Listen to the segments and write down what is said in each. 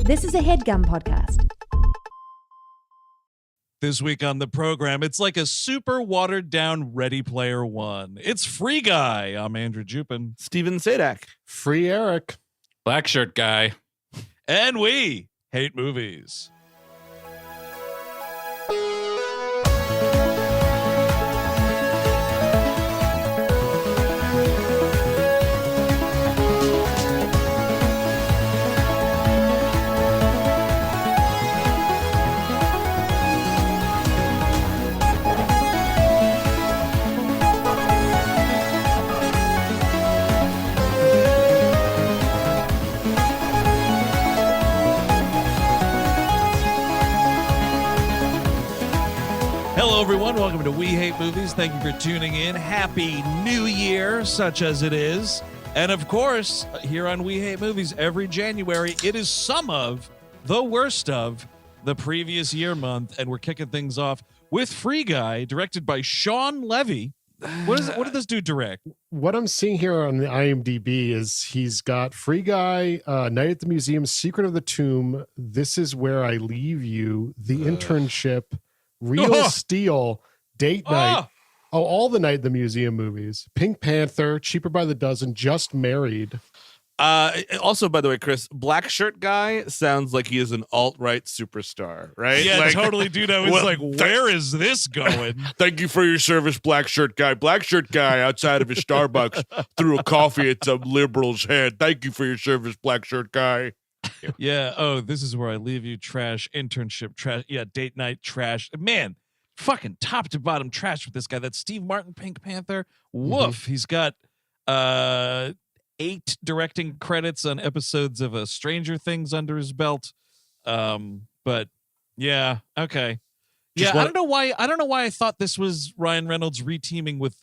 This is a HeadGum podcast. This week on the program, it's like a super watered-down Ready Player One. It's Free Guy. I'm Andrew Jupin. Steven Sadak. Free Eric. Black shirt guy. And we hate movies. Hello, everyone. Welcome to We Hate Movies. Thank you for tuning in. Happy New Year, such as it is. And, of course, here on We Hate Movies, every January, it is some of the worst of the previous year month. And we're kicking things off with Free Guy, directed by Shawn Levy. What did this dude direct? What I'm seeing here on the IMDb is he's got Free Guy, Night at the Museum, Secret of the Tomb, This Is Where I Leave You, The Internship, Real Steel, Date Night, all the Night at the Museum movies, Pink Panther, Cheaper by the Dozen, Just Married. Also, by the way, Chris, Black Shirt Guy sounds like he is an alt-right superstar, right? Yeah, like, totally, dude. I was like, where is this going? Thank you for your service, Black Shirt Guy. Black Shirt Guy outside of his Starbucks threw a coffee at some liberal's head. Thank you for your service, Black Shirt Guy. Yeah. Oh, This Is Where I Leave You. Trash. Internship. Trash. Yeah. Date Night. Trash. Man, fucking top to bottom trash with this guy. That's Steve Martin, Pink Panther. Woof. Mm-hmm. He's got 8 directing credits on episodes of Stranger Things under his belt. But yeah. Okay. Yeah. I don't know why I thought this was Ryan Reynolds reteaming with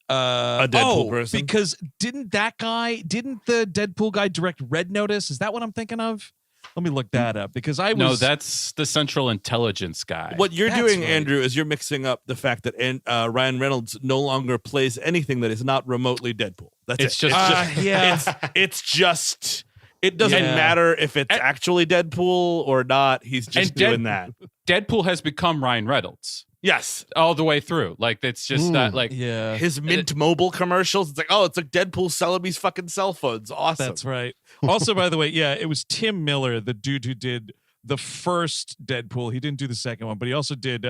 a Deadpool person, because didn't the Deadpool guy direct Red Notice? Is that what I'm thinking of? Let me look that up, because No, that's the Central Intelligence guy. What you're doing, right, Andrew, is you're mixing up the fact that Ryan Reynolds no longer plays anything that is not remotely Deadpool. It's just it doesn't matter if it's actually Deadpool or not. He's just doing that. Deadpool has become Ryan Reynolds. Yes, all the way through. Like, it's just that, like, his Mint Mobile commercials. It's like, it's like Deadpool selling these fucking cell phones. Awesome. That's right. Also, by the way, it was Tim Miller, the dude who did the first Deadpool. He didn't do the second one, but he also did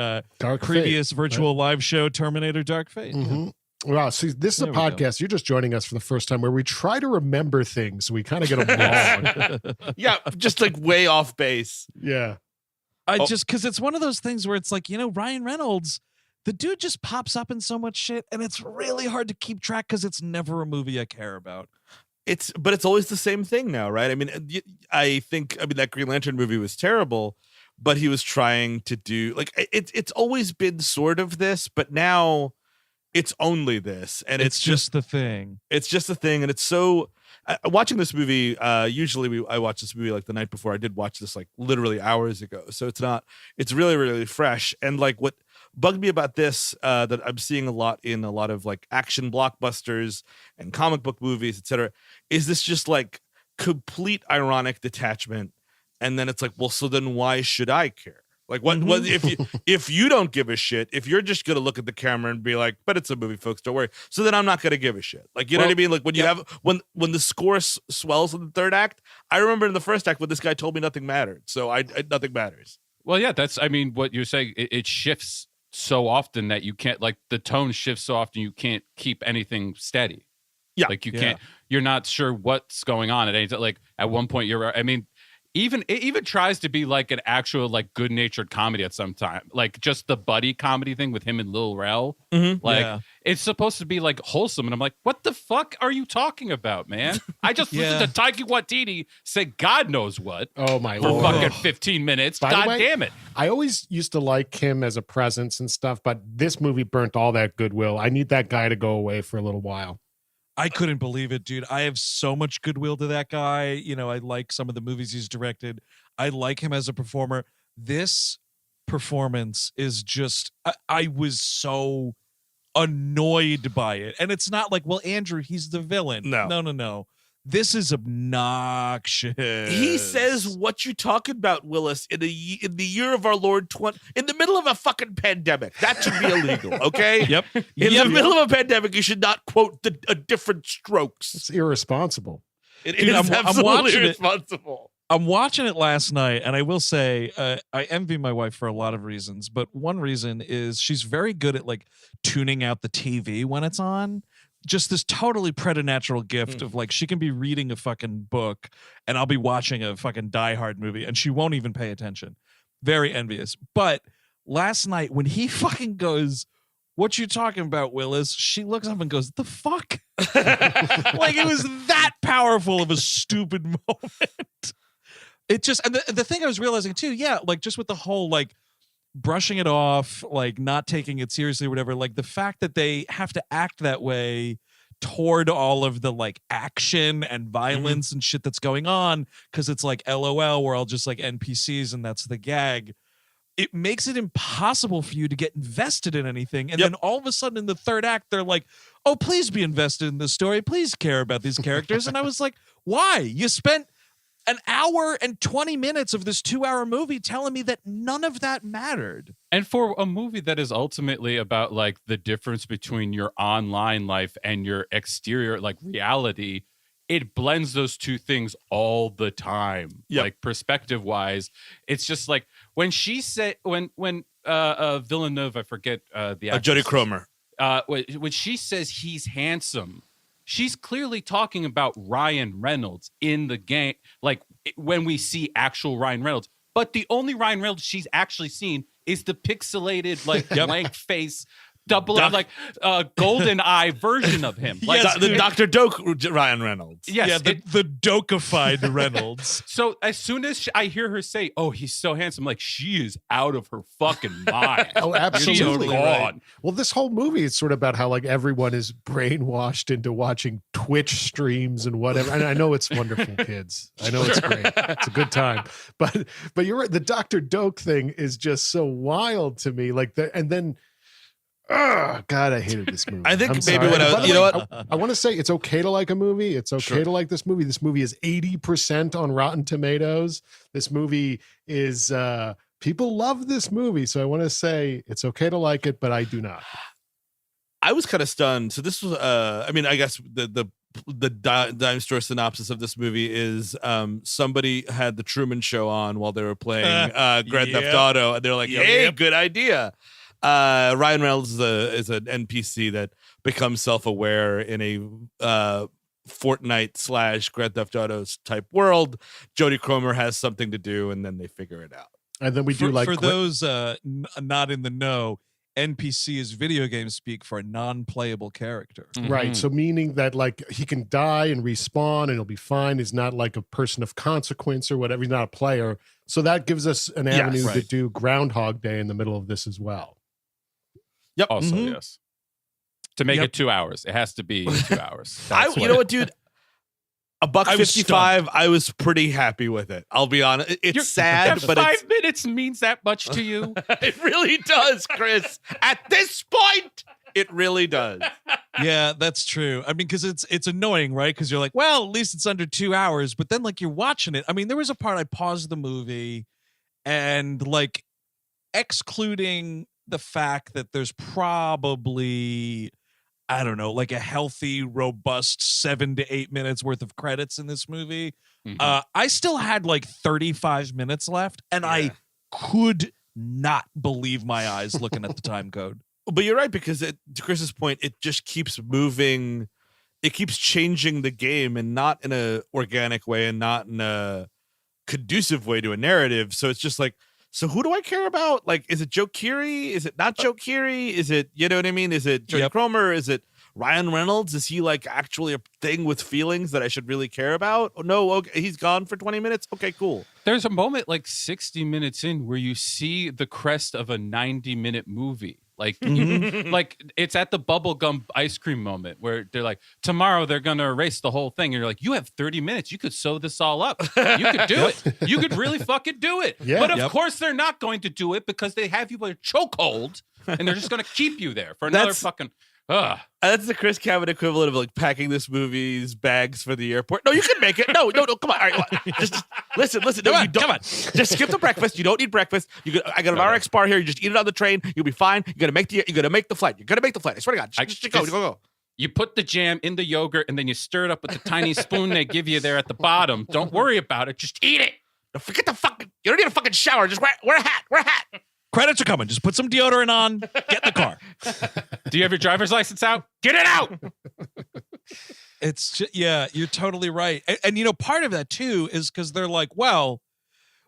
previous Fate, virtual live show Terminator Dark Fate. Mm-hmm. Wow. See, this is a podcast. You're just joining us for the first time, where we try to remember things. We kind of get them wrong. Yeah, just like way off base. Yeah. Because it's one of those things where it's like, Ryan Reynolds, the dude just pops up in so much shit, and it's really hard to keep track because it's never a movie I care about. But it's always the same thing now, right? I mean, I think that Green Lantern movie was terrible, but he was trying to do, like, it's always been sort of this, but now it's only this, and it's just the thing. It's just the thing, and it's so. Watching this movie, usually I watch this movie like the night before. I did watch this like literally hours ago, so it's really, really fresh. And like, what bugged me about this, that I'm seeing a lot in a lot of like action blockbusters and comic book movies, etc., is this just like complete ironic detachment. And then it's like, well, so then why should I care? Like, what if you don't give a shit, if you're just gonna look at the camera and be like, but it's a movie, folks, don't worry, so then I'm not gonna give a shit. Like, you know what I mean? Like, when you have when the score swells in the third act, I remember in the first act when this guy told me nothing mattered, so I nothing matters. Well, yeah, that's, I mean, what you're saying, it shifts so often that you can't, like, the tone shifts so often you can't keep anything steady. Yeah, like, you can't, you're not sure what's going on at any time. Like, at one point it even tries to be like an actual, like, good-natured comedy at some time, like just the buddy comedy thing with him and Lil Rel. Mm-hmm. It's supposed to be like wholesome, and I'm like, what the fuck are you talking about, man? I just listened to Taika Waititi say God knows what. Oh my for Lord. Fucking 15 minutes. God damn it! I always used to like him as a presence and stuff, but this movie burnt all that goodwill. I need that guy to go away for a little while. I couldn't believe it, dude. I have so much goodwill to that guy. I like some of the movies he's directed. I like him as a performer. This performance is just, I was so annoyed by it. And it's not like, well, Andrew, he's the villain. No. This is obnoxious. He says, "What you talking about, Willis? In the year of our Lord in the middle of a fucking pandemic, that should be illegal." Okay. Yep. In the middle of a pandemic, you should not quote a different strokes. It's irresponsible. It Dude, is I'm absolutely watching it. irresponsible. I'm watching it last night, and I will say I envy my wife for a lot of reasons, but one reason is she's very good at like tuning out the TV when it's on. Just this totally preternatural gift of like she can be reading a fucking book and I'll be watching a fucking Die Hard movie and she won't even pay attention. Very envious. But last night when he fucking goes, "What you talking about, Willis?" She looks up and goes, "The fuck?" Like it was that powerful of a stupid moment. It just, and the thing I was realizing too, yeah, like just with the whole like brushing it off, like not taking it seriously or whatever, like the fact that they have to act that way toward all of the like action and violence and shit that's going on because it's like LOL, we're all just like NPCs and that's the gag. It makes it impossible for you to get invested in anything. And then all of a sudden in the third act, they're like, "Oh, please be invested in this story. Please care about these characters." And I was like, why? You spent an hour and 20 minutes of this 2-hour movie telling me that none of that mattered. And for a movie that is ultimately about like the difference between your online life and your exterior, like reality, it blends those two things all the time. Like perspective wise, it's just like when she said, when Villeneuve, I forget the actress, Jodie Cromer. When she says he's handsome, she's clearly talking about Ryan Reynolds in the game, like when we see actual Ryan Reynolds. But the only Ryan Reynolds she's actually seen is the pixelated, like blank face, golden eye version of him. Like the Doctor Doak Ryan Reynolds. Yes, yeah, the Dokified Reynolds. So as soon as I hear her say, "Oh, he's so handsome," like she is out of her fucking mind. Oh, absolutely. She is gone. Well, this whole movie is sort of about how like everyone is brainwashed into watching Twitch streams and whatever. And I know it's wonderful, kids. I know it's great. It's a good time. But you're right. The Dr. Doak thing is just so wild to me. Like and then. Oh, God, I hated this movie. I think I'm maybe sorry. what I want to say it's okay to like a movie. It's okay to like this movie. This movie is 80% on Rotten Tomatoes. This movie is people love this movie. So I want to say it's okay to like it, but I do not. I was kind of stunned. So this was I mean, I guess the dime store synopsis of this movie is somebody had the Truman Show on while they were playing Grand Theft Auto, and they're like, "Hey, good idea." Ryan Reynolds is an NPC that becomes self-aware in a Fortnite / Grand Theft Auto type world. Jodie Cromer has something to do, and then they figure it out. And then we for those not in the know, NPC is video game speak for a non-playable character. Right. So meaning that like he can die and respawn and he'll be fine. He's not like a person of consequence or whatever. He's not a player. So that gives us an avenue to do Groundhog Day in the middle of this as well. Yep. Also, yes. To make it 2 hours. It has to be 2 hours. You know what, dude? $1.55. I was pretty happy with it. I'll be honest. It's sad, but 5 minutes means that much to you. It really does, Chris. At this point, it really does. Yeah, that's true. I mean, because it's annoying, right? Because you're like, well, at least it's under 2 hours. But then, like, you're watching it. I mean, there was a part I paused the movie, and like, excluding the fact that there's probably, I don't know, like a healthy, robust 7 to 8 minutes worth of credits in this movie. I still had like 35 minutes left, and I could not believe my eyes looking at the time code. But you're right, because to Chris's point, it just keeps moving. It keeps changing the game, and not in a organic way and not in a conducive way to a narrative. So it's just like, so who do I care about? Like, is it Joe Keery? Is it not Joe Keery? Is it, you know what I mean? Is it Jodie Cromer? Is it Ryan Reynolds? Is he like actually a thing with feelings that I should really care about? Oh, no, okay, he's gone for 20 minutes. Okay, cool. There's a moment like 60 minutes in where you see the crest of a 90-minute movie. Like, like it's at the bubblegum ice cream moment where they're like, tomorrow they're going to erase the whole thing. And you're like, you have 30 minutes. You could sew this all up. You could do it. You could really fucking do it. Yeah. But of course they're not going to do it because they have you in a chokehold and they're just going to keep you there for another fucking Ugh. That's the Chris Cabin equivalent of like packing this movie's bags for the airport. No, you can make it. No, come on. All right, just listen. No, you don't. Come on. Just skip the breakfast. You don't need breakfast. I got an RX bar here. You just eat it on the train. You'll be fine. You're gonna make the flight. You're gonna make the flight. I swear to God. Just go. You put the jam in the yogurt and then you stir it up with the tiny spoon they give you there at the bottom. Don't worry about it. Just eat it. Forget the fucking. You don't need a fucking shower. Just wear a hat. Wear a hat. Credits are coming. Just put some deodorant on. Get in the car. Do you have your driver's license out? Get it out. It's just, yeah, you're totally right. And you know, part of that too is because they're like, well,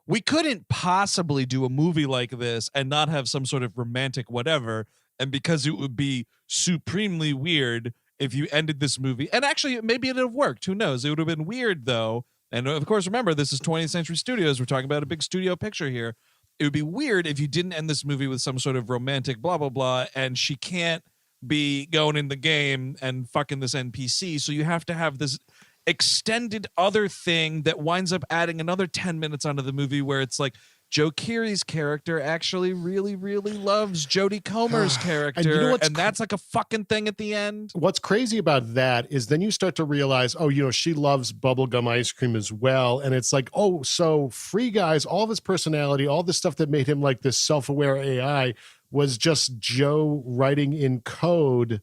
we couldn't possibly do a movie like this and not have some sort of romantic whatever. And because it would be supremely weird if you ended this movie. And actually, maybe it'd have worked. Who knows? It would have been weird though. And of course, remember, this is 20th Century Studios. We're talking about a big studio picture here. It would be weird if you didn't end this movie with some sort of romantic blah, blah, blah, and she can't be going in the game and fucking this NPC. So you have to have this extended other thing that winds up adding another 10 minutes onto the movie where it's like Joe Keery's character actually really, really loves Jodie Comer's character. And you know what's that's like a fucking thing at the end. What's crazy about that is then you start to realize, oh, you know, she loves bubblegum ice cream as well. And it's like, oh, so Free Guy's, all of his personality, all the stuff that made him like this self-aware AI was just Joe writing in code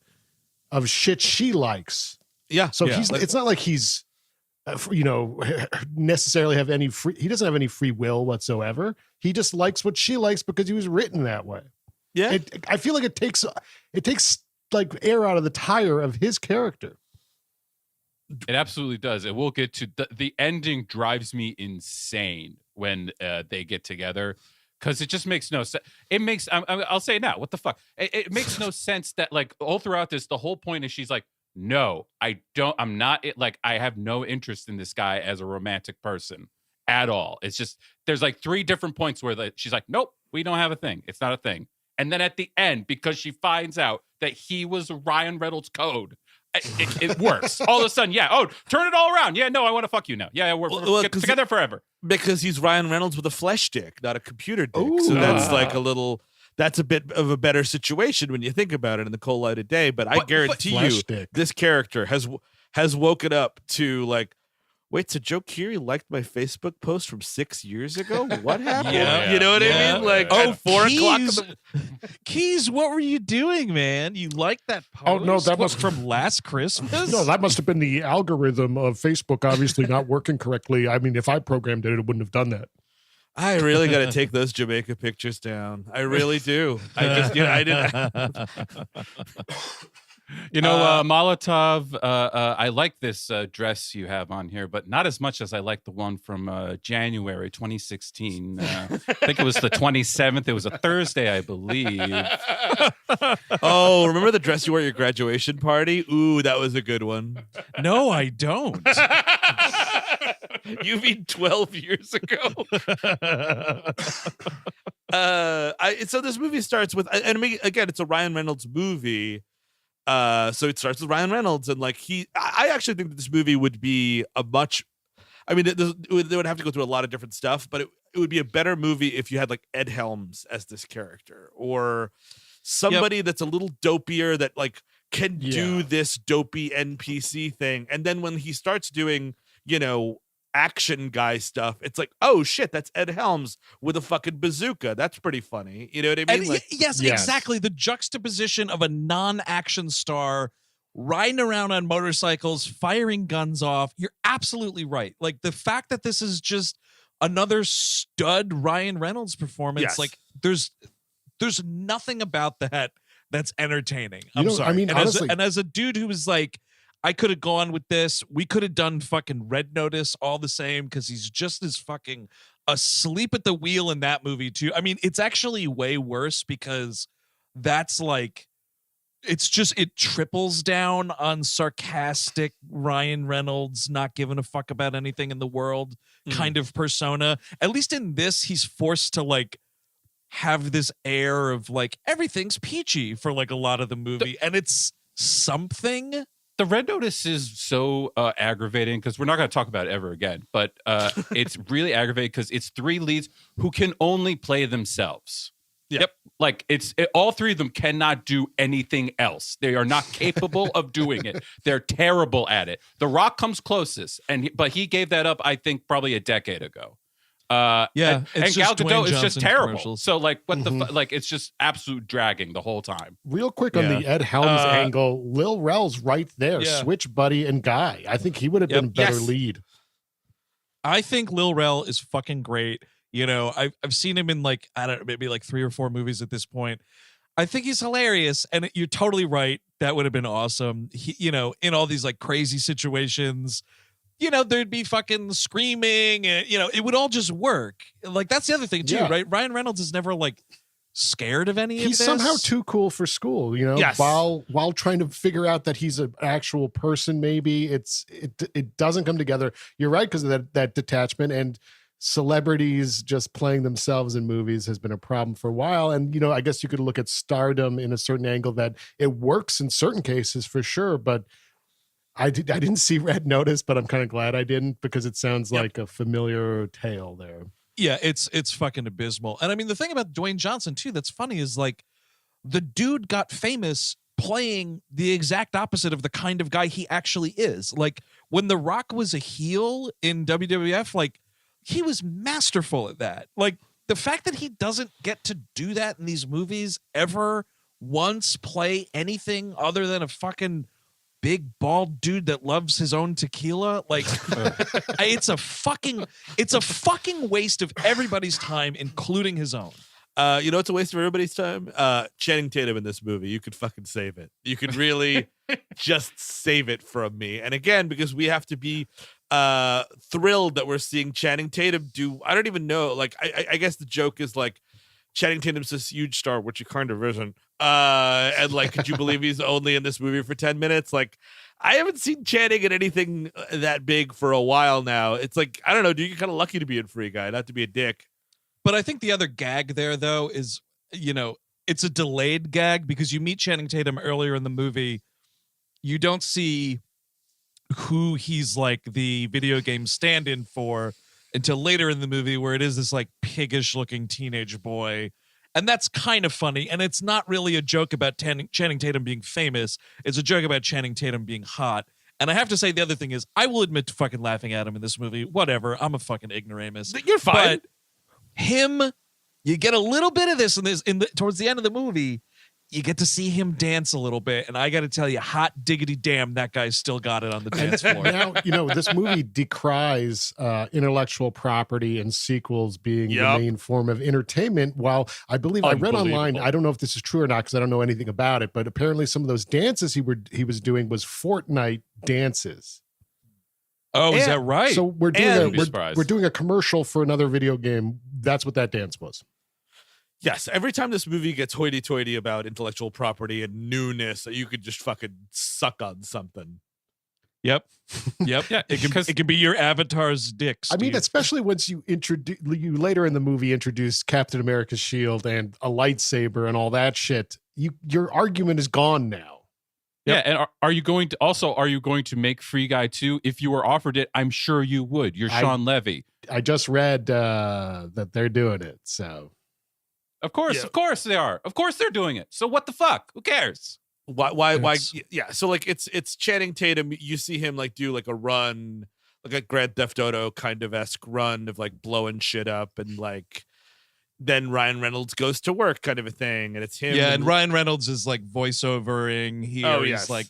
of shit she likes. Yeah. So it's not like he's, necessarily have any he doesn't have any free will whatsoever. He just likes what she likes because he was written that way. Yeah. I feel like it takes like air out of the tire of his character. It absolutely does. It will get to the ending drives me insane when they get together because it just makes no sense. It makes, I'll say it now. What the fuck? It makes no sense that like all throughout this, the whole point is she's like, no, I don't. I'm not like I have no interest in this guy as a romantic person at all. It's just there's like 3 different points where she's like, nope, we don't have a thing. It's not a thing. And then at the end, because she finds out that he was Ryan Reynolds' code, it works. All of a sudden, yeah. Oh, turn it all around. Yeah, no, I want to fuck you now. Yeah, we're get together forever. Because he's Ryan Reynolds with a flesh dick, not a computer dick. Ooh. So that's like that's a bit of a better situation when you think about it in the cold light of day. But I guarantee you, this character has woken up to like, wait, so Joe Keery liked my Facebook post from 6 years ago? What happened? Yeah. You know what I mean? Like at 4 o'clock. Keys, what were you doing, man? You liked that post? Oh no, that was from last Christmas. No, that must have been the algorithm of Facebook obviously not working correctly. I mean, if I programmed it, it wouldn't have done that. I really got to take those Jamaica pictures down. I really do. I didn't. Molotov, I like this dress you have on here, but not as much as I like the one from January 2016. I think it was the 27th. It was a Thursday, I believe. Oh, remember the dress you wore at your graduation party? Ooh, that was a good one. No, I don't. You mean 12 years ago? So this movie starts with, and I mean, again, it's a Ryan Reynolds movie. So it starts with Ryan Reynolds, and like I actually think that this movie would be they would have to go through a lot of different stuff, but it would be a better movie if you had like Ed Helms as this character or somebody that's a little dopier that like can do this dopey NPC thing. And then when he starts doing, action guy stuff, it's like, oh shit, that's Ed Helms with a fucking bazooka. That's pretty funny. You know what I mean? Yes, exactly. The juxtaposition of a non-action star riding around on motorcycles, firing guns off. You're absolutely right. Like the fact that this is just another stud Ryan Reynolds performance, like there's nothing about that that's entertaining. I'm sorry. I mean, honestly, as a dude who was like, I could have gone with this. We could have done fucking Red Notice all the same because he's just as fucking asleep at the wheel in that movie too. I mean, it's actually way worse because that's like, it triples down on sarcastic Ryan Reynolds not giving a fuck about anything in the world kind of persona. At least in this, he's forced to like have this air of like everything's peachy for like a lot of the movie, and it's something. The Red Notice is so aggravating because we're not going to talk about it ever again, but it's really aggravating because it's 3 leads who can only play themselves. Yep. Like all three of them cannot do anything else. They are not capable of doing it. They're terrible at it. The Rock comes closest, but he gave that up, I think, probably a decade ago. And Gal Gadot is just terrible. So like, what like? It's just absolute dragging the whole time. Real quick on the Ed Helms angle, Lil Rel's right there. Yeah. Switch buddy and guy. I think he would have been a better lead. I think Lil Rel is fucking great. You know, I've seen him in like, I don't know, maybe like 3 or 4 movies at this point. I think he's hilarious, and you're totally right. That would have been awesome. He, you know, in all these like crazy situations, you know, there'd be fucking screaming, and you know, it would all just work. Like that's the other thing too, right? Ryan Reynolds is never like scared of any of this. He's somehow too cool for school, you know. Yes. While trying to figure out that he's an actual person, maybe it doesn't come together. You're right, because of that detachment, and celebrities just playing themselves in movies has been a problem for a while. And you know, I guess you could look at stardom in a certain angle that it works in certain cases for sure, but I didn't see Red Notice, but I'm kind of glad I didn't, because it sounds like a familiar tale there. Yeah, it's fucking abysmal. And I mean, the thing about Dwayne Johnson too that's funny is like the dude got famous playing the exact opposite of the kind of guy he actually is. Like when The Rock was a heel in WWF, like he was masterful at that. Like the fact that he doesn't get to do that in these movies ever once, play anything other than a fucking big bald dude that loves his own tequila, like it's a fucking waste of everybody's time, including his own. You know, it's a waste of everybody's time. Channing Tatum in this movie, you could fucking save it. You could really just save it from me. And again, because we have to be thrilled that we're seeing Channing Tatum do, I don't even know, like I guess the joke is like Channing Tatum's this huge star, which he kind of isn't. And like, could you believe he's only in this movie for 10 minutes? Like, I haven't seen Channing in anything that big for a while now. It's like, I don't know, dude, you're kind of lucky to be in Free Guy, not to be a dick. But I think the other gag there, though, is, you know, it's a delayed gag because you meet Channing Tatum earlier in the movie. You don't see who he's like the video game stand-in for until later in the movie, where it is this like piggish looking teenage boy. And that's kind of funny. And it's not really a joke about Channing Tatum being famous. It's a joke about Channing Tatum being hot. And I have to say, the other thing is, I will admit to fucking laughing at him in this movie. Whatever. I'm a fucking ignoramus. You're fine. But him, you get a little bit of this towards the end of the movie. You get to see him dance a little bit, and I got to tell you, hot diggity damn, that guy's still got it on the dance floor. Now, you know, this movie decries intellectual property and sequels being the main form of entertainment. While I believe I read online, I don't know if this is true or not because I don't know anything about it, but apparently some of those dances he was doing was Fortnite dances. Oh, is that right? So we're doing a commercial for another video game. That's what that dance was. Yes, every time this movie gets hoity-toity about intellectual property and newness, you could just fucking suck on something. Yep. Yeah, it can be your avatar's dick. I mean, especially once you later in the movie introduce Captain America's shield and a lightsaber and all that shit. Your argument is gone now. Yeah, and are you going to make Free Guy 2? If you were offered it, I'm sure you would. You're Shawn Levy. I just read that they're doing it, so. Of course they are. Of course they're doing it. So what the fuck? Who cares? Why? Yeah. So like it's Channing Tatum. You see him like do like a run, like a Grand Theft Auto kind of esque run of like blowing shit up, and like then Ryan Reynolds goes to work kind of a thing, and it's him. Yeah, and Ryan Reynolds is like voiceovering here. Oh, he's yes. like,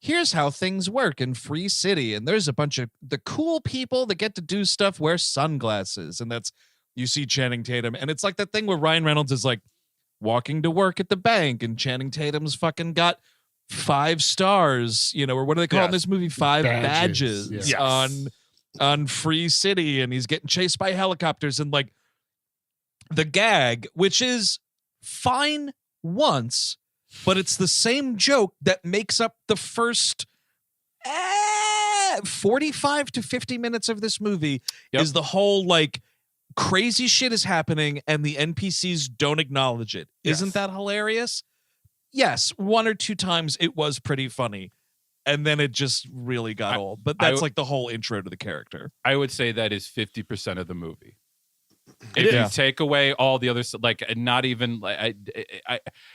here's how things work in Free City, and there's a bunch of the cool people that get to do stuff wear sunglasses, and that's. You see Channing Tatum, and it's like that thing where Ryan Reynolds is like walking to work at the bank, and Channing Tatum's fucking got 5 stars, you know, or what do they call in this movie? 5 badges on Free City, and he's getting chased by helicopters, and like the gag, which is fine once, but it's the same joke that makes up the first 45 to 50 minutes of this movie is the whole like crazy shit is happening and the NPCs don't acknowledge it. Yes. Isn't that hilarious? Yes, 1 or 2 times it was pretty funny. And then it just really got old. But that's like the whole intro to the character. I would say that is 50% of the movie. If you take away all the other stuff, like not even like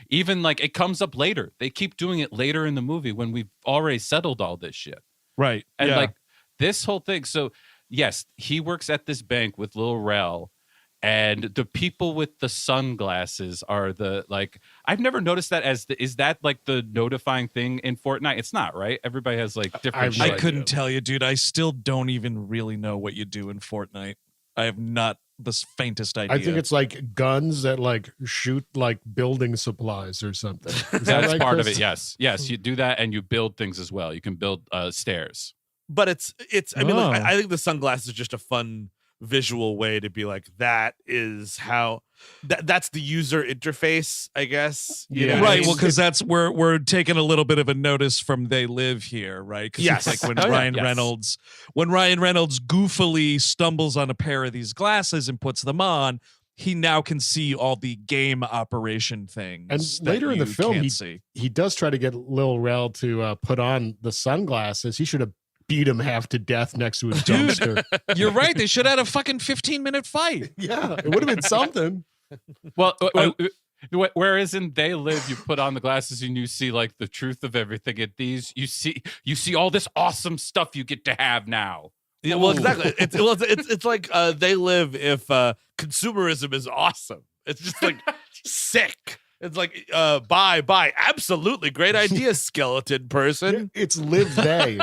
even like it comes up later. They keep doing it later in the movie when we've already settled all this shit. Right. And like this whole thing. So yes, he works at this bank with Lil Rel, and the people with the sunglasses are the like. I've never noticed that as is that like the notifying thing in Fortnite? It's not, right? Everybody has like different. I couldn't tell you, dude. I still don't even really know what you do in Fortnite. I have not the faintest idea. I think it's like guns that like shoot like building supplies or something. That's right, part Chris? of it. Yes, you do that, and you build things as well. You can build stairs. But it's. I mean, look, I think the sunglasses is just a fun visual way to be like, that is how that's the user interface, I guess. You know what I mean? Well, because that's we're taking a little bit of a notice from They Live here, right? Because Yes. it's like when Ryan Reynolds goofily stumbles on a pair of these glasses and puts them on, he now can see all the game operation things. And later in the film, see. he does try to get Lil Rel to put on the sunglasses. He should have beat him half to death next to his dumpster. You're right. They should have had a fucking 15-minute fight. Yeah, it would have been something. Well, whereas in They Live, you put on the glasses and you see like the truth of everything. At these, you see all this awesome stuff you get to have now. Yeah, well, exactly. It's like They Live if consumerism is awesome. It's just like sick. It's like buy. Absolutely great idea, skeleton person. It's Live They.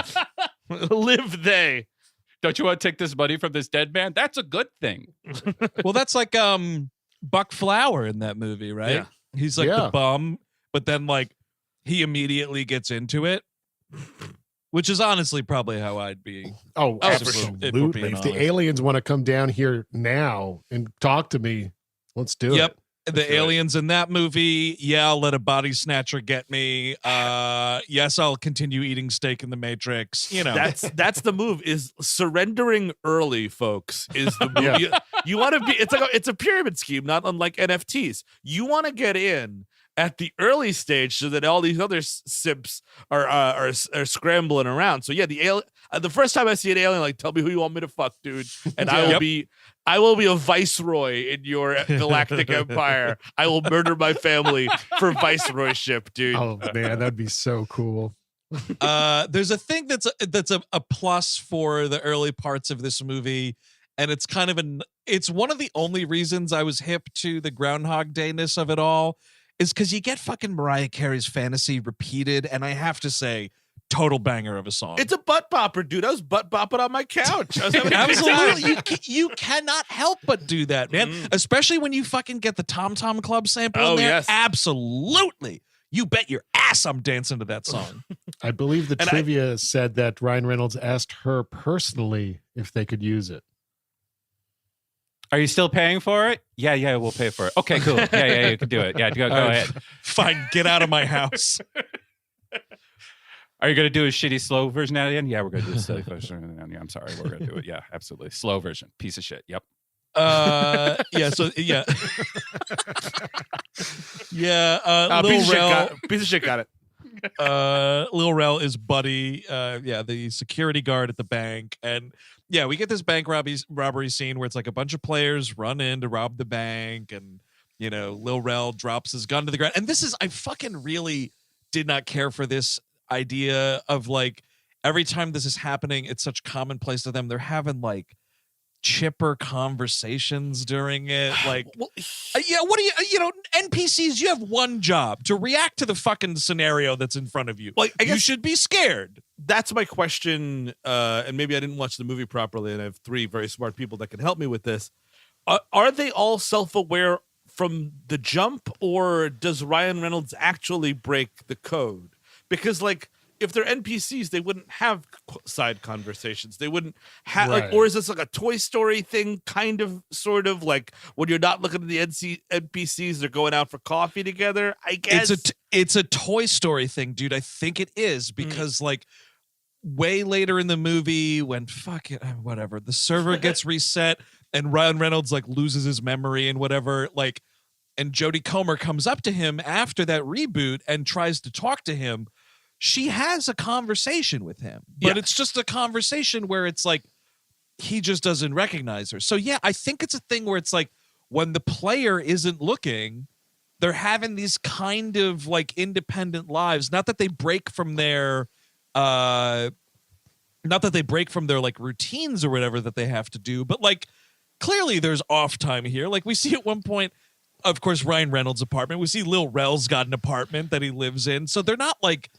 Live they. Don't you want to take this money from this dead man? That's a good thing. Well, that's like Buck Flower in that movie, right? Yeah. He's like the bum, but then like he immediately gets into it, which is honestly probably how I'd be. Oh, If we're absolutely. being If the honest. aliens want to come down here now and talk to me, let's do Yep. it. The aliens in that movie, I'll let a body snatcher get me. Yes, I'll continue eating steak in the Matrix. You know, That's the move. Is surrendering early, folks. Is the move. You want to be. It's a pyramid scheme, not unlike NFTs. You want to get in at the early stage so that all these other simps are scrambling around. So yeah, the first time I see an alien, like, tell me who you want me to fuck, dude, and I will be a viceroy in your galactic empire. I will murder my family for viceroyship, dude. Oh man, that'd be so cool. there's a thing that's a plus for the early parts of this movie, and it's kind of it's one of the only reasons I was hip to the Groundhog Day-ness of it all, is because you get fucking Mariah Carey's Fantasy repeated, and I have to say, total banger of a song. It's a butt bopper, dude. I was butt bopping on my couch. I was having a good Absolutely. time. You cannot help but do that, man. Especially when you fucking get the Tom Tom Club sample in there. Yes. Absolutely. You bet your ass I'm dancing to that song. I believe the trivia said that Ryan Reynolds asked her personally if they could use it. Are you still paying for it? Yeah, we'll pay for it. Okay, cool. Yeah, you can do it. Yeah, go ahead. Fine, get out of my house. Are you going to do a shitty slow version at the end? Yeah, we're going to do a silly version. Yeah, I'm sorry. We're going to do it. Yeah, absolutely. Slow version. Piece of shit. Yep. Yeah. Piece of shit got it. Lil Rel is Buddy, the security guard at the bank, and we get this bank robbery scene where it's like a bunch of players run in to rob the bank, and Lil Rel drops his gun to the ground. And I fucking really did not care for this idea of like every time this is happening, it's such commonplace to them. They're having like chipper conversations during it, like what do you NPCs, you have one job, to react to the fucking scenario that's in front of you. Like, I guess you should be scared. That's my question, and maybe I didn't watch the movie properly, and I have three very smart people that can help me with this. Are they all self-aware from the jump, or does Ryan Reynolds actually break the code? Because like, if they're NPCs, they wouldn't have side conversations. They wouldn't have, like, or is this like a Toy Story thing, kind of, sort of, like when you're not looking at the NPCs, they're going out for coffee together? I guess it's a Toy Story thing, dude. I think it is, because like way later in the movie, when the server gets reset and Ryan Reynolds like loses his memory and whatever, like, and Jodie Comer comes up to him after that reboot and tries to talk to him. She has a conversation with him, but it's just a conversation where it's like, he just doesn't recognize her. So yeah, I think it's a thing where it's like when the player isn't looking, they're having these kind of like independent lives. Not that they break from their like routines or whatever that they have to do, but like clearly there's off time here. Like we see at one point, of course, Ryan Reynolds' apartment. We see Lil Rel's got an apartment that he lives in. So they're not like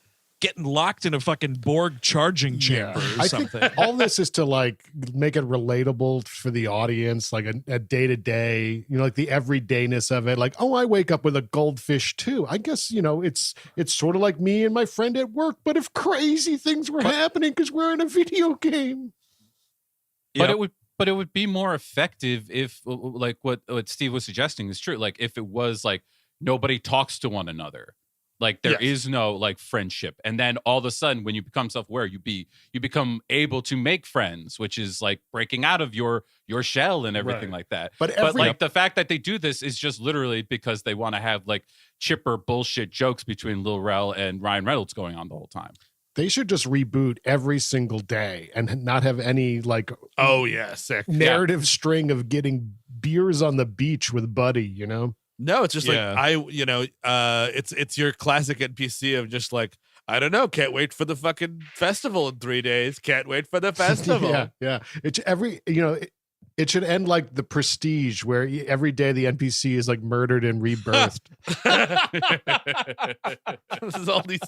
getting locked in a fucking Borg charging chamber or something. I think all this is to like make it relatable for the audience, like a day-to-day, like the everydayness of it. Like, oh, I wake up with a goldfish too. I guess, it's sort of like me and my friend at work, but if crazy things were happening because we're in a video game. But it would be more effective if, like what Steve was suggesting is true. Like if it was like nobody talks to one another. Like there is no like friendship, and then all of a sudden, when you become self-aware, you become able to make friends, which is like breaking out of your shell and everything like that. But like the fact that they do this is just literally because they want to have like chipper bullshit jokes between Lil Rel and Ryan Reynolds going on the whole time. They should just reboot every single day and not have any like sick narrative string of getting beers on the beach with Buddy. No, it's just it's your classic NPC of just like, I don't know, can't wait for the fucking festival in 3 days. Can't wait for the festival. yeah. It's it should end like The Prestige, where every day the NPC is like murdered and rebirthed. This is all these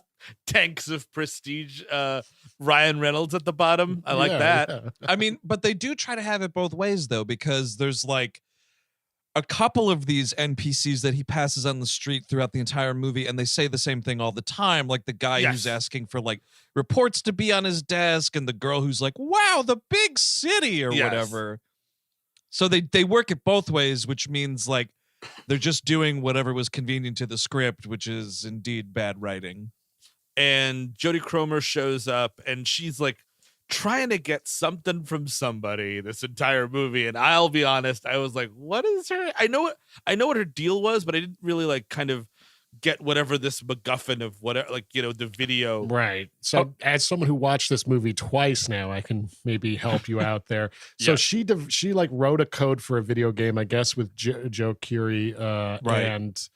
tanks of prestige. Ryan Reynolds at the bottom. I like that. Yeah. I mean, but they do try to have it both ways though, because there's like a couple of these NPCs that he passes on the street throughout the entire movie, and they say the same thing all the time. Like the guy who's asking for like reports to be on his desk, and the girl who's like, wow, the big city or whatever. So they work it both ways, which means like they're just doing whatever was convenient to the script, which is indeed bad writing. And Jodie Cromer shows up, and she's like trying to get something from somebody this entire movie, and I'll be honest, I was like, what is her? I know what her deal was, but I didn't really like kind of get whatever this MacGuffin of whatever, like, the video. Right. So as someone who watched this movie twice now, I can maybe help you out there. So she like wrote a code for a video game, I guess, with Joe Keery, and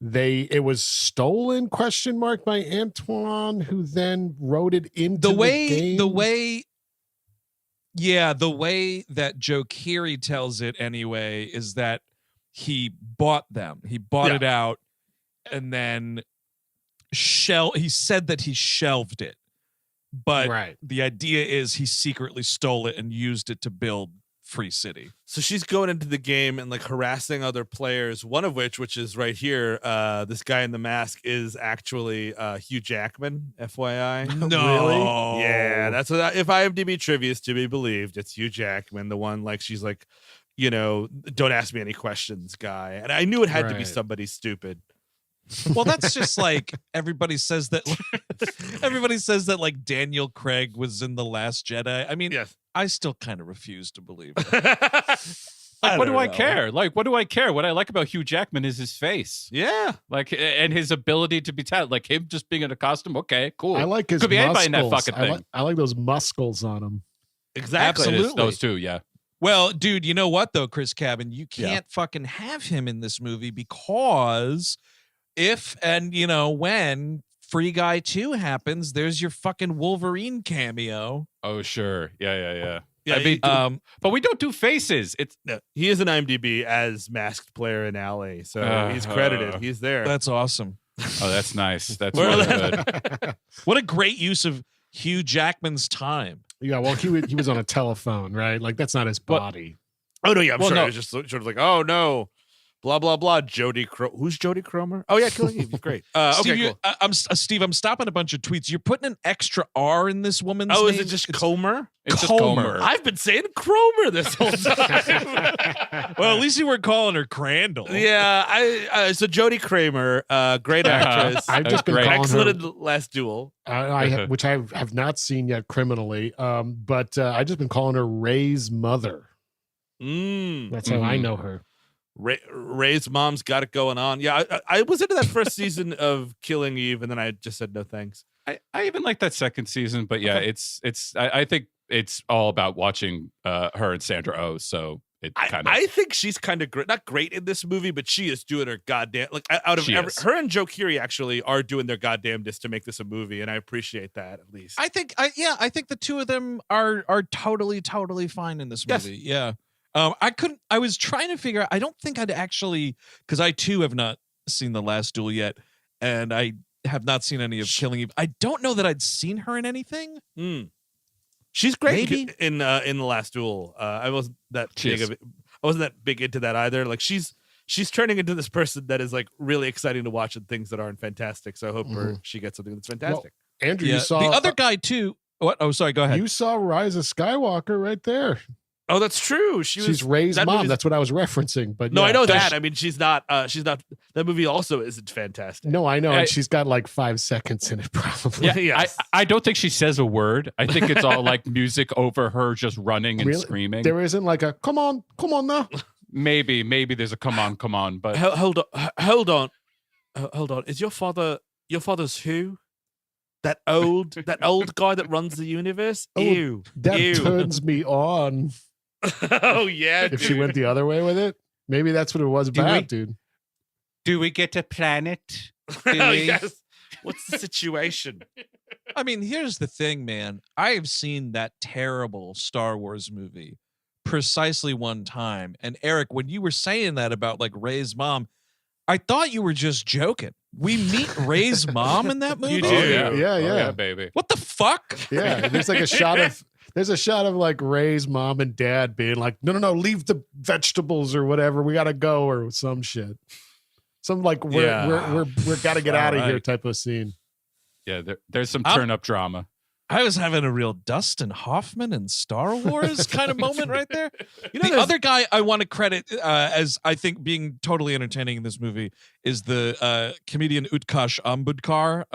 it was stolen ? By Antoine, who then wrote it into the game. The way that Joe Keery tells it anyway is that he bought them. He bought it out, and then he said that he shelved it. But the idea is he secretly stole it and used it to build Free City. So she's going into the game and like harassing other players, one of which is right here, this guy in the mask is actually Hugh Jackman, FYI. No. Really? Yeah, that's what if IMDb trivia is to be believed, it's Hugh Jackman, the one like she's like, don't ask me any questions guy. And I knew it had to be somebody stupid. Well, that's just like everybody says that like Daniel Craig was in The Last Jedi. I mean, I still kind of refuse to believe it. What do I care? Like, what do I care? What I like about Hugh Jackman is his face. Yeah. Like, and his ability to be talented. Like him just being in a costume. Okay, cool. I like his Could be muscles. anybody in that fucking thing. I like those muscles on him. Exactly. Absolutely. Those two, yeah. Well, dude, you know what though, Chris Cabin? You can't fucking have him in this movie because if and when Free Guy 2 happens, there's your fucking Wolverine cameo. Oh, sure. Yeah. Yeah, I mean, but we don't do faces. He is an IMDb as masked player in Alley, so he's credited. He's there. That's awesome. Oh, that's nice. That's really good. What a great use of Hugh Jackman's time. Yeah, well, he was on a telephone, right? Like that's not his body. Oh no, yeah, I'm sure. I was just sort of like, oh no. Blah blah blah. Who's Jodie Cromer? Oh yeah, Killing Eve. Great. Steve, cool. Steve. I'm stopping a bunch of tweets. You're putting an extra R in this woman's name. Is it just Comer? It's just Comer. I've been saying Cromer this whole time. Well, at least you weren't calling her Crandall. Yeah, so Jodie Kramer, great actress. I've just been calling excellent her in The Last Duel. Which I have not seen yet criminally. But I've just been calling her Ray's mother. That's how I know her. Ray's mom's got it going on. Yeah, I was into that first season of Killing Eve, and then I just said no thanks. I even like that second season, but yeah, it's I think it's all about watching her and Sandra Oh. So it kind of. I think she's kind of great, not great in this movie, but she is doing her goddamn out of her and Joe Keery actually are doing their goddamnedest to make this a movie, and I appreciate that at least. I think the two of them are totally fine in this movie. Yes. Yeah. I was trying to figure out. I don't think I'd actually, because I too have not seen The Last Duel yet, and I have not seen any of Killing Eve. I don't know that I'd seen her in anything. She's great in The Last Duel. I wasn't that big of it. I wasn't that big into that either. Like she's turning into this person that is like really exciting to watch and things that aren't fantastic. So I hope she gets something that's fantastic. Well, Andrew, you saw the other guy too. What? Oh, sorry. Go ahead. You saw Rise of Skywalker right there. Oh, that's true. She's Rey's mom. That's what I was referencing. But no, I know that. I mean, she's not. That movie also isn't fantastic. No, I know, and she's got like 5 seconds in it, probably. Yeah, yes. I don't think she says a word. I think it's all like music over her just running and screaming. There isn't like a come on now. Maybe there's a come on, but hold on. Is your father's who? That old guy that runs the universe? Ew. That turns me on. Oh yeah. If she went the other way with it, maybe that's what it was about, dude. Do we get a planet? Yes. What's the situation? I mean, here's the thing, man. I have seen that terrible Star Wars movie precisely one time. And Eric, when you were saying that about like Rey's mom, I thought you were just joking. We meet Rey's mom in that movie? You do. Oh, Yeah, Oh, yeah, baby. What the fuck? Yeah, there's like a shot of like Rey's mom and dad being like, no, leave the vegetables or whatever. We gotta go or some shit. Some like we're gotta get out of here type of scene. Yeah, there's some turn up drama. I was having a real Dustin Hoffman and Star Wars kind of moment right there. You know, the other guy I want to credit as I think being totally entertaining in this movie is the comedian Utkarsh Ambudkar.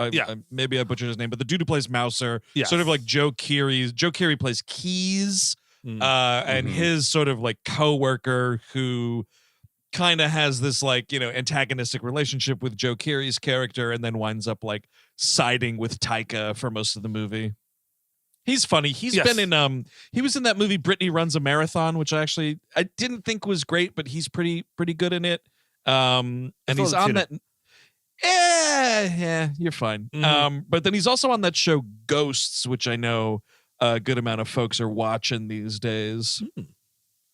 Maybe I butchered his name, but the dude who plays Mouser, sort of like Joe Keery. Joe Keery plays Keys, and his sort of like coworker who kind of has this like, antagonistic relationship with Joe Keery's character and then winds up like siding with Taika for most of the movie. He's funny. He's been in he was in that movie Brittany Runs a Marathon, which I didn't think was great, but he's pretty good in it. And he's on that. Yeah, you're fine. But then he's also on that show Ghosts, which I know a good amount of folks are watching these days.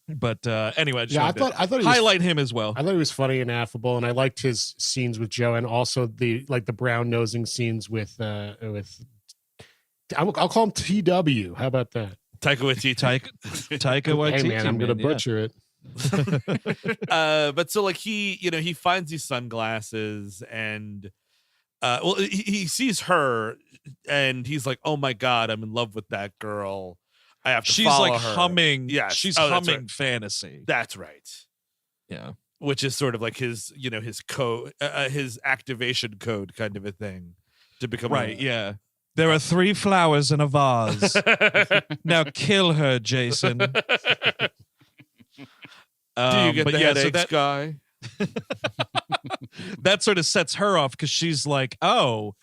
But anyway, I thought he highlight him as well. I thought he was funny and affable, and I liked his scenes with Joe, and also the brown nosing scenes with I'll call him TW. How about that? Taika Waititi. Taika Waititi. Hey man, I'm gonna butcher it. But so like he finds these sunglasses and he sees her and he's like, oh my god, I'm in love with that girl. I have to follow her. Humming. Yes. She's humming fantasy. That's right. Yeah. Which is sort of like his his code, his activation code kind of a thing to become yeah. There are 3 flowers in a vase. Now kill her, Jason. Do you get the headaches, guy? That sort of sets her off because she's like, oh,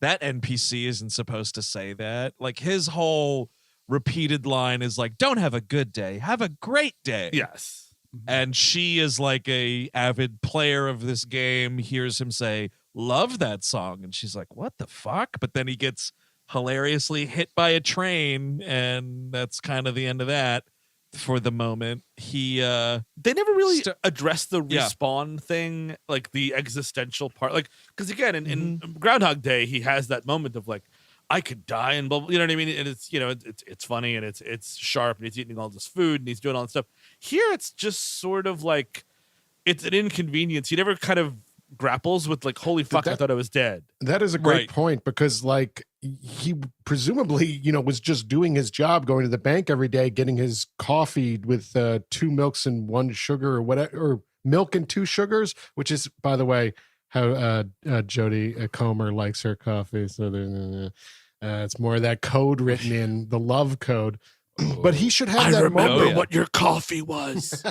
that NPC isn't supposed to say that. Like his whole repeated line is like, don't have a good day, have a great day. Yes. And she is like a avid player of this game, hears him say, love that song. And she's like, what the fuck? But then he gets hilariously hit by a train, and that's kind of the end of that for the moment. They never really addressed the respawn thing, like the existential part. Like, because again, in Groundhog Day, he has that moment of like, I could die and blah, blah, you know what I mean? And it's, it's funny and it's sharp and he's eating all this food and he's doing all this stuff. Here, it's just sort of like, it's an inconvenience. He never kind of grapples with like, holy fuck, I thought I was dead. That is a great point, because like he presumably, was just doing his job, going to the bank every day, getting his coffee with 2 milks and 1 sugar or whatever, or milk and 2 sugars, which is, by the way, how Jodie Comer likes her coffee. So it's more of that code written in, the love code. But he should have I that remember moment. what your coffee was.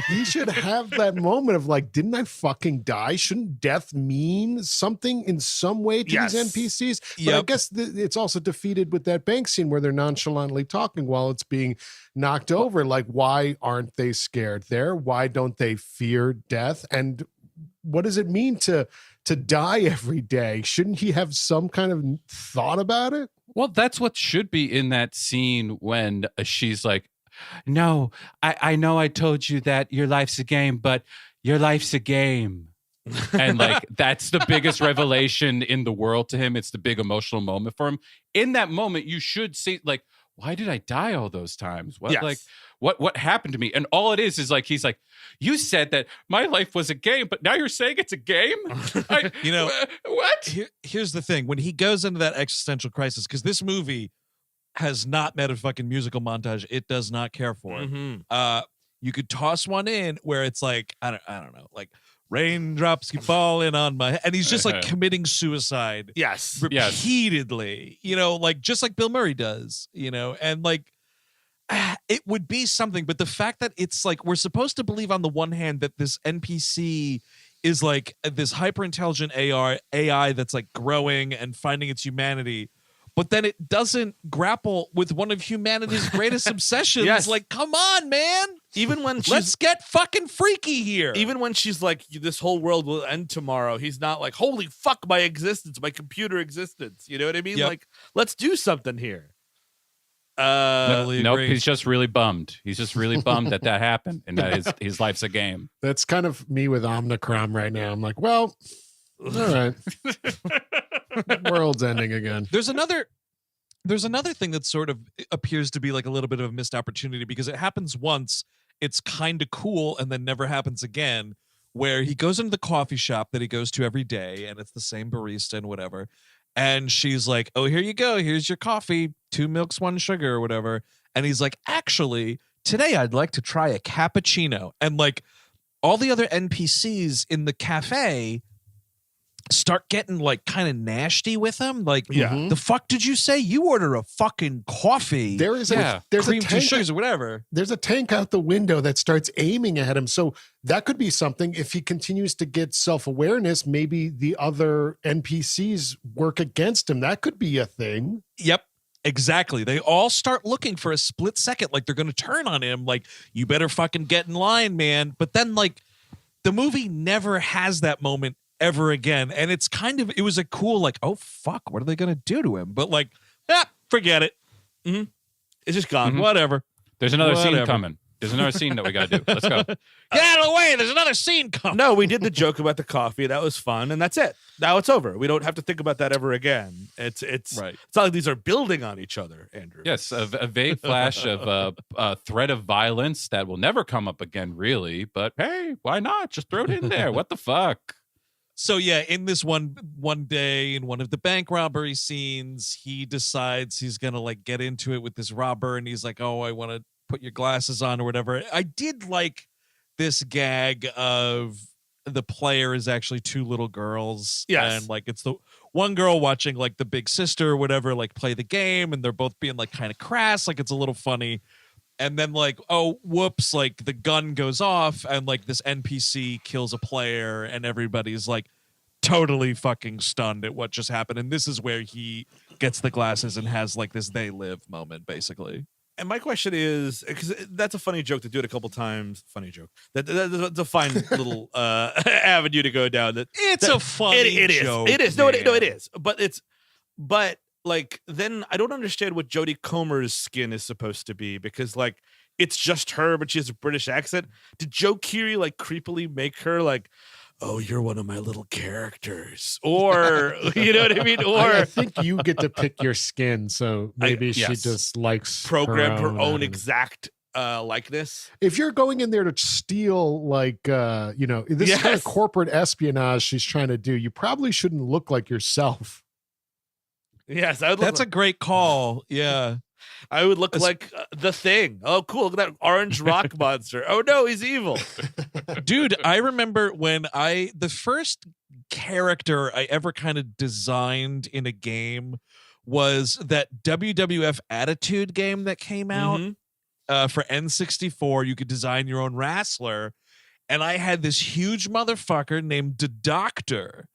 He should have that moment of like, didn't I fucking die? Shouldn't death mean something in some way to Yes. these NPCs? But I Yep. guess it's also defeated with that bank scene where they're nonchalantly talking while it's being knocked over. Like, why aren't they scared there? Why don't they fear death? And what does it mean to die every day? Shouldn't he have some kind of thought about it? Well, that's what should be in that scene when she's like, no, I know I told you that your life's a game, but your life's a game. And like, that's the biggest revelation in the world to him. It's the big emotional moment for him. In that moment, you should see like, why did I die all those times? What, Yes. like, what happened to me? And all it is like, he's like, you said that my life was a game, but now you're saying it's a game? You know, what? Here's the thing. When he goes into that existential crisis, because this movie has not met a fucking musical montage it does not care for. Mhm. You could toss one in where it's like, I don't know, like raindrops keep falling on my head. And he's just like committing suicide Yes. repeatedly, you know, like just like Bill Murray does, you know, and like it would be something. But the fact that it's like we're supposed to believe on the one hand that this NPC is like this hyper intelligent AI that's like growing and finding its humanity, but then it doesn't grapple with one of humanity's greatest obsessions. Yes. Like, come on, man. Even when Let's get fucking freaky here. even when she's like, this whole world will end tomorrow, he's not like, holy fuck, my existence, my computer existence. You know what I mean? Yep. Like, let's do something here. Totally Nope, agree. he's just really bummed. He's just really bummed that happened and that his life's a game. That's kind of me with Omnicron right now. I'm like, well, all right. World's ending again. There's another thing that sort of appears to be like a little bit of a missed opportunity because it happens once, it's kind of cool, and then never happens again, where he goes into the coffee shop that he goes to every day, and it's the same barista and whatever. And she's like, oh, here you go. Here's your coffee, 2 milks, 1 sugar or whatever. And he's like, actually, today I'd like to try a cappuccino. And like all the other NPCs in the cafe start getting like kind of nasty with him. Like, Yeah. the fuck did you say? You order a fucking coffee. There is Yeah. there's cream, a 2 tank, sugars or whatever. there's a tank out the window that starts aiming at him. So that could be something. If he continues to get self-awareness, maybe the other NPCs work against him. That could be a thing. Yep. Exactly. They all start looking for a split second, like they're going to turn on him. Like, you better fucking get in line, man. But then, like, the movie never has that moment ever again. And it's kind of, it was a cool, like, oh, fuck, what are they going to do to him? But, like, forget it. It's just gone. Mhm. Whatever. There's another scene Whatever. coming. There's another scene that we got to do. Let's go. Get out of the way. There's another scene coming. No, we did the joke about the coffee. That was fun, and that's it. Now it's over. We don't have to think about that ever again. It's Right. It's not like these are building on each other, Andrew. Yes, a vague flash of a threat of violence that will never come up again, really. But hey, why not? Just throw it in there. What the fuck? So yeah, in this one day in one of the bank robbery scenes, he decides he's gonna like get into it with this robber, and he's like, "Oh, I want to put your glasses on or whatever." I did like this gag of the player is actually 2 little girls. Yes. And like it's the one girl watching like the big sister or whatever, like play the game, and they're both being like kind of crass, like it's a little funny. And then like, oh, whoops, like the gun goes off and like this NPC kills a player and everybody's like totally fucking stunned at what just happened. And this is where he gets the glasses and has like this they live moment, basically. And my question is, because that's a funny joke to do it a couple times. Funny joke. That's a fine little avenue to go down. It's a funny it is. joke. It is. No, man. it is. But like, then I don't understand what Jodie Comer's skin is supposed to be, because like it's just her, but she has a British accent. Did Joe Keery like creepily make her like, oh, you're one of my little characters, or you know what I mean, or I think you get to pick your skin. So maybe she yes. just likes program her own and- exact likeness? If you're going in there to steal, like, this is kind Yes. of corporate espionage she's trying to do, you probably shouldn't look like yourself. Yes, I would. That's a great call. Yeah. I would look like the Thing. Oh, cool! Look at that orange rock monster. Oh no, he's evil. Dude, I remember when the first character I ever kind of designed in a game was that WWF Attitude game that came out for N64. You could design your own wrestler. And I had this huge motherfucker named the Doctor.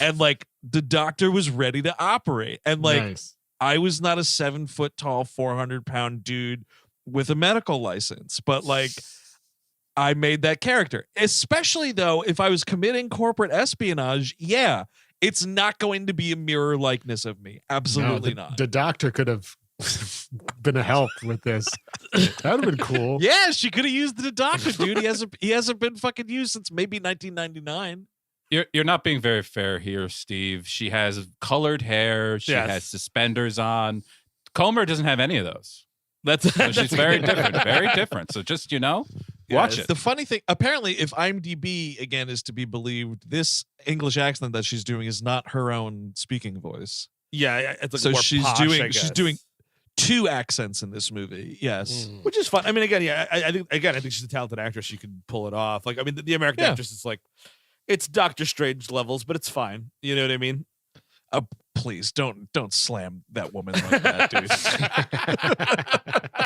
And like the Doctor was ready to operate. And like Nice. I was not a 7 foot tall, 400-pound dude with a medical license. But like I made that character. Especially though, if I was committing corporate espionage, yeah, it's not going to be a mirror likeness of me. Absolutely not. The Doctor could have been a help with this. That would have been cool. Yeah, she could have used the Doctor, dude. He hasn't been fucking used since maybe 1999. You're not being very fair here, Steve. She has colored hair. She has suspenders on. Comer doesn't have any of those. So she's very different. Very different. So just, watch it. The funny thing, apparently, if IMDb, again, is to be believed, this English accent that she's doing is not her own speaking voice. Yeah, it's like so more she's posh, she's doing 2 accents in this movie. Yes. Which is fun. I mean, again, yeah, I think she's a talented actress. She can pull it off. Like, I mean, the American actress is like, it's Doctor Strange levels, but it's fine. You know what I mean? Please don't slam that woman like that, dude.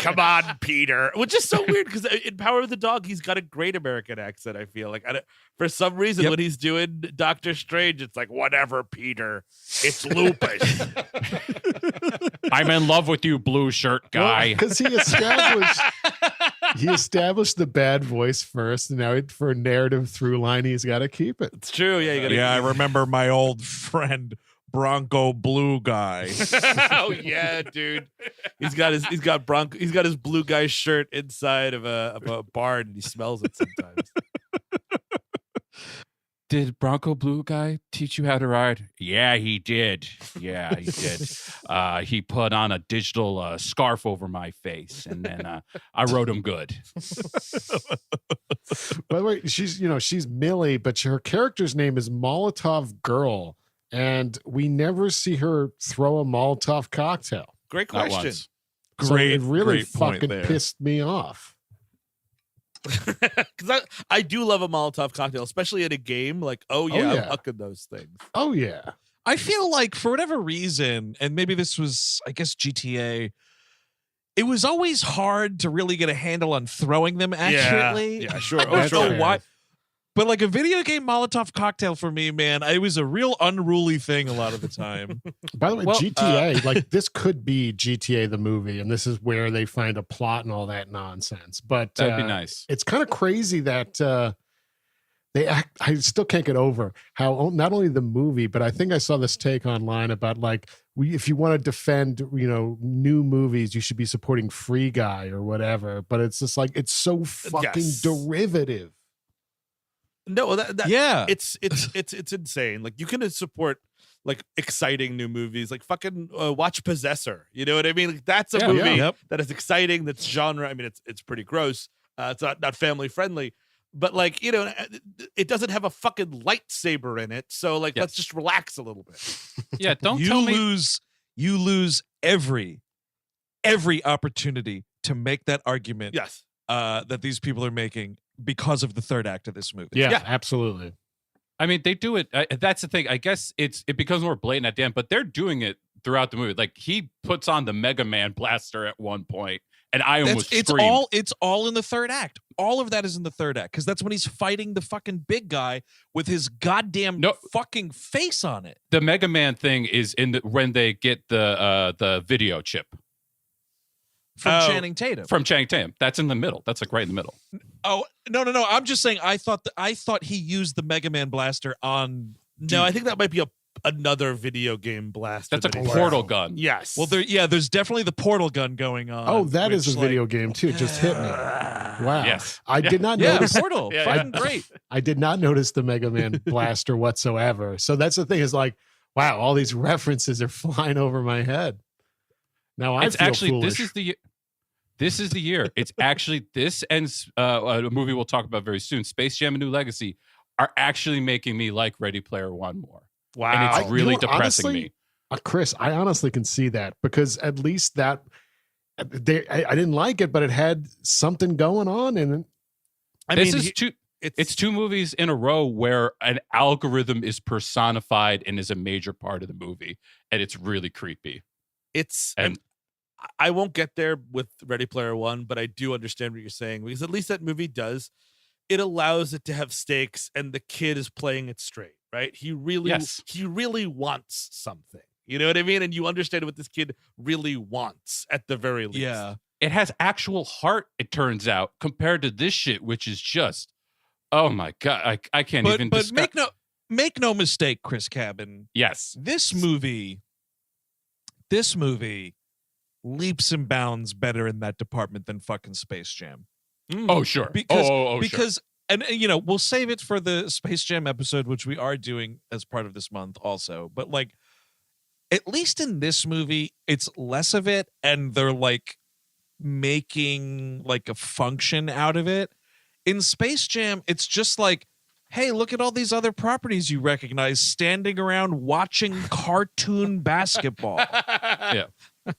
Come on, Peter. Which is so weird because in Power of the Dog, he's got a great American accent. I feel like for some reason when he's doing Doctor Strange, it's like, whatever, Peter. It's lupus. I'm in love with you, blue shirt guy. Because he established the bad voice first, and now for a narrative through line, he's got to keep it. It's true. Yeah, you gotta I remember my old friend Bronco Blue Guy. Oh yeah, dude. He's got his blue guy shirt inside of a barn, and he smells it sometimes. Did Bronco Blue Guy teach you how to ride? Yeah, he did. Yeah, he did. He put on a digital scarf over my face, and then I rode him good. By the way, she's Millie, but her character's name is Molotov Girl, and we never see her throw a Molotov cocktail. Great Not question. once. So it really great point fucking there. pissed me off. Because I do love a Molotov cocktail, especially in a game. Like, I'm hucking those things. Oh yeah. I feel like for whatever reason, and maybe this was, I guess, GTA, it was always hard to really get a handle on throwing them accurately. Yeah, sure. I don't know why. But like a video game Molotov cocktail for me, man, it was a real unruly thing a lot of the time. By the way, GTA, like this could be GTA the movie, and this is where they find a plot and all that nonsense. But That'd be nice. It's kind of crazy that I still can't get over how not only the movie, but I think I saw this take online about like if you want to defend, new movies, you should be supporting Free Guy or whatever. But it's just like it's so fucking derivative. No, it's it's insane. Like you can support like exciting new movies, like fucking watch Possessor. You know what I mean? Like that's a movie that is exciting. That's genre. I mean, it's pretty gross. It's not family friendly, but like it doesn't have a fucking lightsaber in it. So like let's just relax a little bit. Yeah, don't you tell me you lose every opportunity to make that argument. Yes, that these people are making. Because of the third act of this movie. Yeah, absolutely. I mean, they do it. That's the thing. I guess it becomes more blatant at the end, but they're doing it throughout the movie. Like he puts on the Mega Man blaster at one point, and I almost screamed. It's all in the third act. All of that is in the third act because that's when he's fighting the fucking big guy with his goddamn fucking face on it. The Mega Man thing is when they get the video chip. From Channing Tatum. From Channing Tatum. That's in the middle. That's like right in the middle. Oh, no. I'm just saying I thought he used the Mega Man blaster on No, I think that might be another video game blaster. That's a portal gun. Yes. Well, there's definitely the portal gun going on. Oh, that is a video game too. It just hit me. Wow. Yes. I did not notice Portal. Fucking great. I did not notice the Mega Man blaster whatsoever. So that's the thing is like, wow, all these references are flying over my head. Now I feel foolish. This is the year. It's actually this and a movie we'll talk about very soon, Space Jam: A New Legacy, are actually making me like Ready Player One more. Wow, and it's really depressing me. Chris, I honestly can see that because at least that I didn't like it, but it had something going on, and it's two movies in a row where an algorithm is personified and is a major part of the movie, and it's really creepy. And I won't get there with Ready Player One, but I do understand what you're saying, because at least that movie does. It allows it to have stakes, and the kid is playing it straight, right? He really wants something. You know what I mean? And you understand what this kid really wants at the very least. Yeah. it has actual heart, it turns out, compared to this shit, which is just, oh my God, I can't even But discuss. make no mistake, Chris Cabin. Yes. This movie leaps and bounds better in that department than fucking Space Jam. Oh, sure. Because sure. And you know, we'll save it for the Space Jam episode, which we are doing as part of this month also. But like, at least in this movie, it's less of it, and they're like making like a function out of it. In Space Jam, it's just like, hey, look at all these other properties you recognize standing around watching cartoon basketball. Yeah.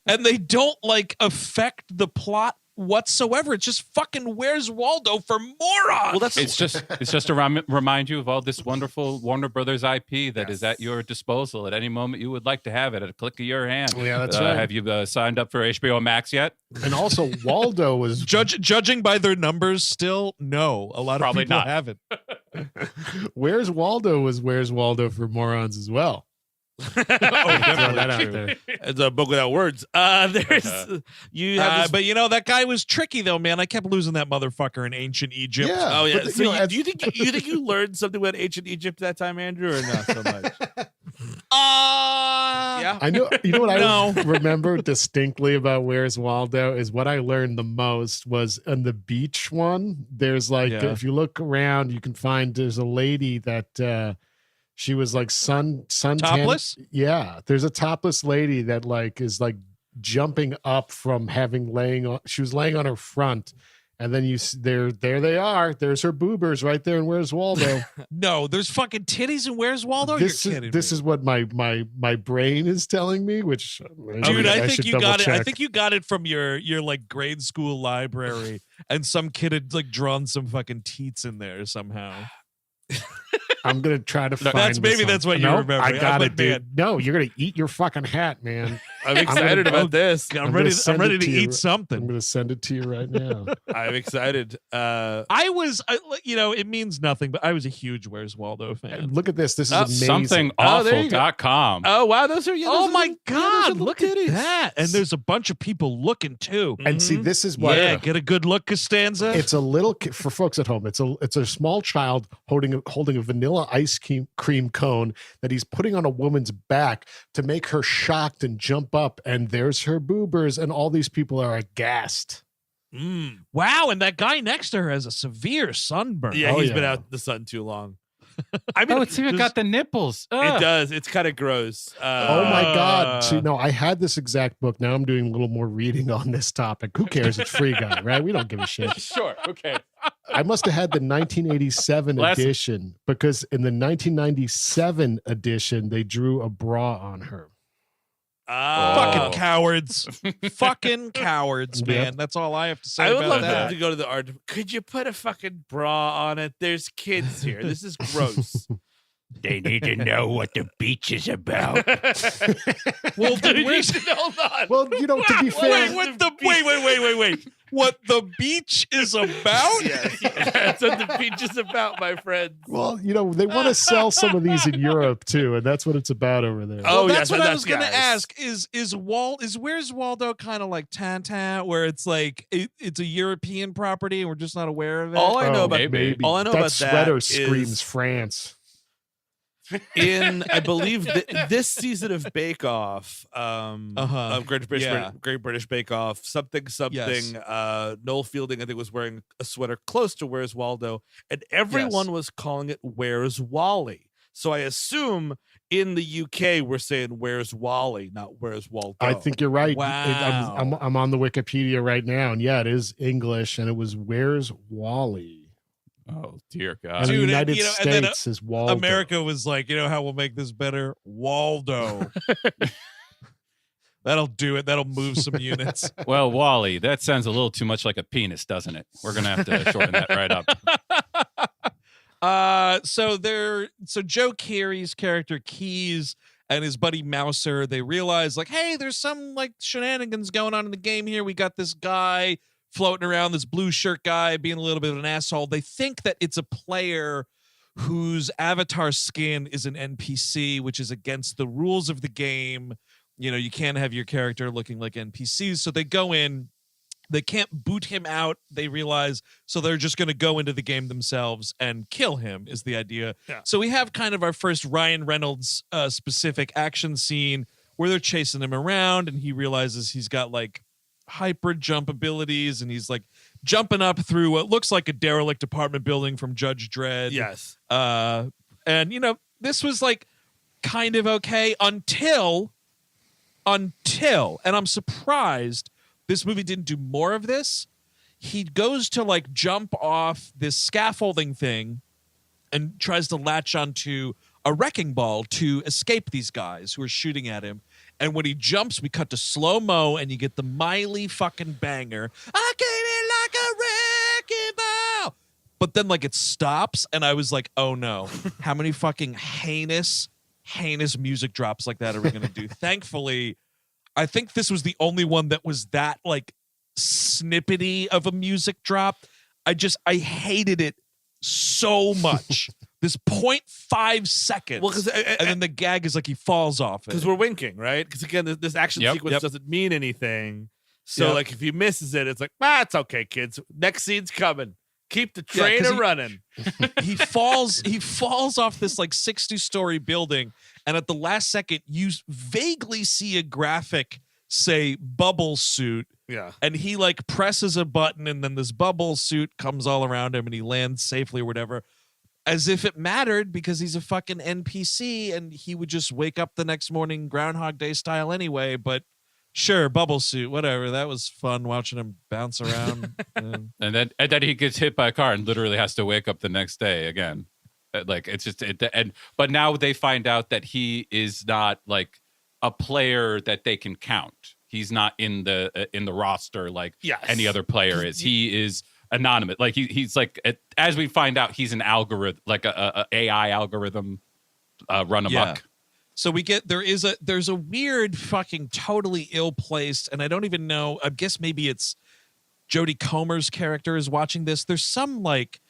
And they don't like affect the plot whatsoever. It's just fucking Where's Waldo for morons. Well, It's just to remind you of all this wonderful Warner Brothers IP that is at your disposal at any moment you would like to have it at a click of your hand. Yeah, that's right. Have you signed up for HBO Max yet? And also, Waldo was judging by their numbers. Still, no. A lot Probably of people not. haven't. Where's Waldo was Where's Waldo for morons as well. Definitely that out true. there. It's a book without words. There's you have this, But you know, that guy was tricky though, man. I kept losing that motherfucker in ancient Egypt. Yeah. oh yeah. But, So you know, do you think you learned something about ancient Egypt that time, Andrew, or not so much? Yeah. I know. You know what No. I remember distinctly about Where's Waldo is what I learned the most was on the beach one. There's like, Yeah. if you look around, you can find there's a lady that she was like sun Topless? Yeah, there's a topless lady that like is like jumping up from she was laying on her front, and then there they are. There's her boobers right there. And Where's Waldo? No, there's fucking titties and Where's Waldo? This You're kidding is me. what my brain is telling me. Which Dude, I think should you got it. I double-check. think you got it from your like grade school library, and some kid had like drawn some fucking teats in there somehow. I'm gonna try to find. That's what you Nope, remember. I I'm got like, it, dude. man. No, you're gonna eat your fucking hat, man. I'm excited about this. I'm I'm ready. gonna send I'm ready it to to you. eat I'm something. gonna send it to you right now. I'm excited. It means nothing, but I was a huge Where's Waldo fan. Look at this. This is amazing. Somethingawful.com. Oh wow, those are Oh my God! Look Look at that! And there's a bunch of people looking too. And see, this is what. Yeah, get a good look, Costanza. It's a little for folks at home. It's a small child holding a vanilla ice cream cone that he's putting on a woman's back to make her shocked and jump up. And there's her boobers, and all these people are aghast. Wow, and that guy next to her has a severe sunburn. Yeah, Oh, he's yeah. been out in the sun too long. I mean, Oh, it's even got the nipples. it does. It's kind of gross. Oh my God. See, no, I had this exact book. Now I'm doing a little more reading on this topic. Who cares? It's Free Guy, right? We don't give a shit. Sure. Okay. I must have had the 1987 edition because in the 1997 edition, they drew a bra on her. Fucking cowards. Fucking cowards, man. Yep. That's all I have to say I would about love that. them to go to the art. Could you put a fucking bra on it? There's kids here. This is gross. They need to know what the beach is about. Well, then where's Hold on. Well, you know, to be fair, wait. What the beach is about? Yes, that's what the beach is about, my friends. well, you know, they want to sell some of these in Europe too, and that's what it's about over there. Oh, Well, that's yes, what I that's was gonna guys. ask. Is Where's Waldo kind of like Tintin, where it's like it's a European property and we're just not aware of it? All I know about maybe. all I know that about sweater that screams is France. in I believe this season of Bake Off, of Great British Bake Off, something. Yes. Noel Fielding, I think, was wearing a sweater close to Where's Waldo, and everyone was calling it Where's Wally. So I assume in the UK we're saying Where's Wally, not Where's Waldo. I think you're right. Wow. I'm on the Wikipedia right now, and yeah, it is English, and it was Where's Wally? Oh, dear And God. the Dude, United and then, States is Waldo. America was like, you know how we'll make this better? Waldo. That'll do it. That'll move some units. Well, Wally, that sounds a little too much like a penis, doesn't it? We're going to have to shorten that right up. So Joe Keery's character Keys and his buddy Mouser, they realize like, hey, there's some like shenanigans going on in the game here. We got this guy floating around, this blue shirt guy being a little bit of an asshole. They think that it's a player whose avatar skin is an NPC, which is against the rules of the game. You know, you can't have your character looking like NPCs. So they go in, they can't boot him out, they realize, so they're just going to go into the game themselves and kill him is the idea. Yeah. So we have kind of our first Ryan Reynolds specific action scene where they're chasing him around and he realizes he's got like hyper jump abilities and he's like jumping up through what looks like a derelict apartment building from Judge Dredd. Yes. And you know, this was like kind of okay until, and I'm surprised this movie didn't do more of this. He goes to like jump off this scaffolding thing and tries to latch onto a wrecking ball to escape these guys who are shooting at him. And when he jumps, we cut to slow-mo and you get the Miley fucking banger. I came in like a wrecking ball. But then like it stops and I was like, oh no, how many fucking heinous music drops like that are we going to do? Thankfully, I think this was the only one that was that like snippety of a music drop. I hated it so much. This 0.5 seconds. Well, and then the gag is like he falls off it. Because we're winking, right? Because again, this action sequence doesn't mean anything. So like if he misses it, it's like, it's okay, kids. Next scene's coming. Keep the train running. He falls off this like 60-story building, and at the last second, you vaguely see a graphic say bubble suit. Yeah. And he like presses a button, and then this bubble suit comes all around him, and he lands safely or whatever. As if it mattered, because he's a fucking NPC, and he would just wake up the next morning Groundhog Day style anyway, but sure, bubble suit, whatever. That was fun watching him bounce around. And then he gets hit by a car and literally has to wake up the next day again. Like it's just but now they find out that he is not like a player that they can count. He's not in the roster like any other player is. He is anonymous. Like he's like, as we find out, he's an algorithm, like a AI algorithm run amok. Yeah. So we get there's a weird fucking totally ill-placed, and I don't even know, I guess maybe it's Jodie Comer's character is watching this. There's some like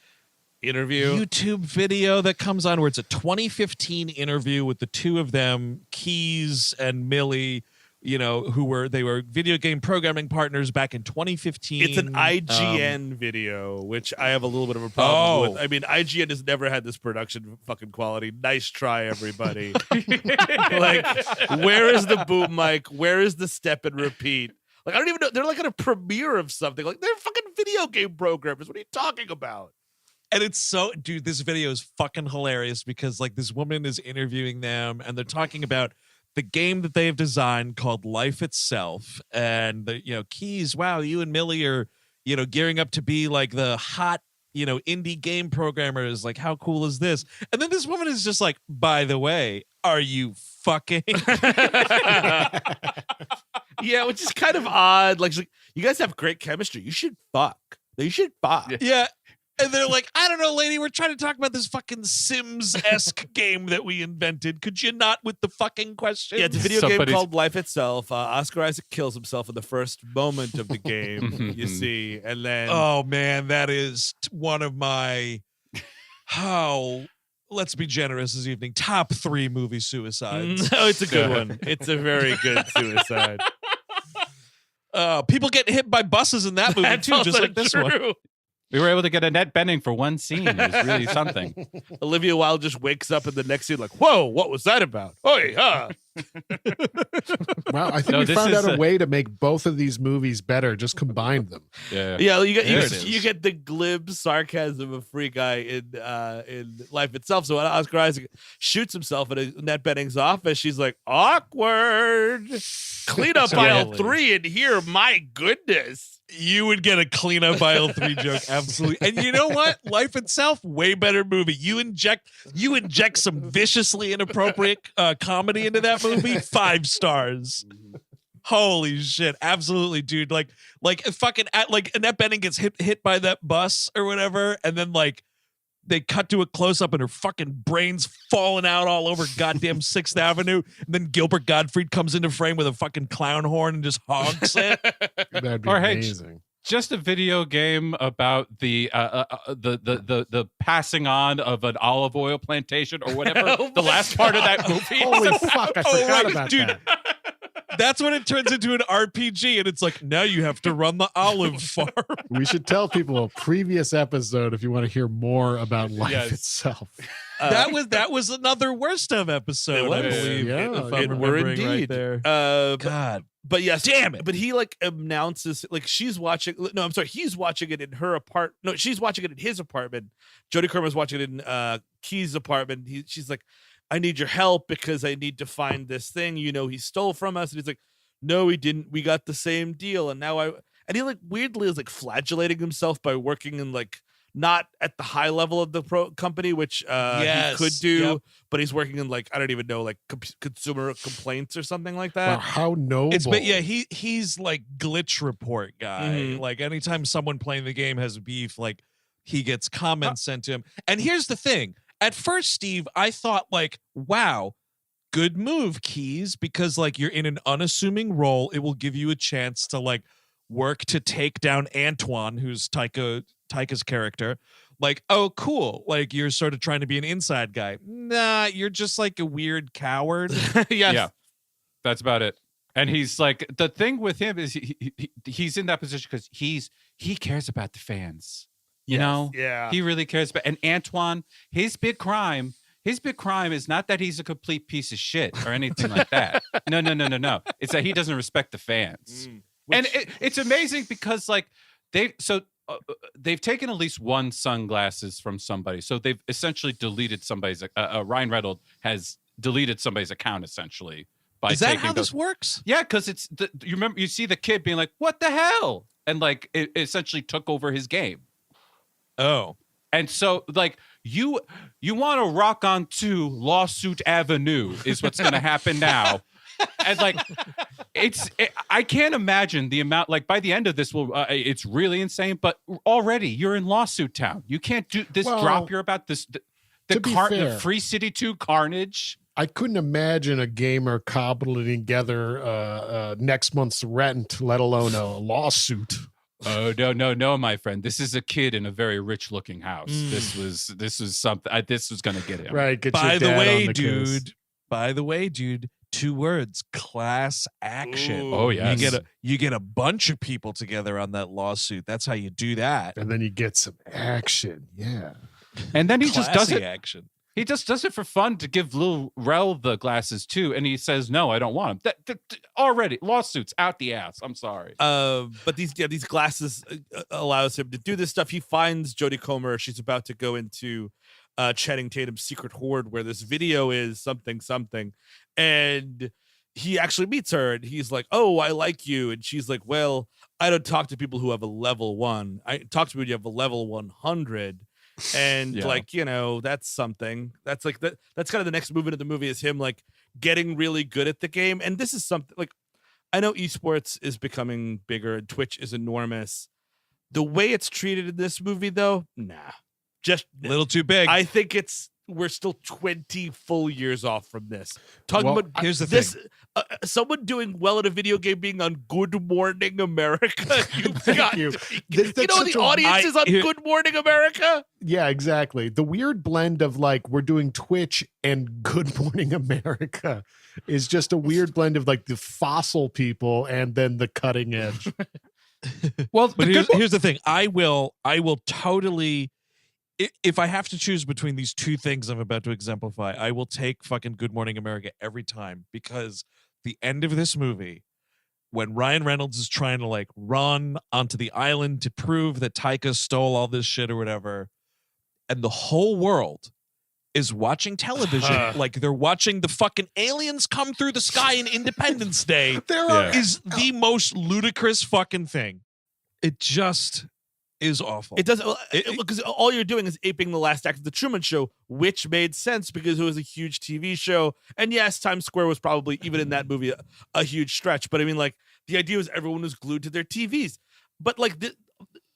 interview YouTube video that comes on where it's a 2015 interview with the two of them, Keys and Millie, you know, they were video game programming partners back in 2015. It's an IGN video, which I have a little bit of a problem with. I mean, IGN has never had this production fucking quality. Nice try, everybody. Like, where is the boom mic? Where is the step and repeat? Like, I don't even know. They're like at a premiere of something. Like, they're fucking video game programmers. What are you talking about? And it's so, dude, this video is fucking hilarious because like this woman is interviewing them and they're talking about the game that they have designed called Life Itself. And the, you know, Keys, wow, you and Millie are, you know, gearing up to be like the hot, you know, indie game programmers. Like, how cool is this? And then this woman is just like, by the way, are you fucking? Yeah, which is kind of odd. Like, you guys have great chemistry. You should fuck. You should fuck. Yeah. And they're like, I don't know, lady, we're trying to talk about this fucking Sims-esque game that we invented. Could you not with the fucking questions? Yeah, it's a video game called Life Itself. Oscar Isaac kills himself in the first moment of the game, you see. And then... Oh, man, that is one of my... let's be generous this evening. Top 3 movie suicides. No, it's a good one. It's a very good suicide. People get hit by buses in that movie, too, just like this one. We were able to get Annette Bening for one scene. It was really something. Olivia Wilde just wakes up in the next scene like, whoa, what was that about? Oi, huh? Wow, I think we found out a way to make both of these movies better. Just combine them. Yeah. You get the glib sarcasm of Free Guy in Life Itself. So when Oscar Isaac shoots himself in Annette Bening's office, she's like, awkward. Clean up aisle 3 in here. My goodness. You would get a clean up aisle 3 joke, absolutely. And you know what? Life Itself, way better movie. You inject some viciously inappropriate comedy into that movie, 5 stars. Holy shit, absolutely, dude. Like fucking like Annette Bening gets hit by that bus or whatever, and then like they cut to a close up and her fucking brains falling out all over goddamn 6th Avenue. And then Gilbert Gottfried comes into frame with a fucking clown horn and just honks it. That'd be Or, hey, amazing. Just a video game about the passing on of an olive oil plantation or whatever. The last part of that movie. Holy fuck! I forgot right, about dude. that. That's when it turns into an RPG, and it's like, now you have to run the olive farm. We should tell people a previous episode if you want to hear more about life Yes. itself. That was another worst of episode, I was. believe. Yeah, if I'm It were remembering right indeed. there. God. But yes, Damn it. But he like announces like she's watching. No, I'm sorry. He's watching it in her apartment. No, she's watching it in his apartment. Jodie Comer's watching it in Key's apartment. She's like, I need your help because I need to find this thing. You know, he stole from us. And he's like, no, he didn't. We got the same deal. And now and he like weirdly is like flagellating himself by working in like not at the high level of the company, which he could do, but he's working in like, I don't even know, like consumer complaints or something like that. Wow, how noble! He's like glitch report guy. Mhm. Like anytime someone playing the game has beef, like he gets comments sent to him. And here's the thing: at first, Steve, I thought like, wow, good move, Keys, because like you're in an unassuming role. It will give you a chance to like work to take down Antoine, who's Taika's character. Like, oh, cool. Like you're sort of trying to be an inside guy. Nah, you're just like a weird coward. Yes. Yeah, that's about it. And he's like, the thing with him is he's in that position because he cares about the fans. You know, Yeah. he really cares about. And Antoine, his big crime is not that he's a complete piece of shit or anything like that. No. It's that he doesn't respect the fans. And it's amazing because like they've taken at least one sunglasses from somebody. So they've essentially deleted somebody's Ryan Reynolds has deleted somebody's account essentially by Is that taking how those. this works? Yeah, because you remember you see the kid being like, "What the hell?" and like it essentially took over his game. Oh. And so like you want to rock onto Lawsuit Avenue is what's going to happen now. And like I can't imagine the amount, like by the end of this it's really insane, but already you're in lawsuit town. You can't do this drop you're about this the Free City 2 carnage. I couldn't imagine a gamer cobbling together next month's rent, let alone a lawsuit. Oh no, my friend. This is a kid in a very rich looking house. This was something. This was gonna get him. Right. Get By your the dad way, on the case. dude, 2 words: class action. Ooh. Oh yeah. You get a bunch of people together on that lawsuit. That's how you do that. And then you get some action. Yeah. And then he just does Classy it. action. He just does it for fun to give Lil Rel the glasses too, and he says, "No, I don't want them." Already lawsuits out the ass. I'm sorry. But these glasses allows him to do this stuff. He finds Jodie Comer. She's about to go into Channing Tatum's secret hoard where this video is something, and he actually meets her and he's like, "Oh, I like you," and she's like, "Well, I don't talk to people who have a level 1. I talk to people who have a level 100." And Yeah. like, you know, that's something. That's like that's kind of the next movement of the movie is him like getting really good at the game. And this is something like, I know esports is becoming bigger and Twitch is enormous. The way it's treated in this movie though, nah. Just A little too big. I think we're still 20 full years off from this. Talking Well, about here's the this, someone doing well at a video game being on Good Morning America. You've got you. to be- This- you that's know such the a- audience is on Good Morning America. Yeah, exactly. The weird blend of like we're doing Twitch and Good Morning America is just a weird blend of like the fossil people and then the cutting edge. Well, But here's the thing. I will totally, if I have to choose between these 2 things I'm about to exemplify, I will take fucking Good Morning America every time, because the end of this movie, when Ryan Reynolds is trying to like run onto the island to prove that Taika stole all this shit or whatever, and the whole world is watching television like they're watching the fucking aliens come through the sky in Independence Day, is the most ludicrous fucking thing. It just is awful. It doesn't, because all you're doing is aping the last act of the Truman Show, which made sense because it was a huge TV show. And yes, Times Square was probably, even in that movie, a huge stretch. But I mean, like, the idea was everyone was glued to their TVs. But like,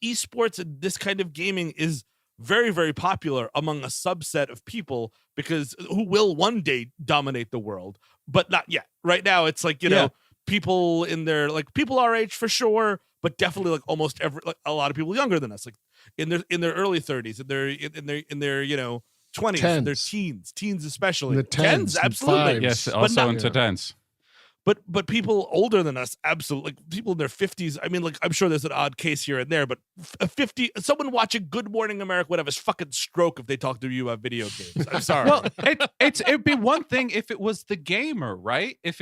esports and this kind of gaming is very, very popular among a subset of people because who will one day dominate the world, but not yet. Right now, it's like, you know, people in their like people our age for sure, but definitely like almost a lot of people younger than us, like in their early 30s, in their you know 20s, their teens especially. The tens, absolutely. Yes, also into tens. But people older than us, absolutely, like people in their 50s. I mean, like I'm sure there's an odd case here and there, but someone watching Good Morning America would have a fucking stroke if they talk to you about video games. I'm sorry. Well, it'd be one thing if it was the gamer, right? If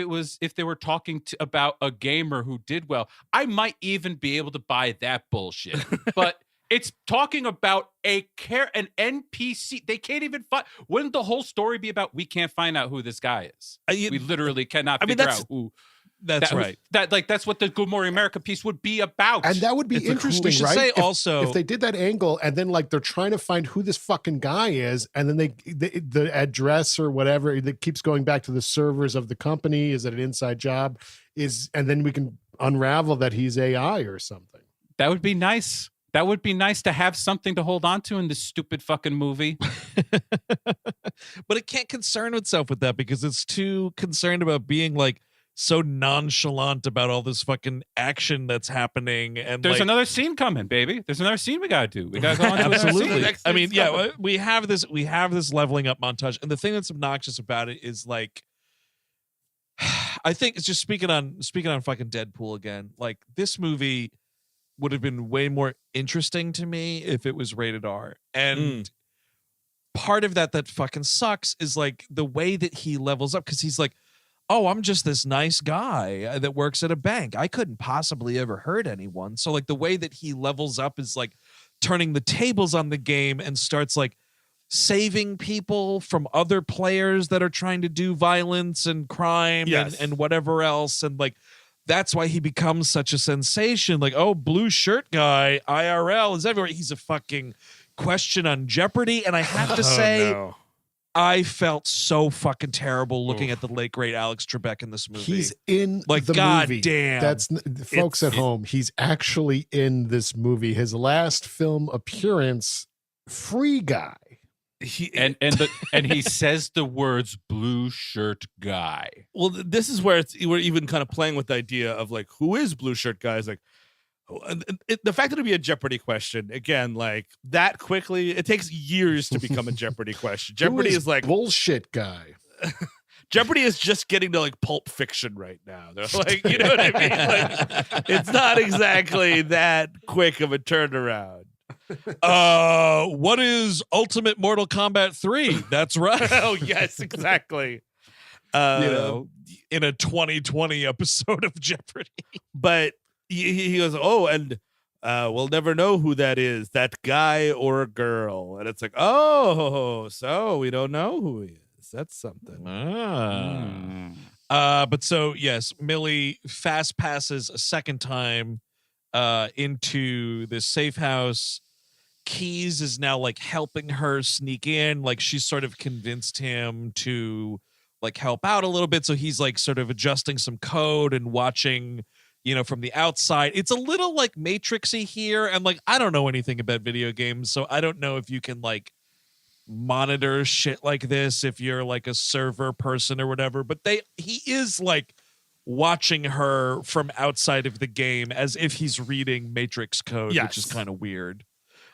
they were talking about a gamer who did well, I might even be able to buy that bullshit. But it's talking about an NPC. They can't even find. Wouldn't the whole story be about we can't find out who this guy is? We literally cannot figure out who. That's right. That's what the Good Morning America piece would be about. And that would be interesting, we should right? say also, if they did that angle and then like they're trying to find who this fucking guy is, and then the address or whatever that keeps going back to the servers of the company. Is it an inside job? And then we can unravel that he's AI or something. That would be nice. That would be nice to have something to hold on to in this stupid fucking movie. But it can't concern itself with that because it's too concerned about being like so nonchalant about all this fucking action that's happening. And there's another scene coming, baby. There's another scene we gotta do. We gotta go on to absolutely. I mean, yeah, we have this leveling up montage, and the thing that's obnoxious about it is like, I think it's just speaking on fucking Deadpool again. Like this movie would have been way more interesting to me if it was rated R. And part of that fucking sucks is like the way that he levels up, because he's like, oh, I'm just this nice guy that works at a bank. I couldn't possibly ever hurt anyone. So like the way that he levels up is like turning the tables on the game and starts like saving people from other players that are trying to do violence and crime and whatever else. And like, that's why he becomes such a sensation. Like, oh, blue shirt guy, IRL is everywhere. He's a fucking question on Jeopardy. And I have to say, I felt so fucking terrible looking at the late great Alex Trebek in this movie. He's in like the God movie. Damn. That's folks at home. He's actually in this movie. His last film appearance, Free Guy. And he says the words blue shirt guy. Well, this is where we're even kind of playing with the idea of like, who is blue shirt guy? Is like, the fact that it'd be a Jeopardy question again, like that quickly, it takes years to become a Jeopardy question. Jeopardy is like bullshit guy. Jeopardy is just getting to like Pulp Fiction right now. They're like, you know what I mean? Like, it's not exactly that quick of a turnaround. What is Ultimate Mortal Kombat 3? That's right. Oh yes, exactly. You know, in a 2020 episode of Jeopardy. But he goes, oh, and we'll never know who that is, that guy or a girl. And it's like, oh, so we don't know who he is. That's something. But so yes, Millie fast passes a second time into this safe house. Keys is now like helping her sneak in. Like she's sort of convinced him to like help out a little bit. So he's like sort of adjusting some code and watching, you know, from the outside. It's a little like Matrixy here. And like, I don't know anything about video games, so I don't know if you can like monitor shit like this if you're like a server person or whatever. But he is like watching her from outside of the game as if he's reading Matrix code, which is kind of weird.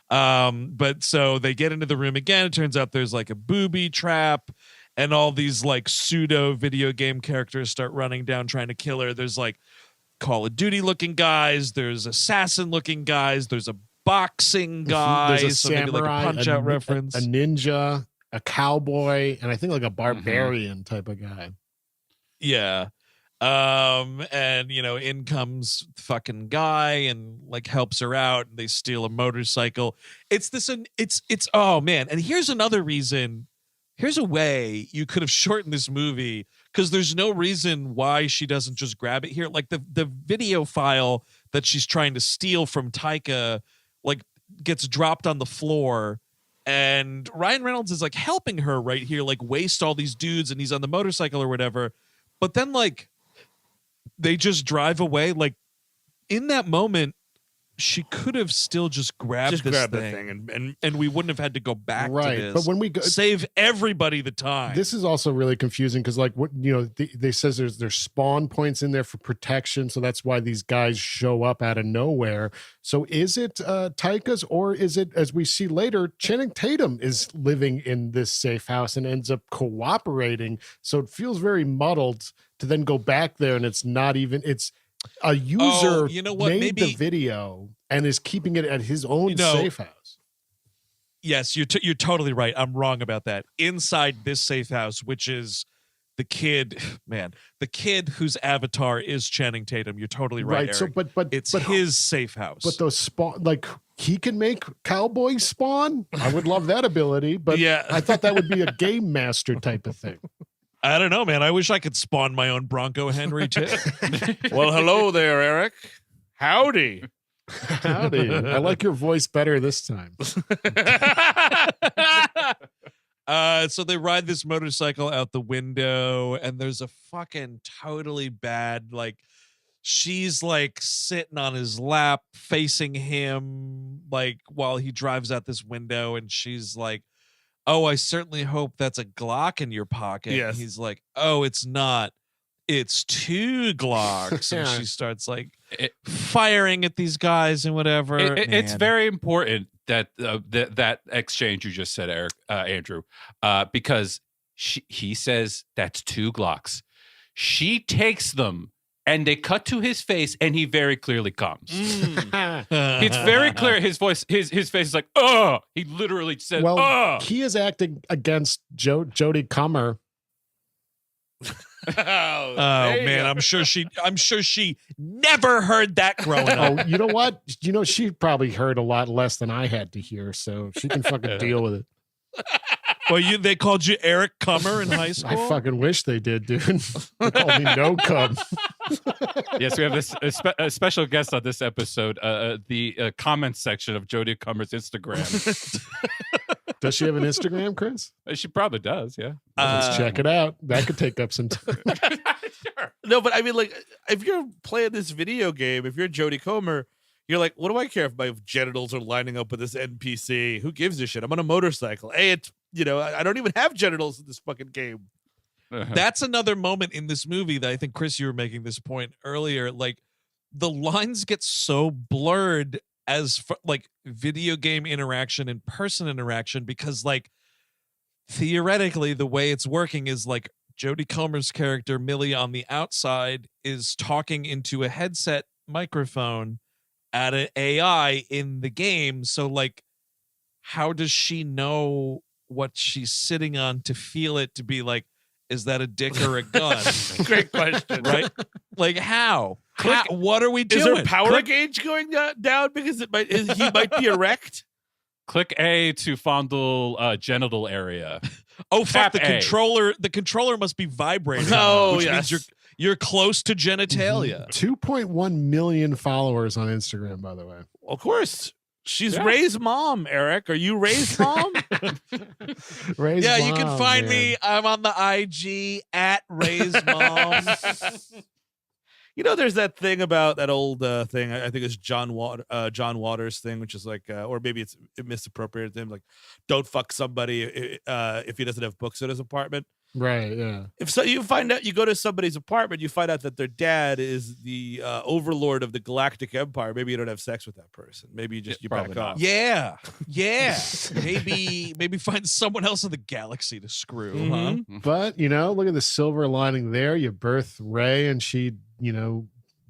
But so they get into the room again. It turns out there's like a booby trap, and all these like pseudo video game characters start running down trying to kill her. There's like Call of Duty looking guys, there's assassin looking guys, there's a boxing guy, there's a samurai, like a punch out reference, a ninja, a cowboy, and I think like a barbarian type of guy. Yeah. And you know, in comes fucking guy and like helps her out, and they steal a motorcycle. It's oh man. And here's another reason. Here's a way you could have shortened this movie, because there's no reason why she doesn't just grab it here. Like the video file that she's trying to steal from Taika like gets dropped on the floor, and Ryan Reynolds is like helping her right here, like waste all these dudes, and he's on the motorcycle or whatever. But then like they just drive away. Like in that moment, she could have still just grabbed the thing and we wouldn't have had to go back to this. But when we go, save everybody the time. This is also really confusing because, like, what they says there's spawn points in there for protection, so that's why these guys show up out of nowhere. So is it Taika's, or is it, as we see later, Channing Tatum is living in this safe house and ends up cooperating? So it feels very muddled to then go back there, and it's a user made the video and is keeping it at his own safe house. Yes, you're totally right. I'm wrong about that. Inside this safe house, which is the kid whose avatar is Channing Tatum. You're totally right. Eric. So, but it's his safe house. But those spawn, like, he can make cowboys spawn. I would love that ability. But yeah, I thought that would be a game master type of thing. I don't know, man. I wish I could spawn my own Bronco Henry too. Well, hello there, Eric. Howdy. Howdy. I like your voice better this time. So they ride this motorcycle out the window, and there's a fucking totally bad, like, she's like sitting on his lap facing him, like, while he drives out this window, and she's like, "Oh, I certainly hope that's a Glock in your pocket." Yes. And he's like, "Oh, it's not. It's 2 Glocks." And Yeah. she starts like firing at these guys and whatever. It's Man. very important that that exchange you just said, Eric, Andrew, because he says that's 2 Glocks. She takes them, and they cut to his face, and he very clearly comes. It's very clear. His voice, his face is like, "Oh!" He literally said, Well, "Oh!" he is acting against Jodie Comer. Oh man, I'm sure she never heard that growing up. Oh, you know what? She probably heard a lot less than I had to hear, so she can fucking deal with it. Well, they called you Eric Comer in high school. I fucking wish they did, dude. They called me No Cum. Yes, we have a special guest on this episode. The comments section of Jodie Comer's Instagram. Does she have an Instagram, Chris? She probably does. Yeah. Let's check it out. That could take up some time. Sure. No, but I mean, like, if you're playing this video game, if you're Jodie Comer, you're like, what do I care if my genitals are lining up with this NPC? Who gives a shit? I'm on a motorcycle. Hey, it's, I don't even have genitals in this fucking game. That's another moment in this movie that I think, Chris, you were making this point earlier. Like, the lines get so blurred as like video game interaction and person interaction, because, like, theoretically the way it's working is like Jodie Comer's character Millie on the outside is talking into a headset microphone at an AI in the game. So, like, how does she know what she's sitting on to feel it to be like, is that a dick or a gun? Great question. Right? Like, how? What are we doing? Is her power gauge going down because he might be erect? Click A to fondle genital area. Oh, fuck, Tap the A. controller. The controller must be vibrating. Oh, which yes. means you're close to genitalia. 2.1 million followers on Instagram, by the way. Of course. She's Ray's mom, Eric. Are you Ray's mom? Ray's Yeah, you mom, can find man. me. I'm on the IG at Ray's mom. There's that thing about that old thing. I think it's John Waters thing, which is like, or maybe it's misappropriated to him. Like, don't fuck somebody if he doesn't have books in his apartment. Right, yeah. If so, you go to somebody's apartment, you find out that their dad is the overlord of the Galactic Empire. Maybe you don't have sex with that person. Maybe you back probably off. Yeah. Maybe find someone else in the galaxy to screw. Huh? But, look at the silver lining there. You birth Ray, and she,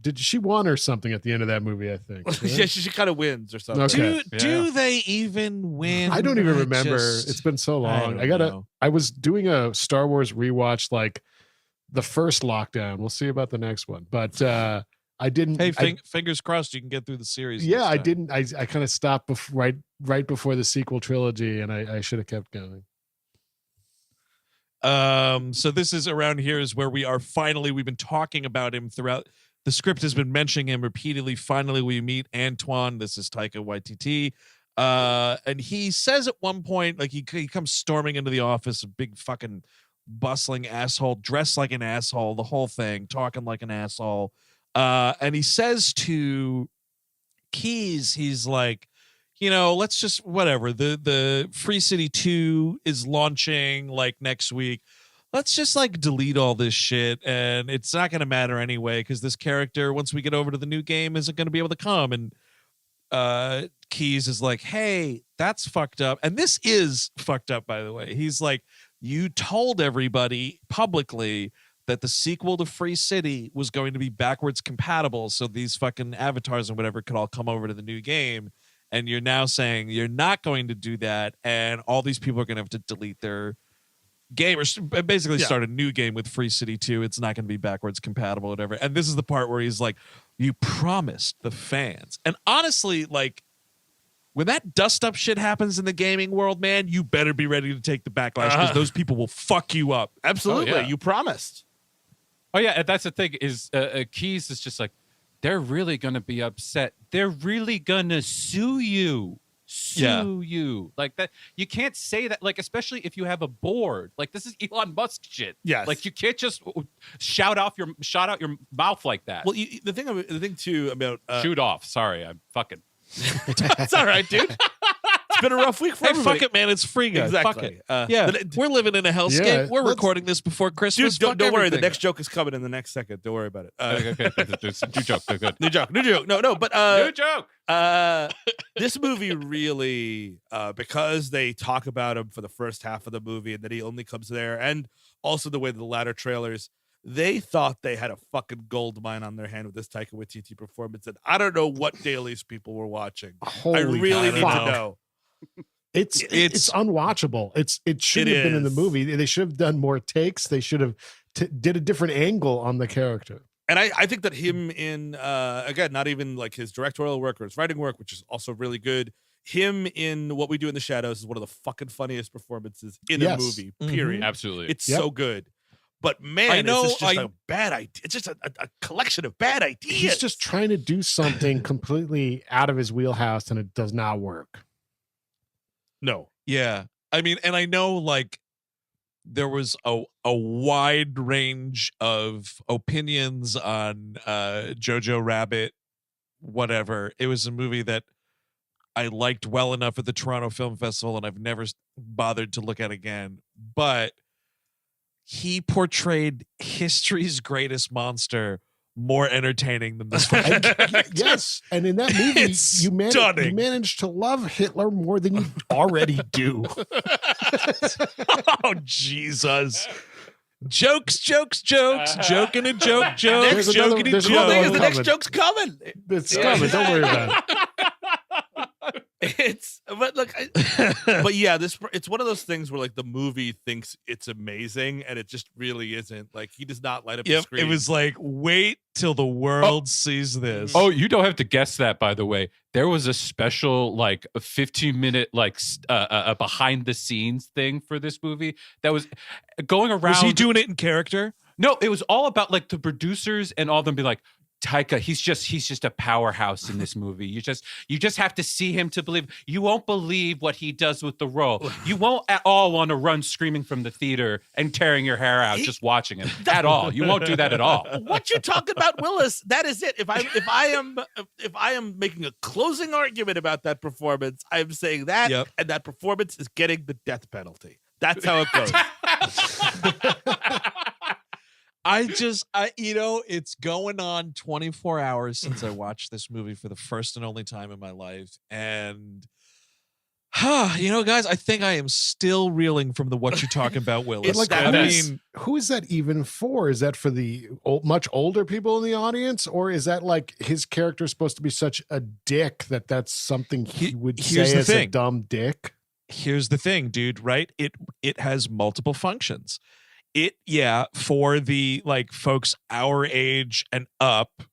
did she won or something at the end of that movie, I think. Yeah, she kind of wins or something. Okay. Do they even win? I don't even remember. It's been so long. I was doing a Star Wars rewatch, like the first lockdown. We'll see about the next one. But I didn't. Hey, fingers crossed you can get through the series. Yeah, I didn't. I kind of stopped right before the sequel trilogy, and I should have kept going. So this is around here is where we've been talking about him throughout. The script has been mentioning him repeatedly. Finally, we meet Antoine. This is Taika Waititi. And he says at one point, like, he comes storming into the office, a big fucking bustling asshole, dressed like an asshole, the whole thing, talking like an asshole. And he says to Keys, he's like, let's just whatever. The Free City 2 is launching like next week. Let's just like delete all this shit, and it's not going to matter anyway because this character, once we get over to the new game, isn't going to be able to come. And Keys is like, hey, that's fucked up. And this is fucked up, by the way. He's like, you told everybody publicly that the sequel to Free City was going to be backwards compatible, so these fucking avatars and whatever could all come over to the new game. And you're now saying you're not going to do that, and all these people are going to have to delete their game or basically start a new game with Free City 2. It's not going to be backwards compatible, whatever. And this is the part where he's like, you promised the fans. And honestly, like, when that dust up shit happens in the gaming world, man, you better be ready to take the backlash because those people will fuck you up. Absolutely. Oh, yeah. You promised. Oh yeah, that's the thing is Keys is just like, they're really going to be upset. They're really going to sue you. You like that. You can't say that, like, especially if you have a board. Like, this is Elon Musk shit. Yes. Like, you can't just shout out your mouth like that. Well, the thing too about shoot off. Sorry, I'm fucking. It's all right, dude. It's been a rough week for everybody. Fuck it, man. It's free, guys. Exactly. Fuck it. We're living in a hellscape. Yeah, We're recording this before Christmas. Dude, don't worry. The everything. next joke is coming in the next second. Don't worry about it. Okay. New joke. Good. New joke. No, but New joke. this movie really, because they talk about him for the first half of the movie and then he only comes there, and also the way the latter trailers, they thought they had a fucking gold mine on their hand with this Taika Waititi performance, and I don't know what dailies people were watching. I really need to know. It's unwatchable. It should have been in the movie. They should have done more takes. They should have did a different angle on the character. And I think that him in again, not even like his directorial work or his writing work, which is also really good. Him in What We Do in the Shadows is one of the fucking funniest performances in a movie. Period. Absolutely. It's so good. But man, it's just a bad idea. It's just a collection of bad ideas. He's just trying to do something completely out of his wheelhouse, and it does not work. No. Yeah. I mean, and I know like there was a wide range of opinions on Jojo Rabbit, whatever. It was a movie that I liked well enough at the Toronto Film Festival, and I've never bothered to look at again. But he portrayed history's greatest monster more entertaining than this fucking character. Yes, and in that movie, you managed to love Hitler more than you already do. Oh, Jesus. Jokes. Joking a joke. There's Joking a there's joke. another one The next joke's coming. It's coming. Don't worry about it. But yeah, it's one of those things where like the movie thinks it's amazing and it just really isn't. Like, he does not light up the screen. It was like, wait till the world sees this. Oh, you don't have to guess that, by the way. There was a special, like, a 15-minute, like, a behind-the-scenes thing for this movie that was going around. Was he doing it in character? No, it was all about, like, the producers and all of them be like, Taika, he's just a powerhouse in this movie. You just have to see him to believe. You won't believe what he does with the role. You won't at all want to run screaming from the theater and tearing your hair out just watching him at all. You won't do that at all. What you talking about, Willis? That is it. If I am making a closing argument about that performance, I'm saying that, and that performance is getting the death penalty. That's how it goes. It's going on 24 hours since I watched this movie for the first and only time in my life. And, guys, I think I am still reeling from the what you're talking about, Willis. Who is that even for? Is that for the much older people in the audience? Or is that like his character supposed to be such a dick that's something he would say as a dumb dick? Here's the thing, dude, right? It has multiple functions. For the like folks our age and up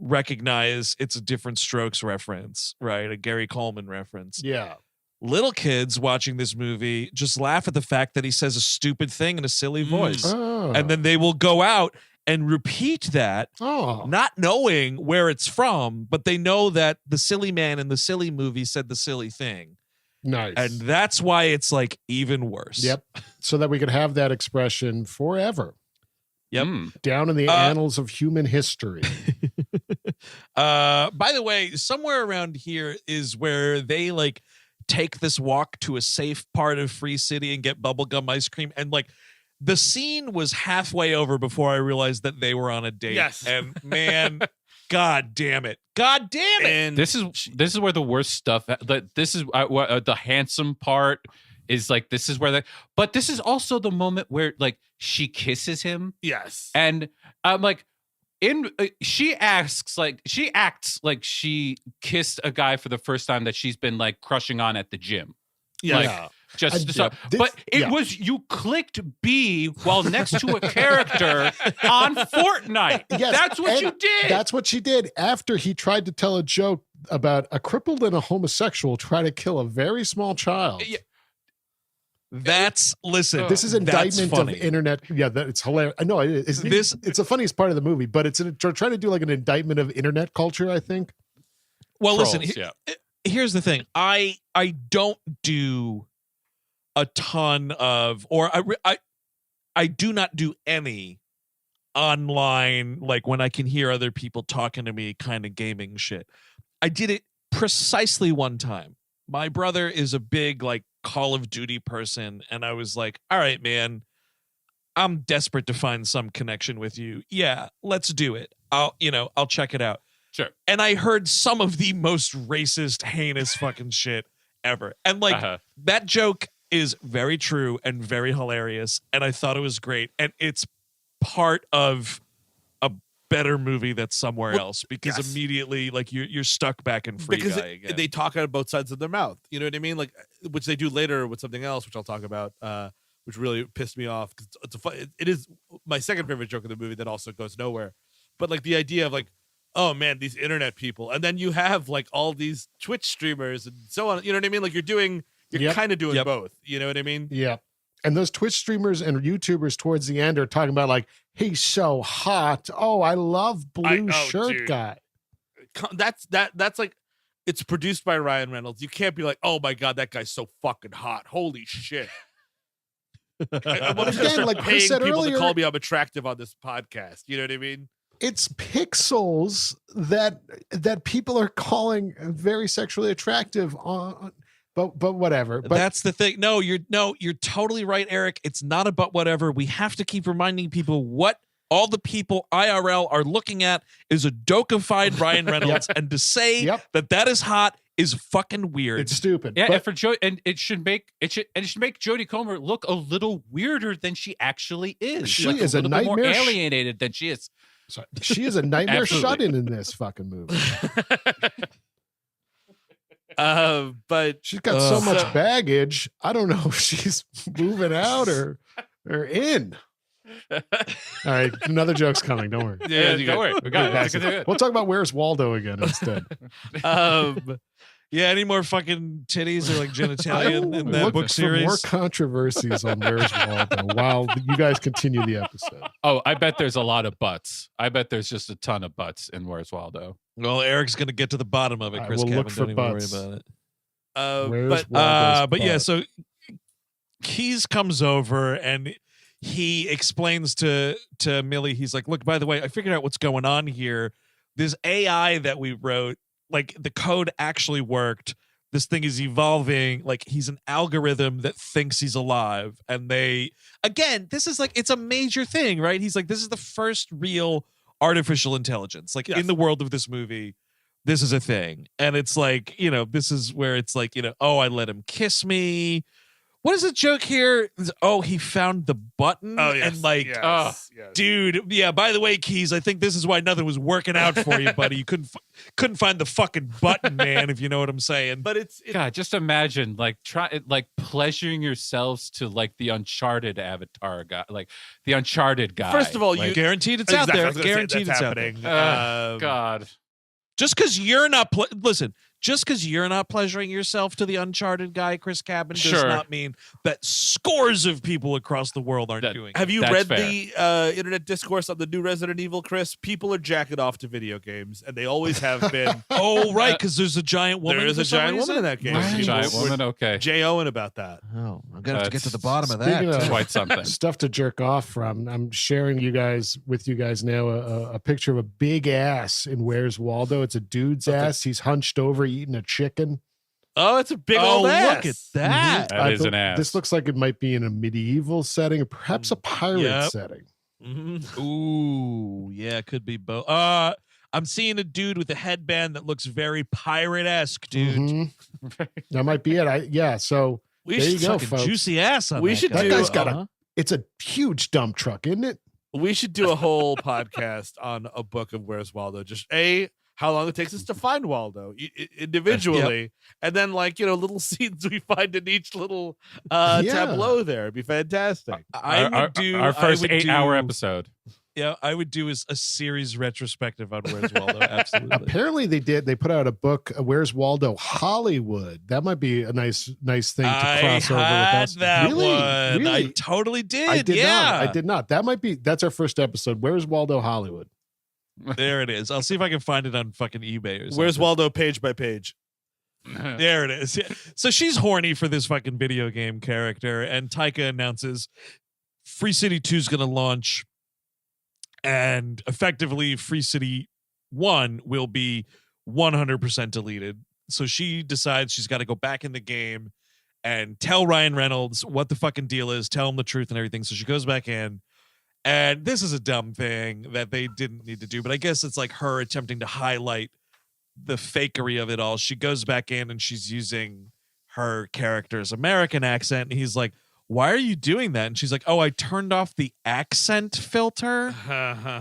recognize it's a Different Strokes reference, right? A Gary Coleman reference. Yeah. Little kids watching this movie just laugh at the fact that he says a stupid thing in a silly voice. Oh. And then they will go out and repeat that, not knowing where it's from, but they know that the silly man in the silly movie said the silly thing. Nice. And that's why it's like even worse. Yep. So that we could have that expression forever. Yep. Down in the annals of human history. By the way, somewhere around here is where they like take this walk to a safe part of Free City and get bubblegum ice cream. And like the scene was halfway over before I realized that they were on a date. Yes. And man, God damn it. God damn it. And This is where the worst stuff. This is the handsome part is like this is where but this is also the moment where like she kisses him. yes. And I'm like, she acts like she kissed a guy for the first time that she's been like crushing on at the gym. Yeah. Like, just Yeah, but it was you clicked B while next to a character on Fortnite. Yes, That's what and you did. That's what she did after he tried to tell a joke about a crippled and a homosexual try to kill a very small child. Yeah. Listen. This is that's indictment of funny. internet. Yeah, it's hilarious. I know it's the funniest part of the movie, but it's trying to do like an indictment of internet culture, I think. Well, Trolls, listen. yeah. Here's the thing. I don't do a ton of, or I do not do any online, like when I can hear other people talking to me kind of gaming shit. I did it precisely one time. My brother is a big like Call of Duty person, and I was like, all right, man, I'm desperate to find some connection with you. Yeah, let's do it. I'll check it out. Sure. And I heard some of the most racist, heinous fucking shit ever. And like that joke is very true and very hilarious. And I thought it was great. And it's part of a better movie that's somewhere else because immediately like you're stuck back in Free Guy again. They talk out of both sides of their mouth. You know what I mean? Like, which they do later with something else, which I'll talk about, which really pissed me off. It is my second favorite joke of the movie that also goes nowhere. But like the idea of like, oh man, these internet people. And then you have like all these Twitch streamers and so on. You know what I mean? Like you're kind of doing both. You know what I mean? Yeah. And those Twitch streamers and YouTubers towards the end are talking about like, he's so hot. Oh, I love blue shirt dude. guy. That's like, it's produced by Ryan Reynolds. You can't be like, oh my God, that guy's so fucking hot. Holy shit. I'm Again, like Chris said people earlier, to call me I'm attractive on this podcast. You know what I mean? it's pixels that people are calling very sexually attractive on. But whatever. But that's the thing. No, you're totally right, Eric. It's not about whatever. We have to keep reminding people what all the people IRL are looking at is a dokeified Ryan Reynolds, and to say that is hot is fucking weird. It's stupid. Yeah, but, and it should make Jodie Comer look a little weirder than she actually is. She like is a a little bit more nightmare alienated than she is. Sorry, she is a nightmare Absolutely. shut-in in this fucking movie. But She's got so much baggage. I don't know if she's moving out or in. All right, another joke's coming. Don't worry. Yeah, don't worry. We got it. We'll talk about Where's Waldo again instead. Yeah, any more fucking titties or like genitalia in that book For series? more controversies on Where's Waldo while you guys continue the episode. Oh, I bet there's a lot of butts. I bet there's just a ton of butts in Where's Waldo. Well, Eric's going to get to the bottom of it. Chris we'll Cabin, look for don't even worry butts. about it. Where's Waldo's But yeah, butt? so Keys comes over and he explains to Millie, he's like, look, by the way, I figured out what's going on here. This AI that we wrote, like the code actually worked. This thing is evolving. Like he's an algorithm that thinks he's alive. And this is like, it's a major thing, right? He's like, this is the first real artificial intelligence. Like in the world of this movie, this is a thing. And it's like, this is where it's like, oh, I let him kiss me. What is the joke here? Oh, he found the button. Oh, yes, and like, yes. dude, yeah, by the way, Keys, I think this is why nothing was working out for you, buddy. You couldn't find the fucking button, man, if you know what I'm saying. But it's God, just imagine like pleasuring yourselves to like the Uncharted avatar guy, like the Uncharted guy. First of all, Like, you guaranteed it's Exactly, I out was there. gonna say Guaranteed that's it's out there. happening. God. Just because you're not listen, just because you're not pleasuring yourself to the Uncharted guy, Chris Cabin, does Sure. not mean that scores of people across the world aren't doing it. Have you That's read fair. the internet discourse on the new Resident Evil, Chris? People are jacking off to video games, and they always have been. Oh, right, because there's a giant woman. There is for a some giant reason? woman in that game. There's a People giant were woman. Okay, Jay Owen about that. Oh, I'm gonna have to get to the That's- bottom of Speaking that. of- quite something. Stuff to jerk off from. I'm sharing with you guys now a picture of a big ass in Where's Waldo. It's a dude's ass. He's hunched over eating a chicken. Oh, it's a big Oh, old ass. look at that. That is an ass. This looks like it might be in a medieval setting, or perhaps a pirate Yep. setting. Mhm. Ooh, yeah, it could be both. I'm seeing a dude with a headband that looks very pirate-esque, dude. Mhm. That might be it. So We there you should go, Fucking folks. juicy ass on We that should guy. That guy's got Uh-huh. it's a huge dump truck, isn't it? We should do a whole podcast on a book of Where's Waldo. Just how long it takes us to find Waldo individually, and then little scenes we find in each little tableau. There, it'd be fantastic. I would do our first I would 8-hour do- episode. Yeah, I would do a series retrospective on Where's Waldo. Absolutely. Apparently they put out a book, Where's Waldo Hollywood. That might be a nice thing to I cross over with had us. that Really? one. I Really? totally did. I did yeah. not. I did not. That's our first episode. Where's Waldo Hollywood? There it is. I'll see if I can find it on fucking eBay or something. Where's Waldo page by page? There it is. Yeah. So she's horny for this fucking video game character, and Taika announces Free City 2 is going to launch, and effectively Free City 1 will be 100% deleted. So she decides she's got to go back in the game and tell Ryan Reynolds what the fucking deal is, tell him the truth and everything. So she goes back in, and this is a dumb thing that they didn't need to do, but I guess it's like her attempting to highlight the fakery of it all. She goes back in and she's using her character's American accent, and he's like, "Why are you doing that?" And she's like, "Oh, I turned off the accent filter."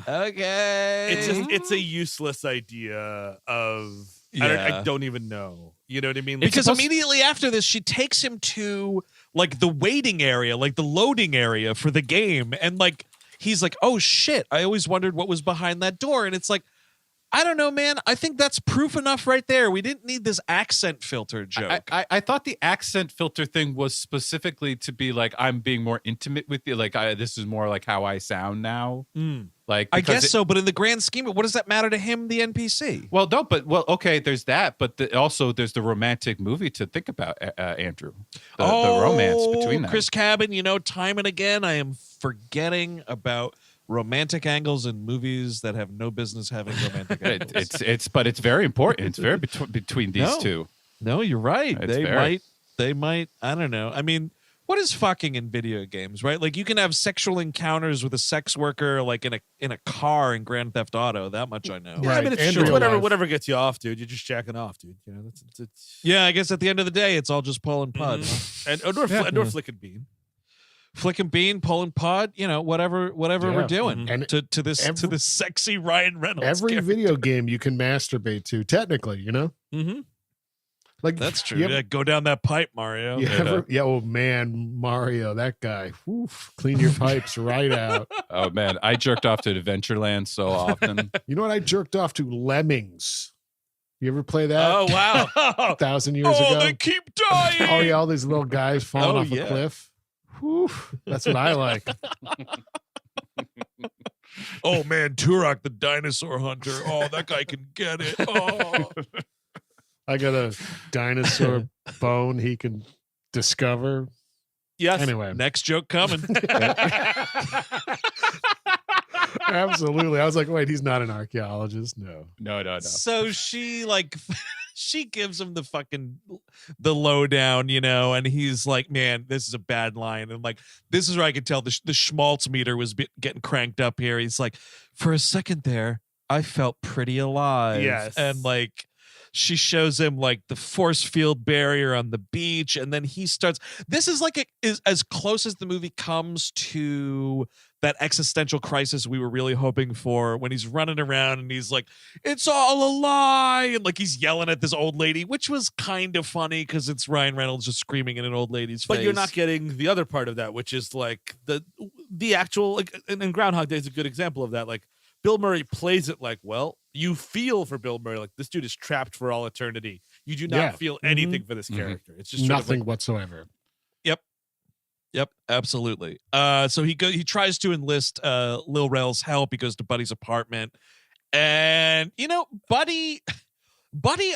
Okay. It's a useless idea of I Yeah. don't even know. You know what I mean? Because immediately after this, she takes him to like the waiting area, like the loading area for the game. And like, he's like, "Oh shit, I always wondered what was behind that door." And it's like, I don't know, man. I think that's proof enough right there. We didn't need this accent filter joke. I thought the accent filter thing was specifically to be like, I'm being more intimate with you. Like, this is more like how I sound now. Like, I because guess so, but in the grand scheme, what does that matter to him, the NPC? Well, no, but okay, there's that, but also there's the romantic movie to think about, Andrew. The romance between them. Chris Cabin, time and again, I am forgetting about romantic angles in movies that have no business having romantic angles. It's very important. It's very between these two. No, you're right. It's They very- might. I don't know. I mean, what is fucking in video games, right? Like, you can have sexual encounters with a sex worker, like in a car in Grand Theft Auto. That much I know. Yeah, Right. I mean, it's And true. real Whatever, life. whatever gets you off, dude. You're just jacking off, dude. You know, it's Yeah, I guess at the end of the day, it's all just pull and pud. and or flick and bean. Flick and bean, pull and pod, whatever Yeah. we're doing And to this sexy Ryan Reynolds. every character. video game you can masturbate to, technically, Mm-hmm. Like That's true. You Yeah, go down that pipe, Mario. oh man, Mario, that guy. Oof, clean your pipes right out. Oh man, I jerked off to Adventureland so often. You know what? I jerked off to Lemmings. You ever play that? Oh wow. 1,000 years Oh, ago. they keep dying. Oh yeah, all these little guys falling Oh, off yeah. a cliff. Whew, that's what I like. Oh man, Turok the dinosaur hunter. Oh, that guy can get it. Oh. I got a dinosaur bone he can discover. Yes. Anyway, Next joke coming. absolutely. I was like, wait, he's not an archaeologist. No. No. So she she gives him the lowdown, and he's like, "Man, this is a bad line." And like, this is where I could tell the schmaltz meter was getting cranked up here. He's like, "For a second there, I felt pretty alive." Yes. And like, she shows him like the force field barrier on the beach, and then he starts. This is like is as close as the movie comes to that existential crisis we were really hoping for, when he's running around and he's like, "It's all a lie," and like he's yelling at this old lady, which was kind of funny because it's Ryan Reynolds just screaming in an old lady's face. But you're not getting the other part of that, which is like the actual, like, and Groundhog Day is a good example of that. Like, Bill Murray plays it like, well, you feel for Bill Murray, like this dude is trapped for all eternity. You do not Yeah. feel anything for this character. It's just sort of Nothing like, whatsoever. Yep, absolutely. So he tries to enlist Lil Rel's help. He goes to Buddy's apartment, and Buddy,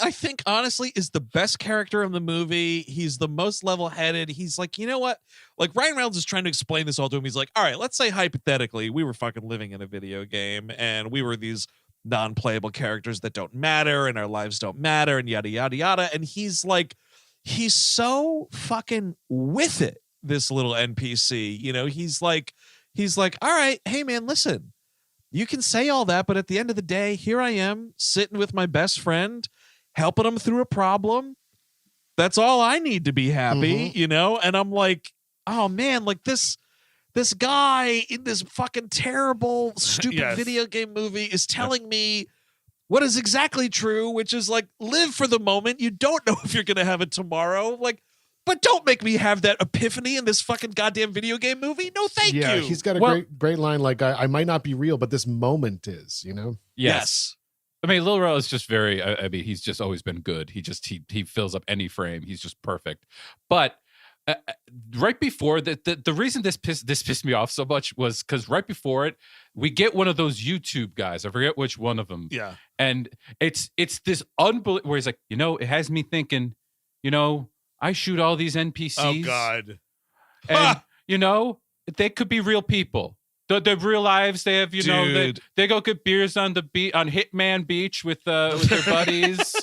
I think honestly is the best character in the movie. He's the most level-headed. He's like, you know what? Like Ryan Reynolds is trying to explain this all to him. He's like, all right, let's say hypothetically we were fucking living in a video game and we were these non-playable characters that don't matter and our lives don't matter and yada yada yada. And he's like, he's so fucking with it. This little NPC, he's like, all right, hey man, listen, you can say all that, but at the end of the day, here I am sitting with my best friend, helping him through a problem. That's all I need to be happy, And I'm like, oh man, like this guy in this fucking terrible, stupid video game movie is telling me what is exactly true, which is like, live for the moment. You don't know if you're gonna have it tomorrow. Like, but don't make me have that epiphany in this fucking goddamn video game movie. No, thank you. Yeah, he's got a great line like, I might not be real, but this moment is, Yes. I mean, Lil Rel is just very, he's just always been good. He fills up any frame. He's just perfect. But right before the reason this pissed me off so much was because right before it, we get one of those YouTube guys. I forget which one of them. Yeah. And it's this unbelievable, where he's like, it has me thinking, I shoot all these NPCs. Oh God. And they could be real people. They're real lives. They have, they go get beers on the beach on Hitman Beach with their buddies,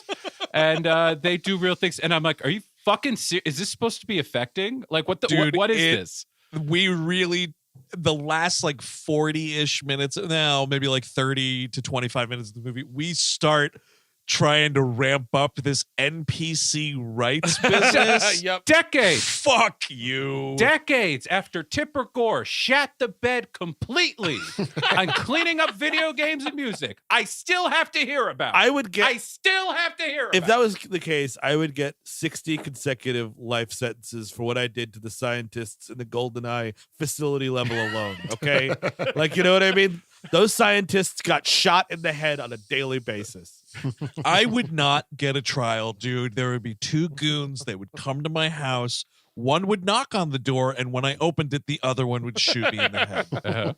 and they do real things. And I'm like, are you fucking serious? Is this supposed to be affecting? Like, what is this? We really, the last like 40-ish minutes now, maybe like 30 to 25 minutes of the movie, we start trying to ramp up this NPC rights business. Yep. Decades. Fuck you. Decades after Tipper Gore shat the bed completely on cleaning up video games and music, I still have to hear about it. I still have to hear about it. If that was the case, I would get 60 consecutive life sentences for what I did to the scientists in the GoldenEye facility level alone. Okay? Like, you know what I mean? Those scientists got shot in the head on a daily basis. I would not get a trial, dude. There would be two goons. They would come to my house. One would knock on the door, and when I opened it, the other one would shoot me in the head.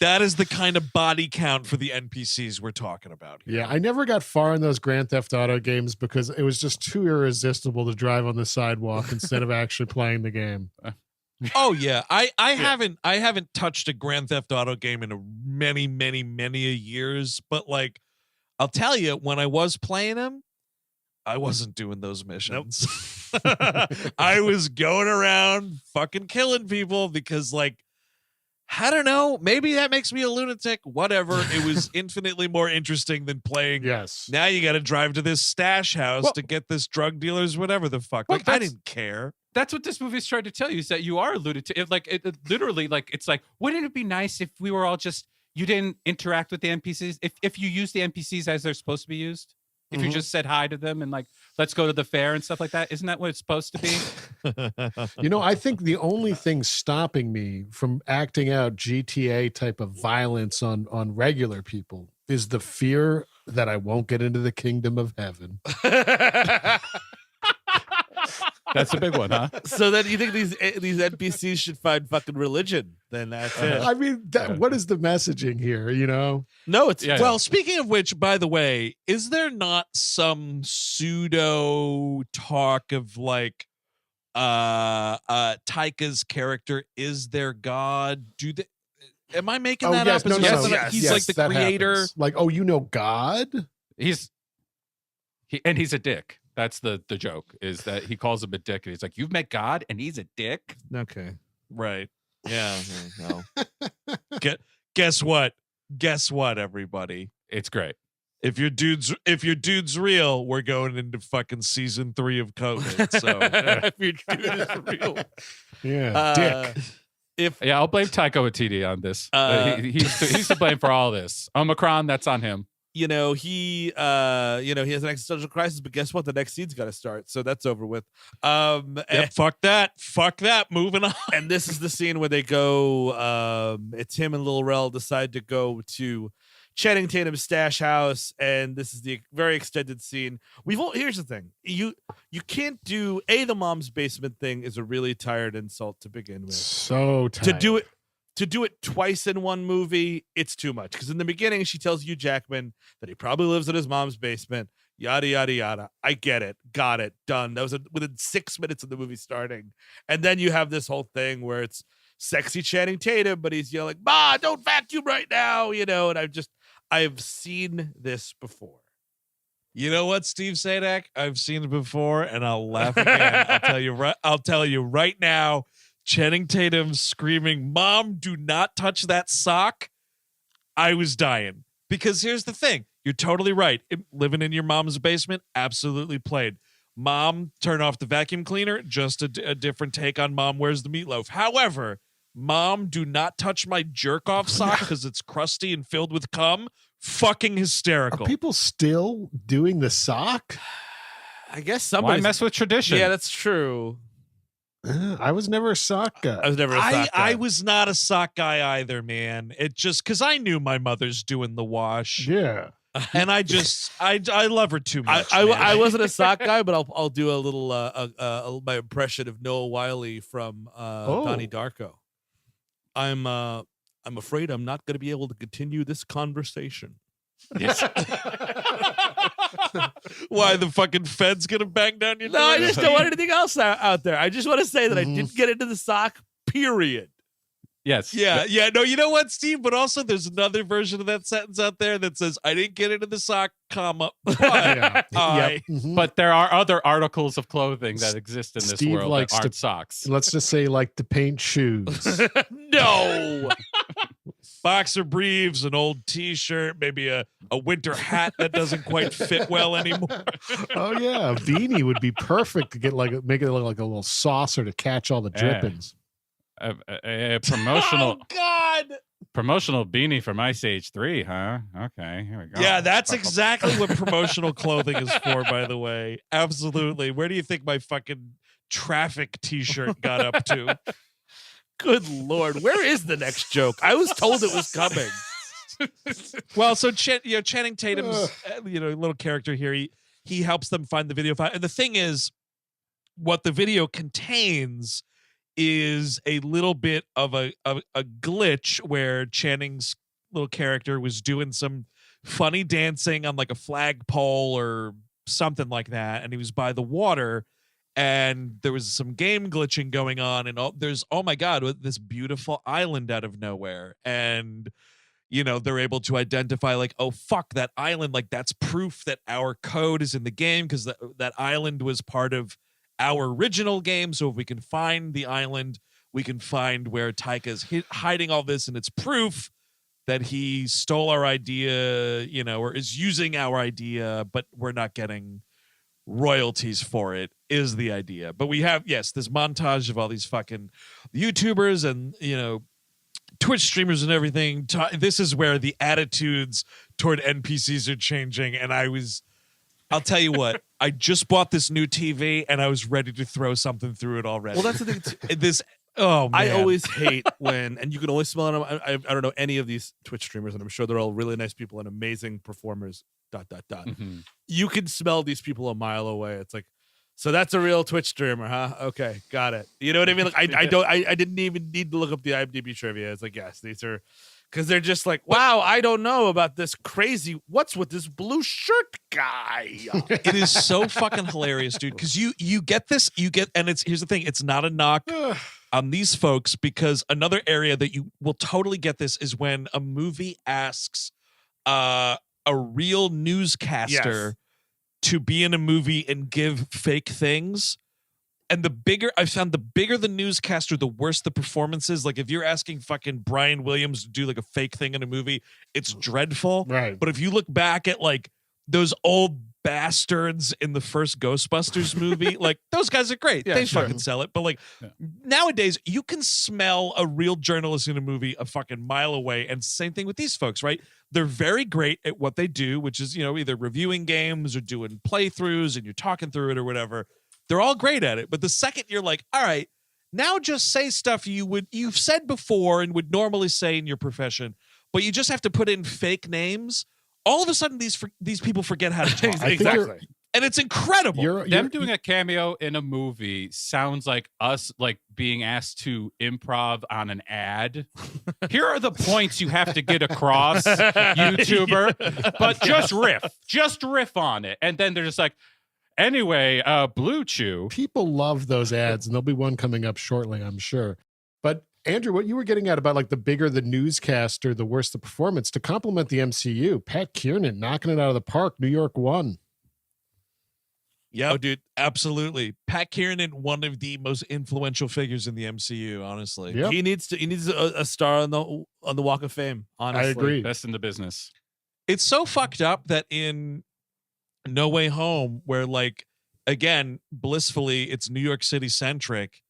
That is the kind of body count for the NPCs we're talking about here. Yeah, I never got far in those Grand Theft Auto games because it was just too irresistible to drive on the sidewalk instead of actually playing the game. Oh yeah, I haven't touched a Grand Theft Auto game in many years, but like I'll tell you, when I was playing them, I wasn't doing those missions. Nope. I was going around fucking killing people because, like, I don't know, maybe that makes me a lunatic. Whatever. It was infinitely more interesting than playing. Yes. Now you got to drive to this stash house to get this drug dealers, whatever the fuck. Like, I didn't care. That's what this movie's trying to tell you, is that you are a lunatic. It literally, like, it's like, wouldn't it be nice if we were all just, you didn't interact with the NPCs? If you use the NPCs as they're supposed to be used? If you just said hi to them and like, let's go to the fair and stuff like that, isn't that what it's supposed to be? I think the only thing stopping me from acting out GTA type of violence on regular people is the fear that I won't get into the kingdom of heaven. That's a big one, huh? So then you think these NPCs should find fucking religion? Then that's it. I mean, what is the messaging here? No, it's well. Speaking of which, by the way, is there not some pseudo talk of like, Taika's character is their god? Am I making that up? He's like the creator. Happens. Like, God? He's a dick. That's the joke, is that he calls him a dick, and he's like, "You've met God, and he's a dick." Okay, right? Yeah. No. Guess what? Guess what? Everybody, it's great. If your dude's real, we're going into fucking season 3 of COVID. So if your dude is real, dick. I'll blame Taika Waititi on this. He's to blame for all this. Omicron, that's on him. He has an existential crisis, but guess what? The next scene's got to start, so that's over with. Fuck that. Moving on. And this is the scene where they go. It's him and Lil Rel decide to go to Channing Tatum's stash house, and this is the very extended scene. Here's the thing: you can't do the mom's basement thing is a really tired insult to begin with. So tired. To do it twice in one movie, it's too much. Because in the beginning, she tells Hugh Jackman that he probably lives in his mom's basement. Yada yada yada. I get it. Got it. Done. That was within 6 minutes of the movie starting, and then you have this whole thing where it's sexy Channing Tatum, but he's yelling, "Ma, don't vacuum right now," and I've seen this before. You know what, Steve Sadak? I've seen it before, and I'll laugh again. I'll tell you right now. Channing Tatum screaming, "Mom, do not touch that sock." I was dying because here's the thing: you're totally right. Living in your mom's basement, absolutely played. Mom, turn off the vacuum cleaner. Just a different take on Mom, where's the meatloaf? However, Mom, do not touch my jerk off sock because it's crusty and filled with cum. Fucking hysterical. Are people still doing the sock? I guess somebody. Why mess with tradition? Yeah, that's true. I was never a sock guy. I was never a sock guy. I was not a sock guy either, man. It just because I knew my mother's doing the wash. Yeah. And I love her too much. I wasn't a sock guy, but I'll do a little my impression of Noah Wyle from Donnie Darko. I'm afraid I'm not going to be able to continue this conversation. Yes. Why, the fucking Fed's gonna bang down your door? No, I just don't want anything else out there. I just want to say that I didn't get into the sock, period. Yes. Yeah. No, you know what, Steve? But also there's another version of that sentence out there that says, I didn't get into the sock, comma, but But there are other articles of clothing that exist in this Steve world likes that aren't to- socks. Let's just say like to paint shoes. No. boxer briefs, an old T-shirt, maybe a winter hat that doesn't quite fit well anymore. Oh yeah, a beanie would be perfect to make it look like a little saucer to catch all the drippings. A promotional Oh, God. promotional beanie from Ice Age 3, huh? Okay, here we go. Yeah, that's exactly what promotional clothing is for, by the way. Absolutely. Where do you think my fucking traffic T-shirt got up to? Good Lord. Where is the next joke? I was told it was coming. Well, so Channing Tatum's little character here, he helps them find the video file. And the thing is, what the video contains is a little bit of a glitch where Channing's little character was doing some funny dancing on like a flagpole or something like that, and he was by the water, and there was some game glitching going on, and there's, oh my God, this beautiful island out of nowhere, and they're able to identify like, oh fuck, that island, like that's proof that our code is in the game because that island was part of our original game. So if we can find the island, we can find where Taika's hiding all this, and it's proof that he stole our idea, or is using our idea, but we're not getting royalties for it, is the idea. But we have, yes, this montage of all these fucking YouTubers and, Twitch streamers and everything. This is where the attitudes toward NPCs are changing. And I'll tell you what, I just bought this new TV and I was ready to throw something through it already. Well, that's the thing. Oh, man. I always hate when, and you can always smell it. I don't know any of these Twitch streamers, and I'm sure they're all really nice people and amazing performers. ... Mm-hmm. You can smell these people a mile away. It's like, so that's a real Twitch streamer, huh? Okay, got it. You know what I mean? Like, I didn't even need to look up the IMDb trivia. It's like, yes, these are, because they're just like, wow, I don't know about this crazy. What's with this blue shirt guy? It is so fucking hilarious, dude. Because you get this, and here's the thing, it's not a knock on these folks, because another area that you will totally get this is when a movie asks a real newscaster to be in a movie and give fake things. And I found the bigger the newscaster, the worse the performance is. Like if you're asking fucking Brian Williams to do like a fake thing in a movie, it's dreadful. Right. But if you look back at like those old bastards in the first Ghostbusters movie, like those guys are great. Yeah, they sure. fucking sell it. But like nowadays, you can smell a real journalist in a movie a fucking mile away. And same thing with these folks, right? They're very great at what they do, which is, either reviewing games or doing playthroughs and you're talking through it or whatever. They're all great at it. But the second you're like, all right, now just say stuff you've said before and would normally say in your profession, but you just have to put in fake names. All of a sudden, these people forget how to talk. Exactly. And it's incredible. Them doing a cameo in a movie sounds like us like being asked to improv on an ad. Here are the points you have to get across, YouTuber, but just riff on it. And then they're just like, anyway, Blue Chew. People love those ads, and there'll be one coming up shortly, I'm sure. But Andrew, what you were getting at about like the bigger the newscaster, the worse the performance, to complement the MCU, Pat Kiernan knocking it out of the park, New York 1. Yeah, oh, dude, absolutely. Pat Kiernan, one of the most influential figures in the MCU, honestly. Yep. He needs a star on the Walk of Fame, honestly. I agree. Best in the business. It's so fucked up that in No Way Home, where like, again, blissfully, it's New York City centric,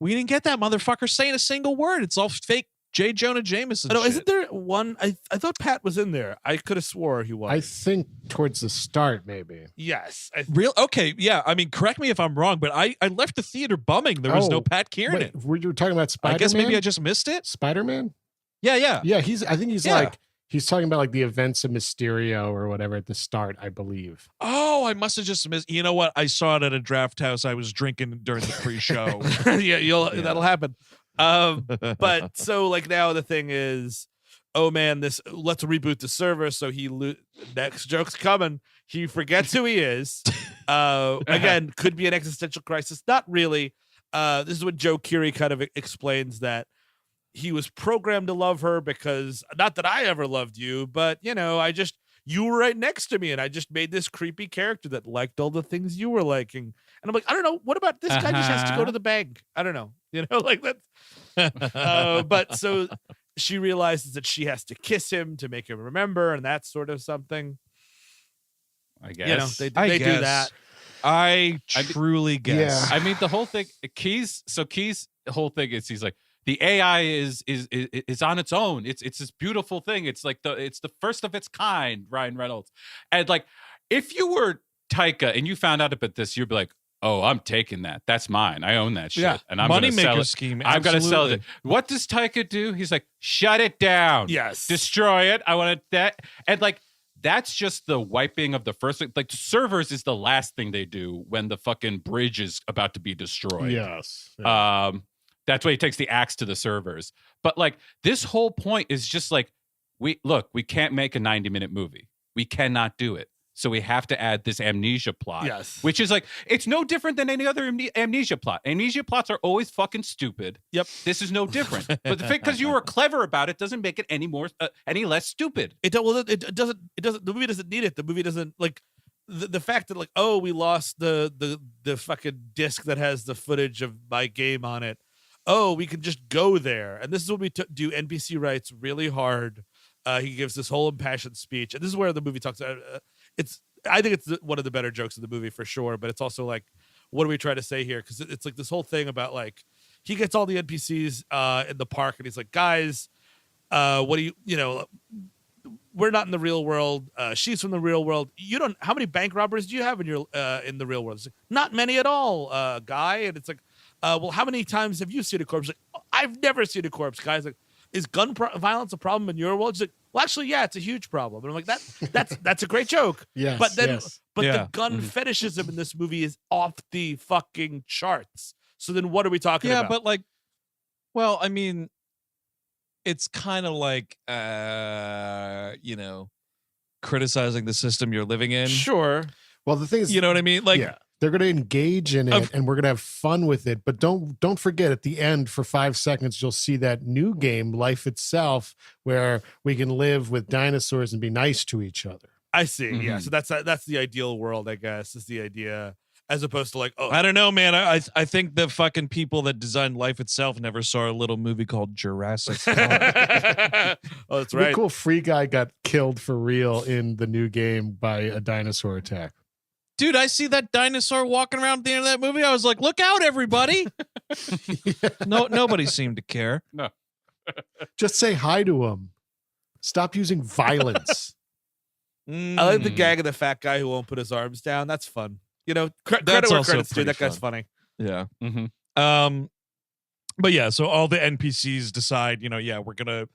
we didn't get that motherfucker saying a single word. It's all fake J. Jonah Jameson. No, isn't there one? I thought Pat was in there. I could have swore he was. I think towards the start, maybe. Yes. Real? Okay, yeah. I mean, correct me if I'm wrong, but I left the theater bumming. There was no Pat Kiernan. Wait, were you talking about Spider-Man? I guess maybe I just missed it. Spider-Man? Yeah. Yeah, I think he's like, he's talking about like the events of Mysterio or whatever at the start, I believe. Oh, I must have just missed. You know what? I saw it at a draft house. I was drinking during the pre-show. That'll happen. But so like now the thing is, oh man, let's reboot the server. So next joke's coming. He forgets who he is. Again, could be an existential crisis. Not really. This is what Joe Keery kind of explains, that he was programmed to love her because, not that I ever loved you, but you were right next to me, and I just made this creepy character that liked all the things you were liking. And I'm like, I don't know. What about this guy just has to go to the bank? I don't know. Like that. But so she realizes that she has to kiss him to make him remember, and that's sort of something. I guess. They do that. I truly guess. Yeah. I mean, the whole thing, Key's whole thing is he's like, the AI is on its own. It's this beautiful thing. It's like it's the first of its kind, Ryan Reynolds. And like, if you were Taika and you found out about this, you'd be like, oh, I'm taking that. That's mine. I own that shit. Yeah. And I'm going to sell Moneymaker it. scheme. I'm going to sell it. Absolutely. What does Taika do? He's like, shut it down. Yes. Destroy it. I want that. And like, that's just the wiping of the first. Like, the servers is the last thing they do when the fucking bridge is about to be destroyed. Yes. That's why he takes the axe to the servers. But like, this whole point is just like, we can't make a 90-minute movie. We cannot do it. So we have to add this amnesia plot. Yes. Which is like, it's no different than any other amnesia plot. Amnesia plots are always fucking stupid. Yep. This is no different. But the fact because you were clever about it doesn't make it any less stupid. It doesn't. The movie doesn't need it. The movie doesn't like the fact that like, oh, we lost the fucking disc that has the footage of my game on it. Oh, we can just go there. And this is when we do NPC rights really hard. He gives this whole impassioned speech, and this is where the movie talks about. I think it's one of the better jokes of the movie for sure. But it's also like, what are we trying to say here? Because it's like this whole thing about like, he gets all the NPCs in the park, and he's like, guys, what do we're not in the real world. She's from the real world. How many bank robbers do you have in your in the real world? It's like, not many at all, guy. And it's like, well, how many times have you seen a corpse? Like, oh, I've never seen a corpse, guys. Like, is gun violence a problem in your world? She's like, well, actually, yeah, it's a huge problem. And I'm like, that's a great joke. Yes, but then, yes. the gun fetishism in this movie is off the fucking charts. So then, what are we talking about? Yeah, but like, well, I mean, it's kind of like, criticizing the system you're living in. Sure. Well, the thing is, You know what I mean? Like, yeah, they're going to engage in it, and we're going to have fun with it. But don't forget, at the end, for 5 seconds, you'll see that new game, Life Itself, where we can live with dinosaurs and be nice to each other. I see. Mm-hmm. Yeah. So that's the ideal world, I guess, is the idea, as opposed to like, oh, I don't know, man. I think the fucking people that designed Life Itself never saw a little movie called Jurassic Park. oh, that's Pretty right. cool. Free Guy got killed for real in the new game by a dinosaur attack. Dude, I see that dinosaur walking around at the end of that movie. I was like, look out, everybody. Nobody seemed to care. No. Just say hi to him. Stop using violence. I like the gag of the fat guy who won't put his arms down. That's fun. Credit That's where also credit's due. pretty That guy's fun. funny. Yeah. Mm-hmm. But yeah, so all the NPCs decide, we're gonna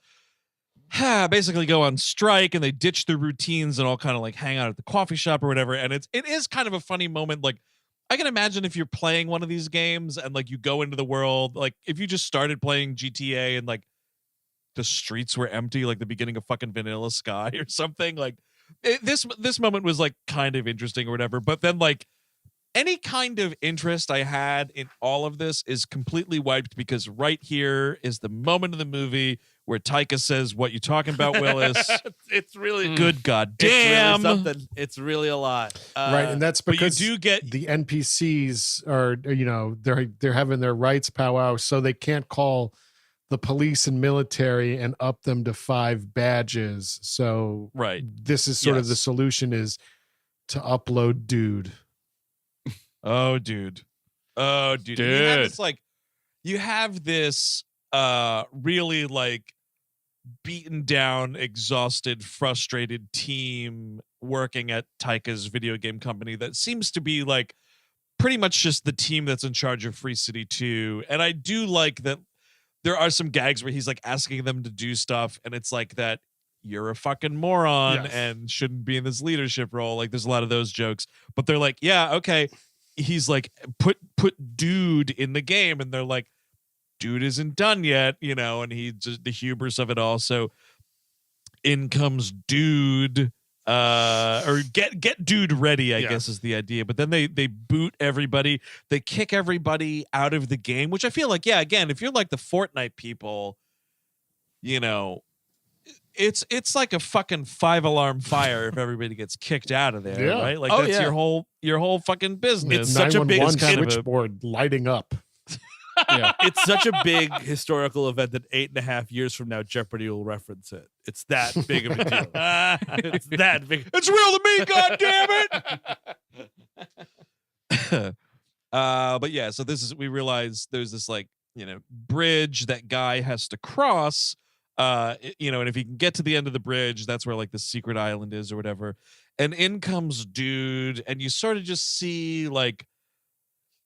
basically go on strike, and they ditch their routines and all kind of like hang out at the coffee shop or whatever. And it is kind of a funny moment. Like, I can imagine if you're playing one of these games and like you go into the world, like if you just started playing GTA and like the streets were empty, like the beginning of fucking Vanilla Sky or something. Like this moment was like kind of interesting or whatever. But then like any kind of interest I had in all of this is completely wiped, because right here is the moment of the movie where Taika says, "What you talking about, Willis?" It's really good. Goddamn, it's really something. It's really a lot, Right, and that's because you do get the NPCs are, they're having their rights powwow, so they can't call the police and military and up them to 5 badges. So right. This is sort of the solution, is to upload dude. Oh, dude. You have this really like beaten down, exhausted, frustrated team working at Taika's video game company that seems to be like pretty much just the team that's in charge of Free City 2. And I do like that there are some gags where he's like asking them to do stuff, and it's like that you're a fucking moron and shouldn't be in this leadership role. Like there's a lot of those jokes, but they're like, yeah, okay. He's like, put dude in the game, and they're like, dude isn't done yet, and he just the hubris of it all. So in comes dude, or get dude ready, I guess is the idea. But then they boot everybody, they kick everybody out of the game, which I feel like, again, if you're like the Fortnite people, it's like a fucking 5-alarm fire if everybody gets kicked out of there, right? Like that's your whole fucking business. It's such a big switchboard lighting up. It's such a big historical event that 8.5 years from now, Jeopardy will reference it. It's that big of a deal. It's that big. It's real to me, goddammit! But yeah, so we realize there's this like, bridge that guy has to cross. And if he can get to the end of the bridge, that's where like the secret island is or whatever. And in comes dude, and you sort of just see like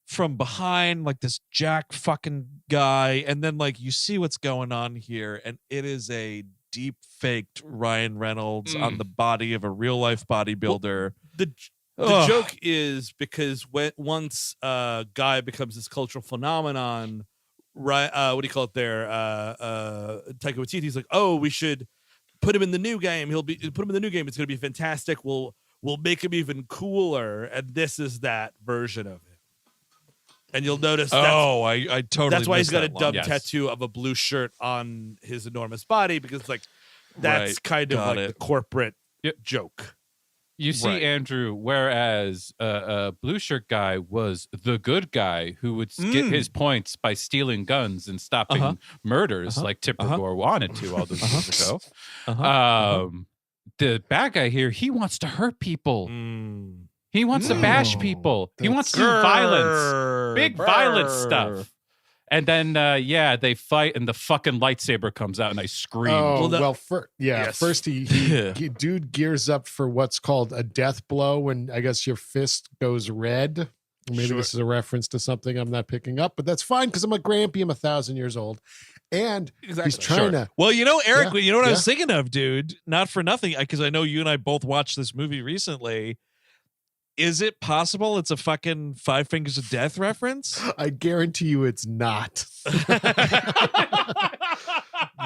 from behind like this jack fucking guy, and then like you see what's going on here, and it is a deep faked Ryan Reynolds on the body of a real life bodybuilder. Well, the joke is because once guy becomes this cultural phenomenon, right? What do you call it there? Taika Waititi's like, oh, we should put him in the new game. Put him in the new game. It's going to be fantastic. We'll make him even cooler. And this is that version of it. And you'll notice. I totally. That's why he's got a dumb tattoo of a blue shirt on his enormous body, because like that's kind of like the corporate joke. You see, Andrew, whereas blue shirt guy was the good guy who would get his points by stealing guns and stopping murders like Tipper Gore wanted to all those years ago. The bad guy here, he wants to hurt people. He wants to bash people. He wants to do violence. Big violence stuff. And then, they fight, and the fucking lightsaber comes out, and I scream. First he dude gears up for what's called a death blow, when I guess your fist goes red. Maybe this is a reference to something I'm not picking up, but that's fine because I'm a grampy. I'm 1,000 years old, and he's trying to. Well, Eric, you know what I was thinking of, dude? Not for nothing, because I know you and I both watched this movie recently. Is it possible it's a fucking Five Fingers of Death reference? I guarantee you it's not.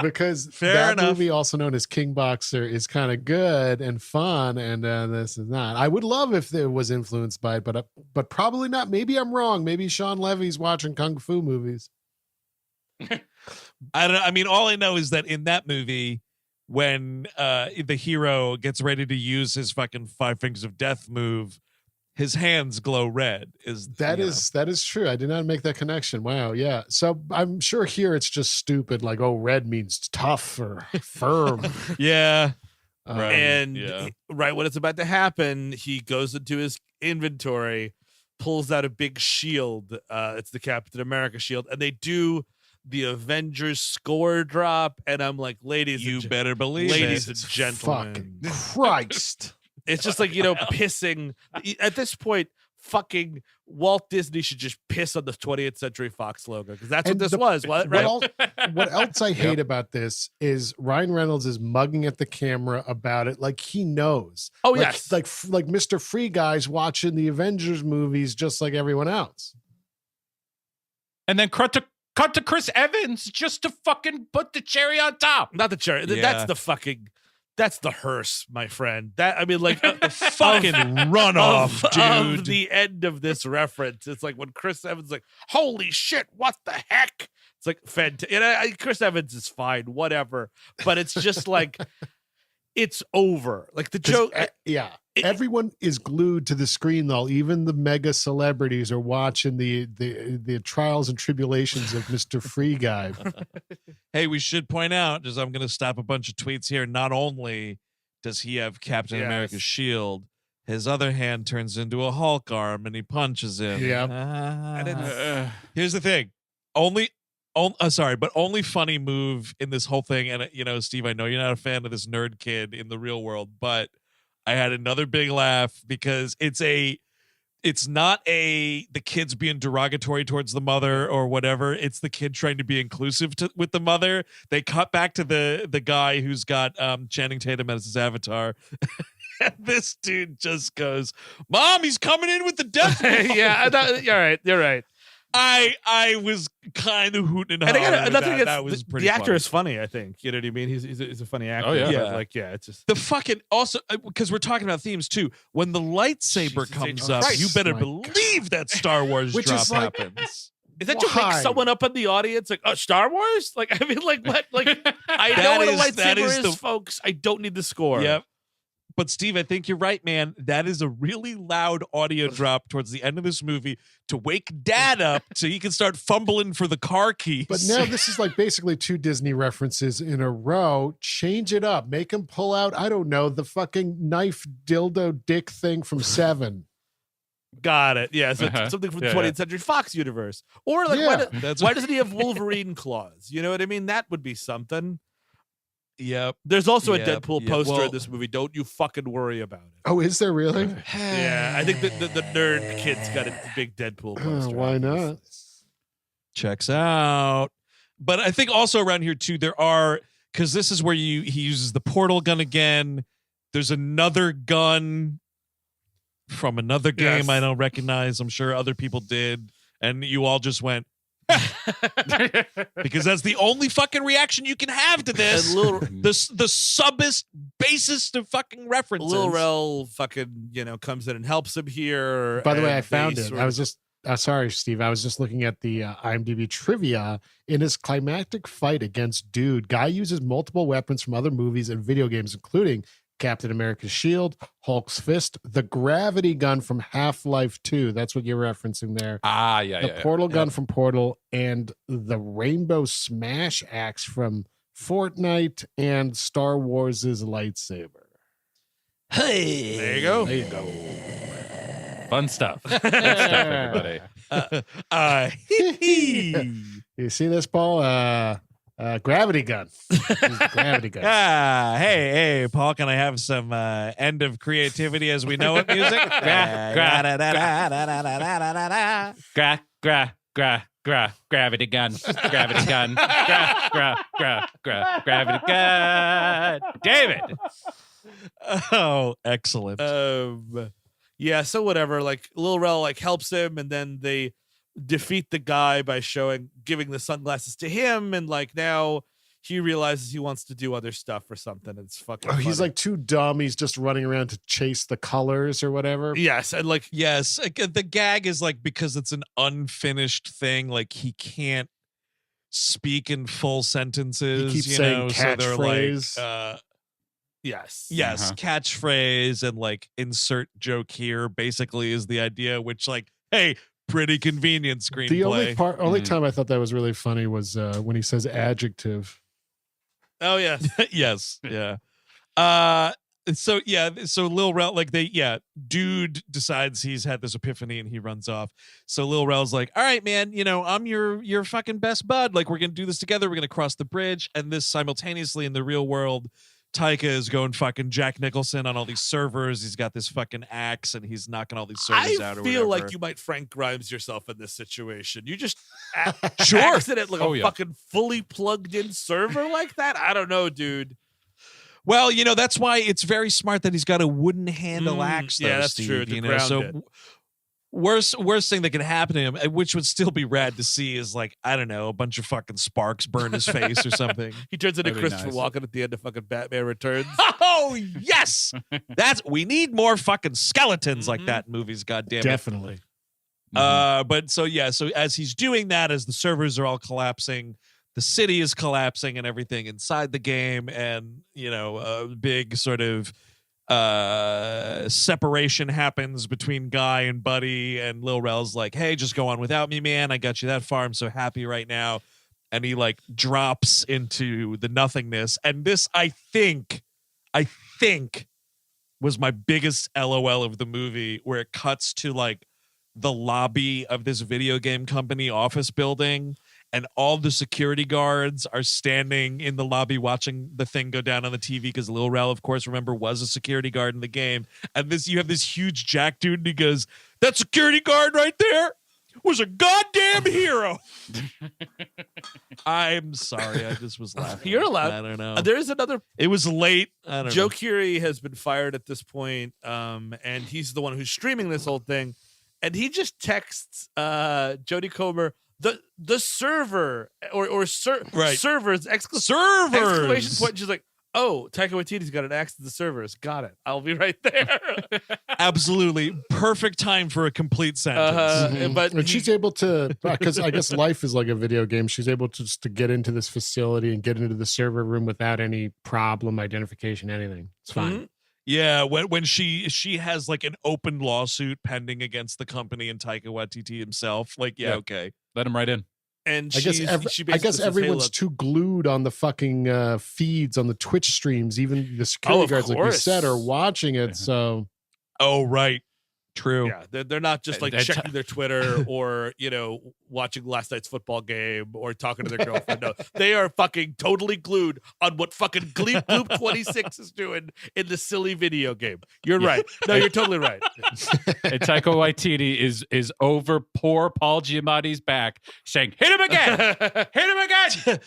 Because that movie, also known as King Boxer, is kind of good and fun, and this is not. I would love if it was influenced by it, but probably not. Maybe I'm wrong. Maybe Shawn Levy's watching kung fu movies. I don't know. I mean, all I know is that in that movie, when the hero gets ready to use his fucking Five Fingers of Death move, his hands glow red. That is true. I did not make that connection. Wow. Yeah. So I'm sure here it's just stupid. Like, red means tough or firm. Yeah. Right when it's about to happen, he goes into his inventory, pulls out a big shield. It's the Captain America shield, and they do the Avengers score drop. And I'm like, ladies and gentlemen, fucking Christ. It's just like, pissing. At this point, fucking Walt Disney should just piss on the 20th Century Fox logo, because that's And what this was. Right? What else I hate about this is Ryan Reynolds is mugging at the camera about it like he knows. Oh, like, yes. like Mr. Free Guy's watching the Avengers movies just like everyone else. And then cut to Chris Evans just to fucking put the cherry on top. Not the cherry. Yeah. That's the hearse, my friend. That, I mean, like Fucking runoff, dude. Of the end of this reference. It's like when Chris Evans is like, holy shit, what the heck? It's like, fantastic. Chris Evans is fine, whatever. But it's just like, it's over. Like the joke. Everyone is glued to the screen, though. Even the mega celebrities are watching the trials and tribulations of Mr. Free Guy. Hey, we should point out, just I'm going to stop a bunch of tweets here. Not only does he have Captain America's shield, his other hand turns into a Hulk arm and he punches him. Yeah. Here's the thing. Only funny move in this whole thing. And, Steve, I know you're not a fan of this nerd kid in the real world, but I had another big laugh because it's not the kids being derogatory towards the mother or whatever. It's the kid trying to be inclusive with the mother. They cut back to the guy who's got Channing Tatum as his avatar. And this dude just goes, "Mom, he's coming in with the death." Yeah, you're right. I was kind of hooting and hollering. That was pretty. The actor funny. is funny. I think, you know what I mean. He's a funny actor. Oh, yeah. But it's just the fucking also because we're talking about themes too. When the lightsaber comes up, Christ. you better My believe that Star Wars Which drop is like- happens. Is that to Why? make someone up in the audience like, oh, Star Wars? Like, I mean, like what? Like, I know That what a is- that lightsaber is is, folks. I don't need the score. Yep. But Steve, I think you're right, man. That is a really loud audio drop towards the end of this movie to wake Dad up so he can start fumbling for the car keys. But now this is like basically 2 Disney references in a row. Change it up. Make him pull out, I don't know, the fucking knife dildo dick thing from 7. Got it. Yeah, so Uh-huh. something from the Yeah, 20th Century Fox universe. Or like, Yeah. why doesn't he have Wolverine claws? You know what I mean? That would be something. Yep. There's also a Yep, Deadpool yep. poster Well- in this movie. Don't you fucking worry about it. Oh, is there really? Yeah, I think the nerd kid's got a big Deadpool poster. Why not? Checks out. But I think also around here too, there are, because this is where he uses the portal gun again. There's another gun from another game Yes. I don't recognize. I'm sure other people did. And you all just went, because that's the only fucking reaction you can have to this. And the subbest, basest of fucking references. Lil Rel fucking, comes in and helps him here. By the way, and I found they it. sort I of- was just sorry, Steve. I was just looking at the IMDb trivia. In his climactic fight against Dude, Guy uses multiple weapons from other movies and video games, including Captain America's shield, Hulk's fist, the gravity gun from Half-Life 2. That's what you're referencing there. The portal gun from Portal, and the Rainbow Smash axe from Fortnite, and Star Wars' lightsaber. Hey, There you go. There you go. Fun stuff. Fun stuff, everybody. You see this, Paul? Gravity gun. Gravity gun. hey, Paul, can I have some end of creativity as we know it music? Gravity gun. Gravity gun. Gravity gun. David. Oh, excellent. Yeah, so whatever. Like Lil Rel like helps him, and then they defeat the guy by giving the sunglasses to him, and like now he realizes he wants to do other stuff or something. It's fucking. Oh, he's funny. like too dumb. He's just running around to chase the colors or whatever. Yes, and like Yes, the gag is like because it's an unfinished thing, like he can't speak in full sentences. He keeps saying so they're catchphrase. like, yes, yes, catchphrase and like insert joke here. Basically, is the idea. Which like, hey, pretty convenient screenplay. The only time I thought that was really funny was when he says adjective. Oh yes. Yes, yeah. So Lil Rel, like Dude decides he's had this epiphany and he runs off. So Lil Rel's like, all right, man, I'm your fucking best bud. Like, we're gonna do this together. We're gonna cross the bridge. And this simultaneously in the real world, Taika is going fucking Jack Nicholson on all these servers. He's got this fucking axe and he's knocking all these servers out or whatever. I feel like you might Frank Grimes yourself in this situation. You just Sure. accidentally fucking fully plugged in server like that. I don't know, dude. Well, that's why it's very smart that he's got a wooden handle axe. Though, yeah, that's Steve, true. So worst thing that could happen to him, which would still be rad to see, is like, I don't know, a bunch of fucking sparks burn his face or something. He turns into That'd be Christopher nice. Walken at the end of fucking Batman Returns. Oh yes, we need more fucking skeletons like that in movies. Goddamn it. Definitely. But so as he's doing that, as the servers are all collapsing, the city is collapsing and everything inside the game, and a big sort of separation happens between Guy and Buddy, and Lil Rel's like, hey, just go on without me, man. I got you that far. I'm so happy right now. And he like drops into the nothingness. And this, I think was my biggest LOL of the movie, where it cuts to like the lobby of this video game company office building, and all the security guards are standing in the lobby watching the thing go down on the TV, because Lil Rel, of course, remember, was a security guard in the game. And you have this huge Jack dude, and he goes, that security guard right there was a goddamn hero. I'm sorry, I just was laughing. You're allowed. I don't know. There's another. It was late. I don't know. Joe Keery has been fired at this point, and he's the one who's streaming this whole thing. And he just texts Jodie Comer, the server or servers exclamation point. She's like, oh, Taika Waititi's got an axe to the servers. Got it. I'll be right there. Absolutely perfect time for a complete sentence. But she's able to, because I guess life is like a video game. She's able to just to get into this facility and get into the server room without any problem, identification, anything. It's fine. Mm-hmm. Yeah, when she has like an open lawsuit pending against the company and Taika Waititi himself, like, yeah. Okay, Let him right in. And I guess everyone's too glued on the fucking feeds on the Twitch streams. Even the security guards, like you said, are watching it. So, oh right, true. Yeah, they're not just like checking their Twitter or watching last night's football game or talking to their girlfriend. No, they are fucking totally glued on what fucking Gleep Gloop 26 is doing in the silly video game. You're right. No, you're totally right. And Taika Waititi is over poor Paul Giamatti's back, saying, "Hit him again! Hit him again!"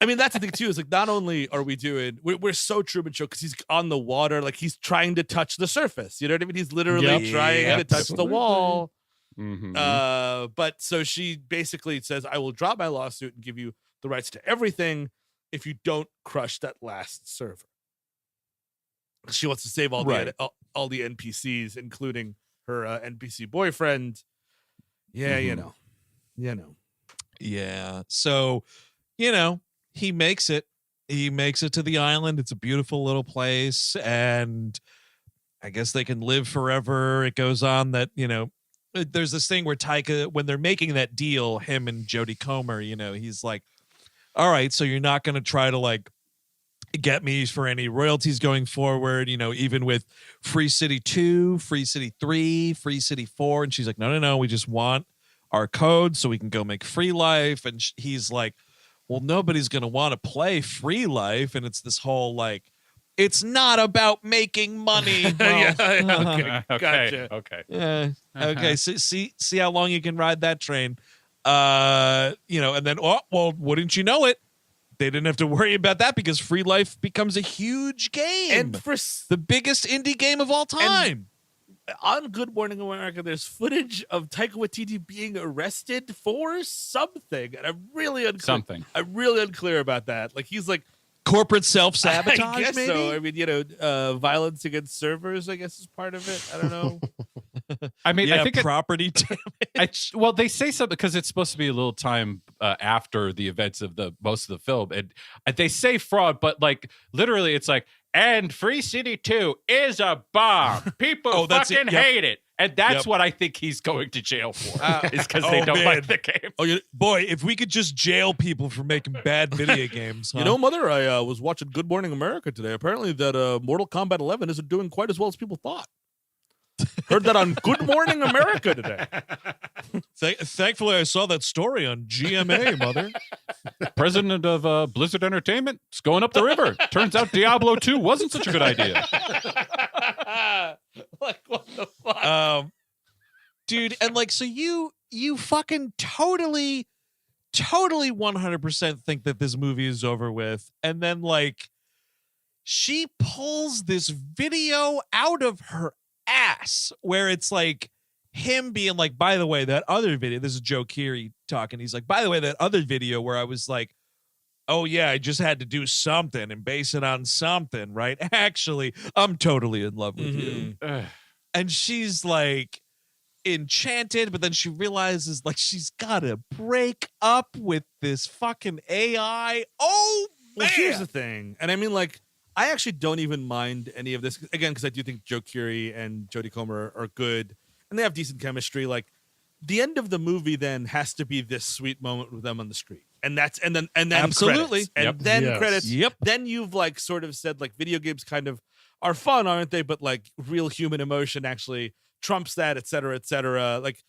I mean, that's the thing too. Is like, not only are we're so Truman Show because he's on the water, like he's trying to touch the surface. You know what I mean? He's literally trying to touch the wall. Mm-hmm. But so she basically says, I will drop my lawsuit and give you the rights to everything if you don't crush that last server. She wants to save all the NPCs, including her NPC boyfriend. Yeah, Yeah. So, he makes it. He makes it to the island. It's a beautiful little place, and I guess they can live forever. It goes on that, there's this thing where Taika, when they're making that deal, him and Jodie Comer, he's like, all right, so you're not going to try to like get me for any royalties going forward, even with Free City 2, Free City 3, Free City 4. And she's like, no, we just want our code so we can go make Free Life. And he's like, well, nobody's going to want to play Free Life. And it's this whole like, it's not about making money. Okay, gotcha. Okay. Yeah. Okay. So see how long you can ride that train. And then, wouldn't you know it? They didn't have to worry about that because Free Life becomes a huge game. And for the biggest indie game of all time. On Good Morning America, there's footage of Taika Waititi being arrested for something. And I'm really unclear about that. Like, he's like, corporate self-sabotage, I guess maybe? so. I mean, violence against servers, I guess, is part of it. I don't know. I mean, I think property damage. Well, they say something because it's supposed to be a little time after the events of most of the film, and they say fraud, but like literally, it's like, and Free City 2 is a bomb. People fucking hate it. And that's what I think he's going to jail for, is because they don't like the game. Oh, boy, if we could just jail people for making bad video games. Huh? Mother, I was watching Good Morning America today. Apparently that Mortal Kombat 11 isn't doing quite as well as people thought. Heard that on Good Morning America today. Thankfully, I saw that story on GMA, mother. President of Blizzard Entertainment is going up the river. Turns out Diablo 2 wasn't such a good idea. Like, what the fuck? Dude, and like, so you fucking totally 100% think that this movie is over with, and then like she pulls this video out of her ass where it's like him being like, by the way, that other video, this is Joe Keery talking, he's like, by the way, that other video where I was like, oh yeah, I just had to do something and base it on something, right? Actually, I'm totally in love with you. And she's like enchanted, but then she realizes like she's gotta break up with this fucking AI. Oh man. Well, here's the thing, and I mean, like, I actually don't even mind any of this again because I do think Joe Keery and Jodie Comer are good and they have decent chemistry. Like, the end of the movie then has to be this sweet moment with them on the street, and then absolutely credits. And then Yes. credits. Yep. Then you've like sort of said like video games kind of are fun, aren't they? But like real human emotion actually trumps that, et cetera, like.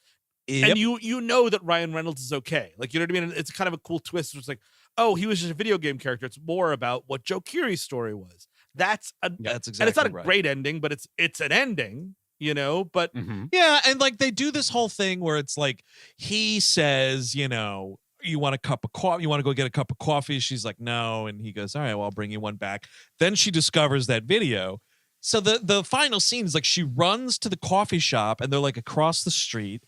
Yep. And you know that Ryan Reynolds is okay. Like, you know what I mean? It's kind of a cool twist. It's like, oh, he was just a video game character. It's more about what Joe Keery's story was. That's That's and it's not a exactly right. great ending, but it's an ending, you know. But Yeah, and like they do this whole thing where it's like he says, you know, you want a cup of coffee, you want to go get a cup of coffee. She's like, no, and he goes, all right, well, I'll bring you one back. Then she discovers that video. So the final scene is like she runs to the coffee shop and they're like across the street.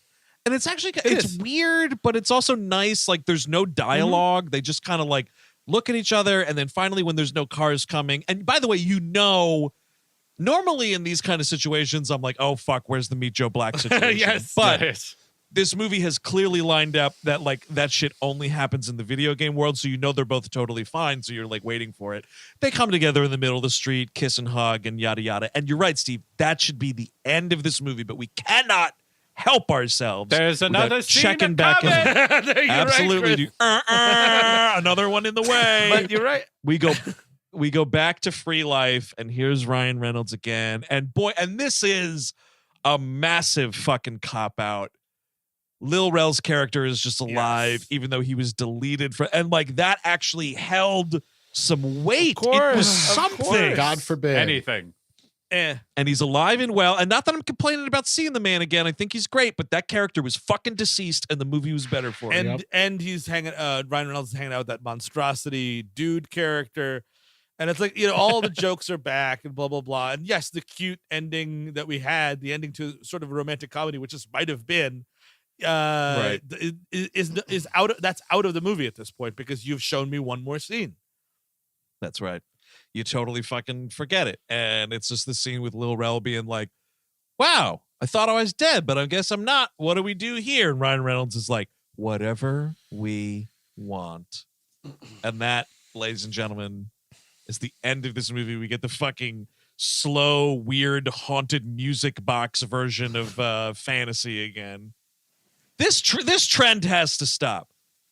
And it's actually it's weird, but it's also nice. Like there's no dialogue. They just kind of like look at each other, and then finally, when there's no cars coming. And by the way, you know, normally in these kind of situations, I'm like, oh fuck, where's the Meet Joe Black situation? Yes, but yes. this movie has clearly lined up that like that shit only happens in the video game world, so you know they're both totally fine. So you're like waiting for it. They come together in the middle of the street, kiss and hug, and yada yada. And you're right, Steve. That should be the end of this movie, but we cannot help ourselves. There's another scene checking a back in. You're Absolutely, right, dude. Another one in the way. But you're right. We go back to Free Life, and here's Ryan Reynolds again. And boy, and this is a massive fucking cop out. Lil Rel's character is just alive, even though he was deleted and like that actually held some weight. Of course, it was of something. course. God forbid. Anything. And he's alive and well. And not that I'm complaining about seeing the man again. I think he's great, but that character was fucking deceased, and the movie was better for him. And he's hanging. Ryan Reynolds is hanging out with that monstrosity dude character, and it's like, you know, all the jokes are back and blah blah blah. And yes, the cute ending that we had, the ending to sort of a romantic comedy, which this might have been, Right. is out. That's out of the movie at this point because you've shown me one more scene. That's right. You totally fucking forget it. And it's just the scene with Lil Rel being like, wow, I thought I was dead, but I guess I'm not. What do we do here? And Ryan Reynolds is like, whatever we want. And that, ladies and gentlemen, is the end of this movie. We get the fucking slow, weird, haunted music box version of fantasy again. This trend has to stop.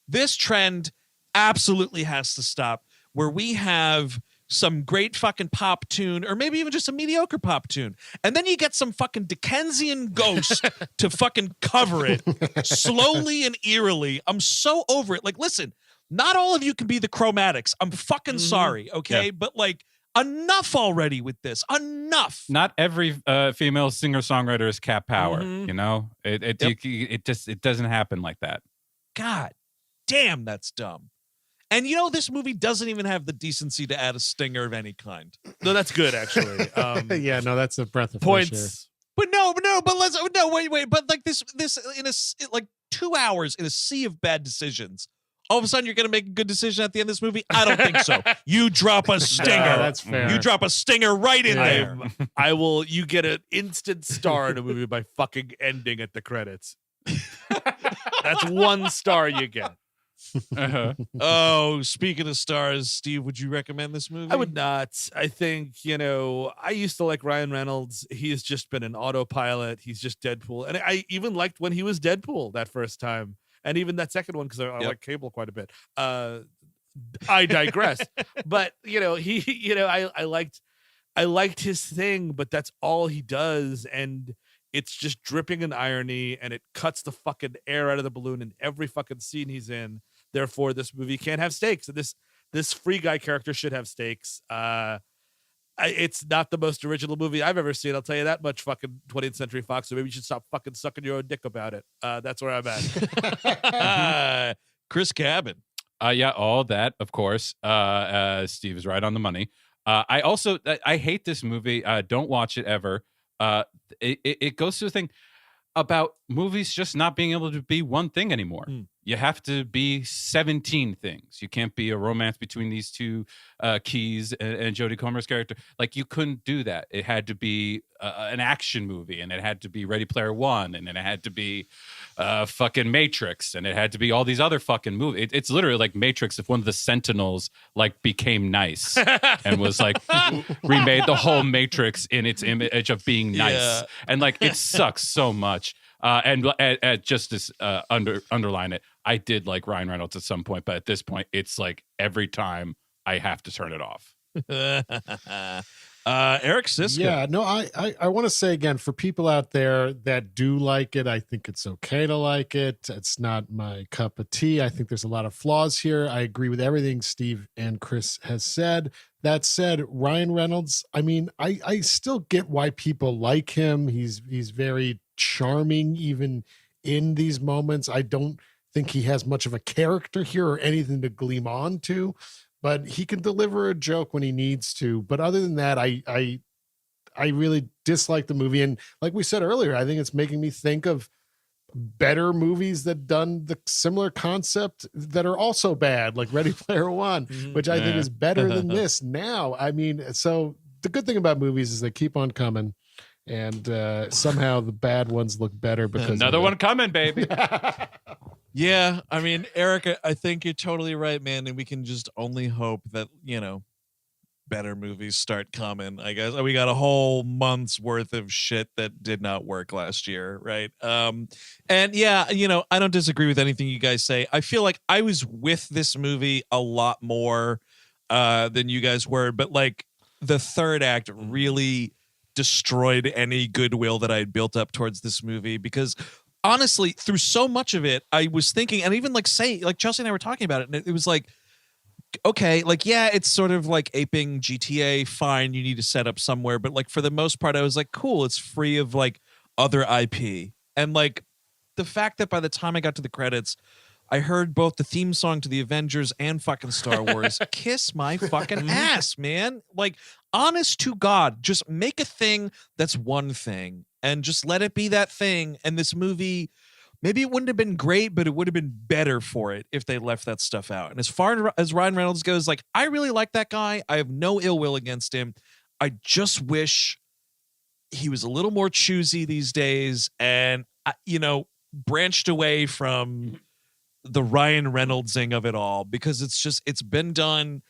This trend absolutely has to stop, where we have some great fucking pop tune, or maybe even just a mediocre pop tune, and then you get some fucking Dickensian ghost to fucking cover it slowly and eerily. I'm so over it. Like, listen, not all of you can be the Chromatics. I'm fucking sorry, okay? Yeah. But like, enough already with this. Enough. Not every female singer-songwriter is Cat Power, you know? It doesn't happen like that. God damn, that's dumb. And you know, this movie doesn't even have the decency to add a stinger of any kind. No, that's good actually. Yeah, no, that's a breath of fresh air. Points. But wait. But like this in like 2 hours in a sea of bad decisions. All of a sudden, you're going to make a good decision at the end of this movie? I don't think so. You drop a stinger. That's fair. You drop a stinger right in there. I will. You get an instant star in a movie by fucking ending at the credits. That's 1 star you get. Oh, speaking of stars, Steve, would you recommend this movie? I would not. I think, you know, I used to like Ryan Reynolds. He's just been an autopilot. He's just Deadpool. And I even liked when he was Deadpool that first time. And even that second one, because I like Cable quite a bit. I digress. But, you know, I liked his thing, but that's all he does. And it's just dripping in irony, and it cuts the fucking air out of the balloon in every fucking scene he's in. Therefore, this movie can't have stakes. And this free guy character should have stakes. It's not the most original movie I've ever seen. I'll tell you that much, fucking 20th Century Fox. So maybe you should stop fucking sucking your own dick about it. That's where I'm at. Chris Cabin. Yeah, all that, of course. Steve is right on the money. I hate this movie. Don't watch it ever. It goes to the thing about movies just not being able to be one thing anymore. You have to be 17 things. You can't be a romance between these two Keys and Jodie Comer's character. Like, you couldn't do that. It had to be an action movie, and it had to be Ready Player One, and then it had to be fucking Matrix, and it had to be all these other fucking movies. It's literally like Matrix if one of the Sentinels like became nice and was like remade the whole Matrix in its image of being nice. Yeah. And like, it sucks so much. And just to underline it, I did like Ryan Reynolds at some point, but at this point, it's like every time I have to turn it off. Eric Siska. Yeah, no, I want to say again, for people out there that do like it, I think it's okay to like it. It's not my cup of tea. I think there's a lot of flaws here. I agree with everything Steve and Chris has said. That said, Ryan Reynolds, I mean, I still get why people like him. He's very charming even in these moments. I don't think he has much of a character here or anything to gleam on to, but he can deliver a joke when he needs to. But other than that, I really dislike the movie. And like we said earlier, I think it's making me think of better movies that done the similar concept that are also bad, like Ready Player One, which I think is better than this now. I mean, so the good thing about movies is they keep on coming. And somehow the bad ones look better because another one coming, baby. Yeah, I mean, Eric, I think you're totally right, man. And we can just only hope that, better movies start coming, I guess. We got a whole month's worth of shit that did not work last year, right? And yeah, I don't disagree with anything you guys say. I feel like I was with this movie a lot more than you guys were, but like the third act really destroyed any goodwill that I had built up towards this movie, because honestly, through so much of it, I was thinking, and even like Chelsea and I were talking about it, and it was like, okay, like, yeah, it's sort of like aping GTA, fine, you need to set up somewhere, but like for the most part, I was like, cool, it's free of like other IP. And like the fact that by the time I got to the credits, I heard both the theme song to the Avengers and fucking Star Wars. Kiss my fucking ass, man. Like, honest to God, just make a thing that's one thing and just let it be that thing. And this movie, maybe it wouldn't have been great, but it would have been better for it if they left that stuff out. And as far as Ryan Reynolds goes, like, I really like that guy. I have no ill will against him. I just wish he was a little more choosy these days and, branched away from the Ryan Reynoldsing of it all, because it's been done.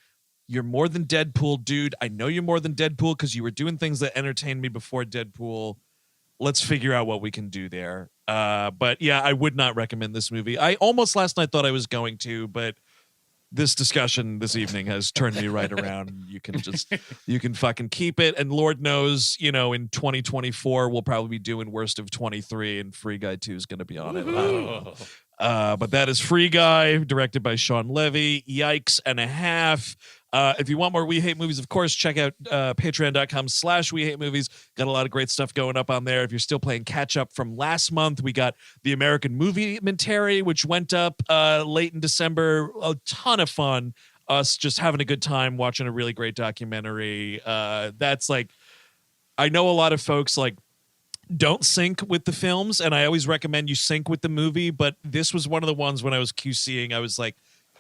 You're more than Deadpool, dude. I know you're more than Deadpool because you were doing things that entertained me before Deadpool. Let's figure out what we can do there. But yeah, I would not recommend this movie. I almost last night thought I was going to, but this discussion this evening has turned me right around. You can fucking keep it. And Lord knows, in 2024, we'll probably be doing Worst of 23 and Free Guy 2 is going to be on it. I don't know. But that is Free Guy, directed by Shawn Levy. Yikes and a half. If you want more We Hate Movies, of course, check out patreon.com/We Hate Movies. Got a lot of great stuff going up on there. If you're still playing catch up from last month, we got the American Movie-mentary, which went up late in December. A ton of fun. Us just having a good time watching a really great documentary. That's like, I know a lot of folks like don't sync with the films, and I always recommend you sync with the movie, but this was one of the ones when I was QCing, I was like,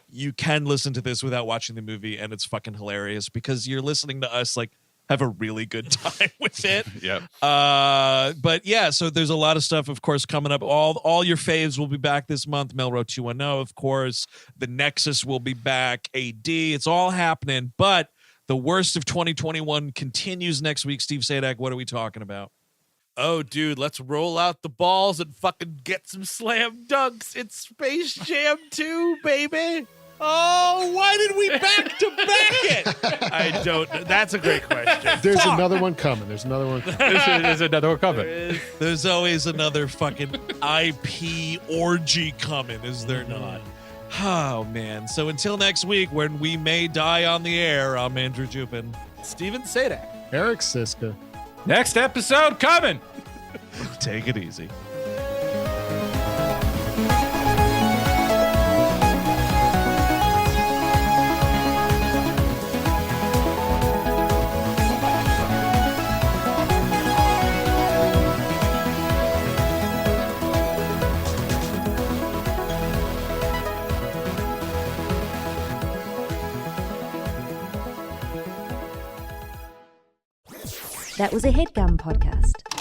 you can listen to this without watching the movie, and it's fucking hilarious because you're listening to us like have a really good time with it. Yeah. But yeah, so there's a lot of stuff, of course, coming up. All your faves will be back this month. Melrose 210, of course. The Nexus will be back. AD. It's all happening. But the worst of 2021 continues next week. Steve Sadak, what are we talking about? Oh, dude, let's roll out the balls and fucking get some slam dunks. It's Space Jam 2, baby. Oh, why did we back to back it? I don't. That's a great question. There's another one coming. There's another one coming. There's another one coming. There's always another fucking IP orgy coming, is there not? Oh, man. So until next week, when we may die on the air, I'm Andrew Jupin. Steven Sadak. Eric Siska. Next episode coming. Take it easy. That was a HeadGum podcast.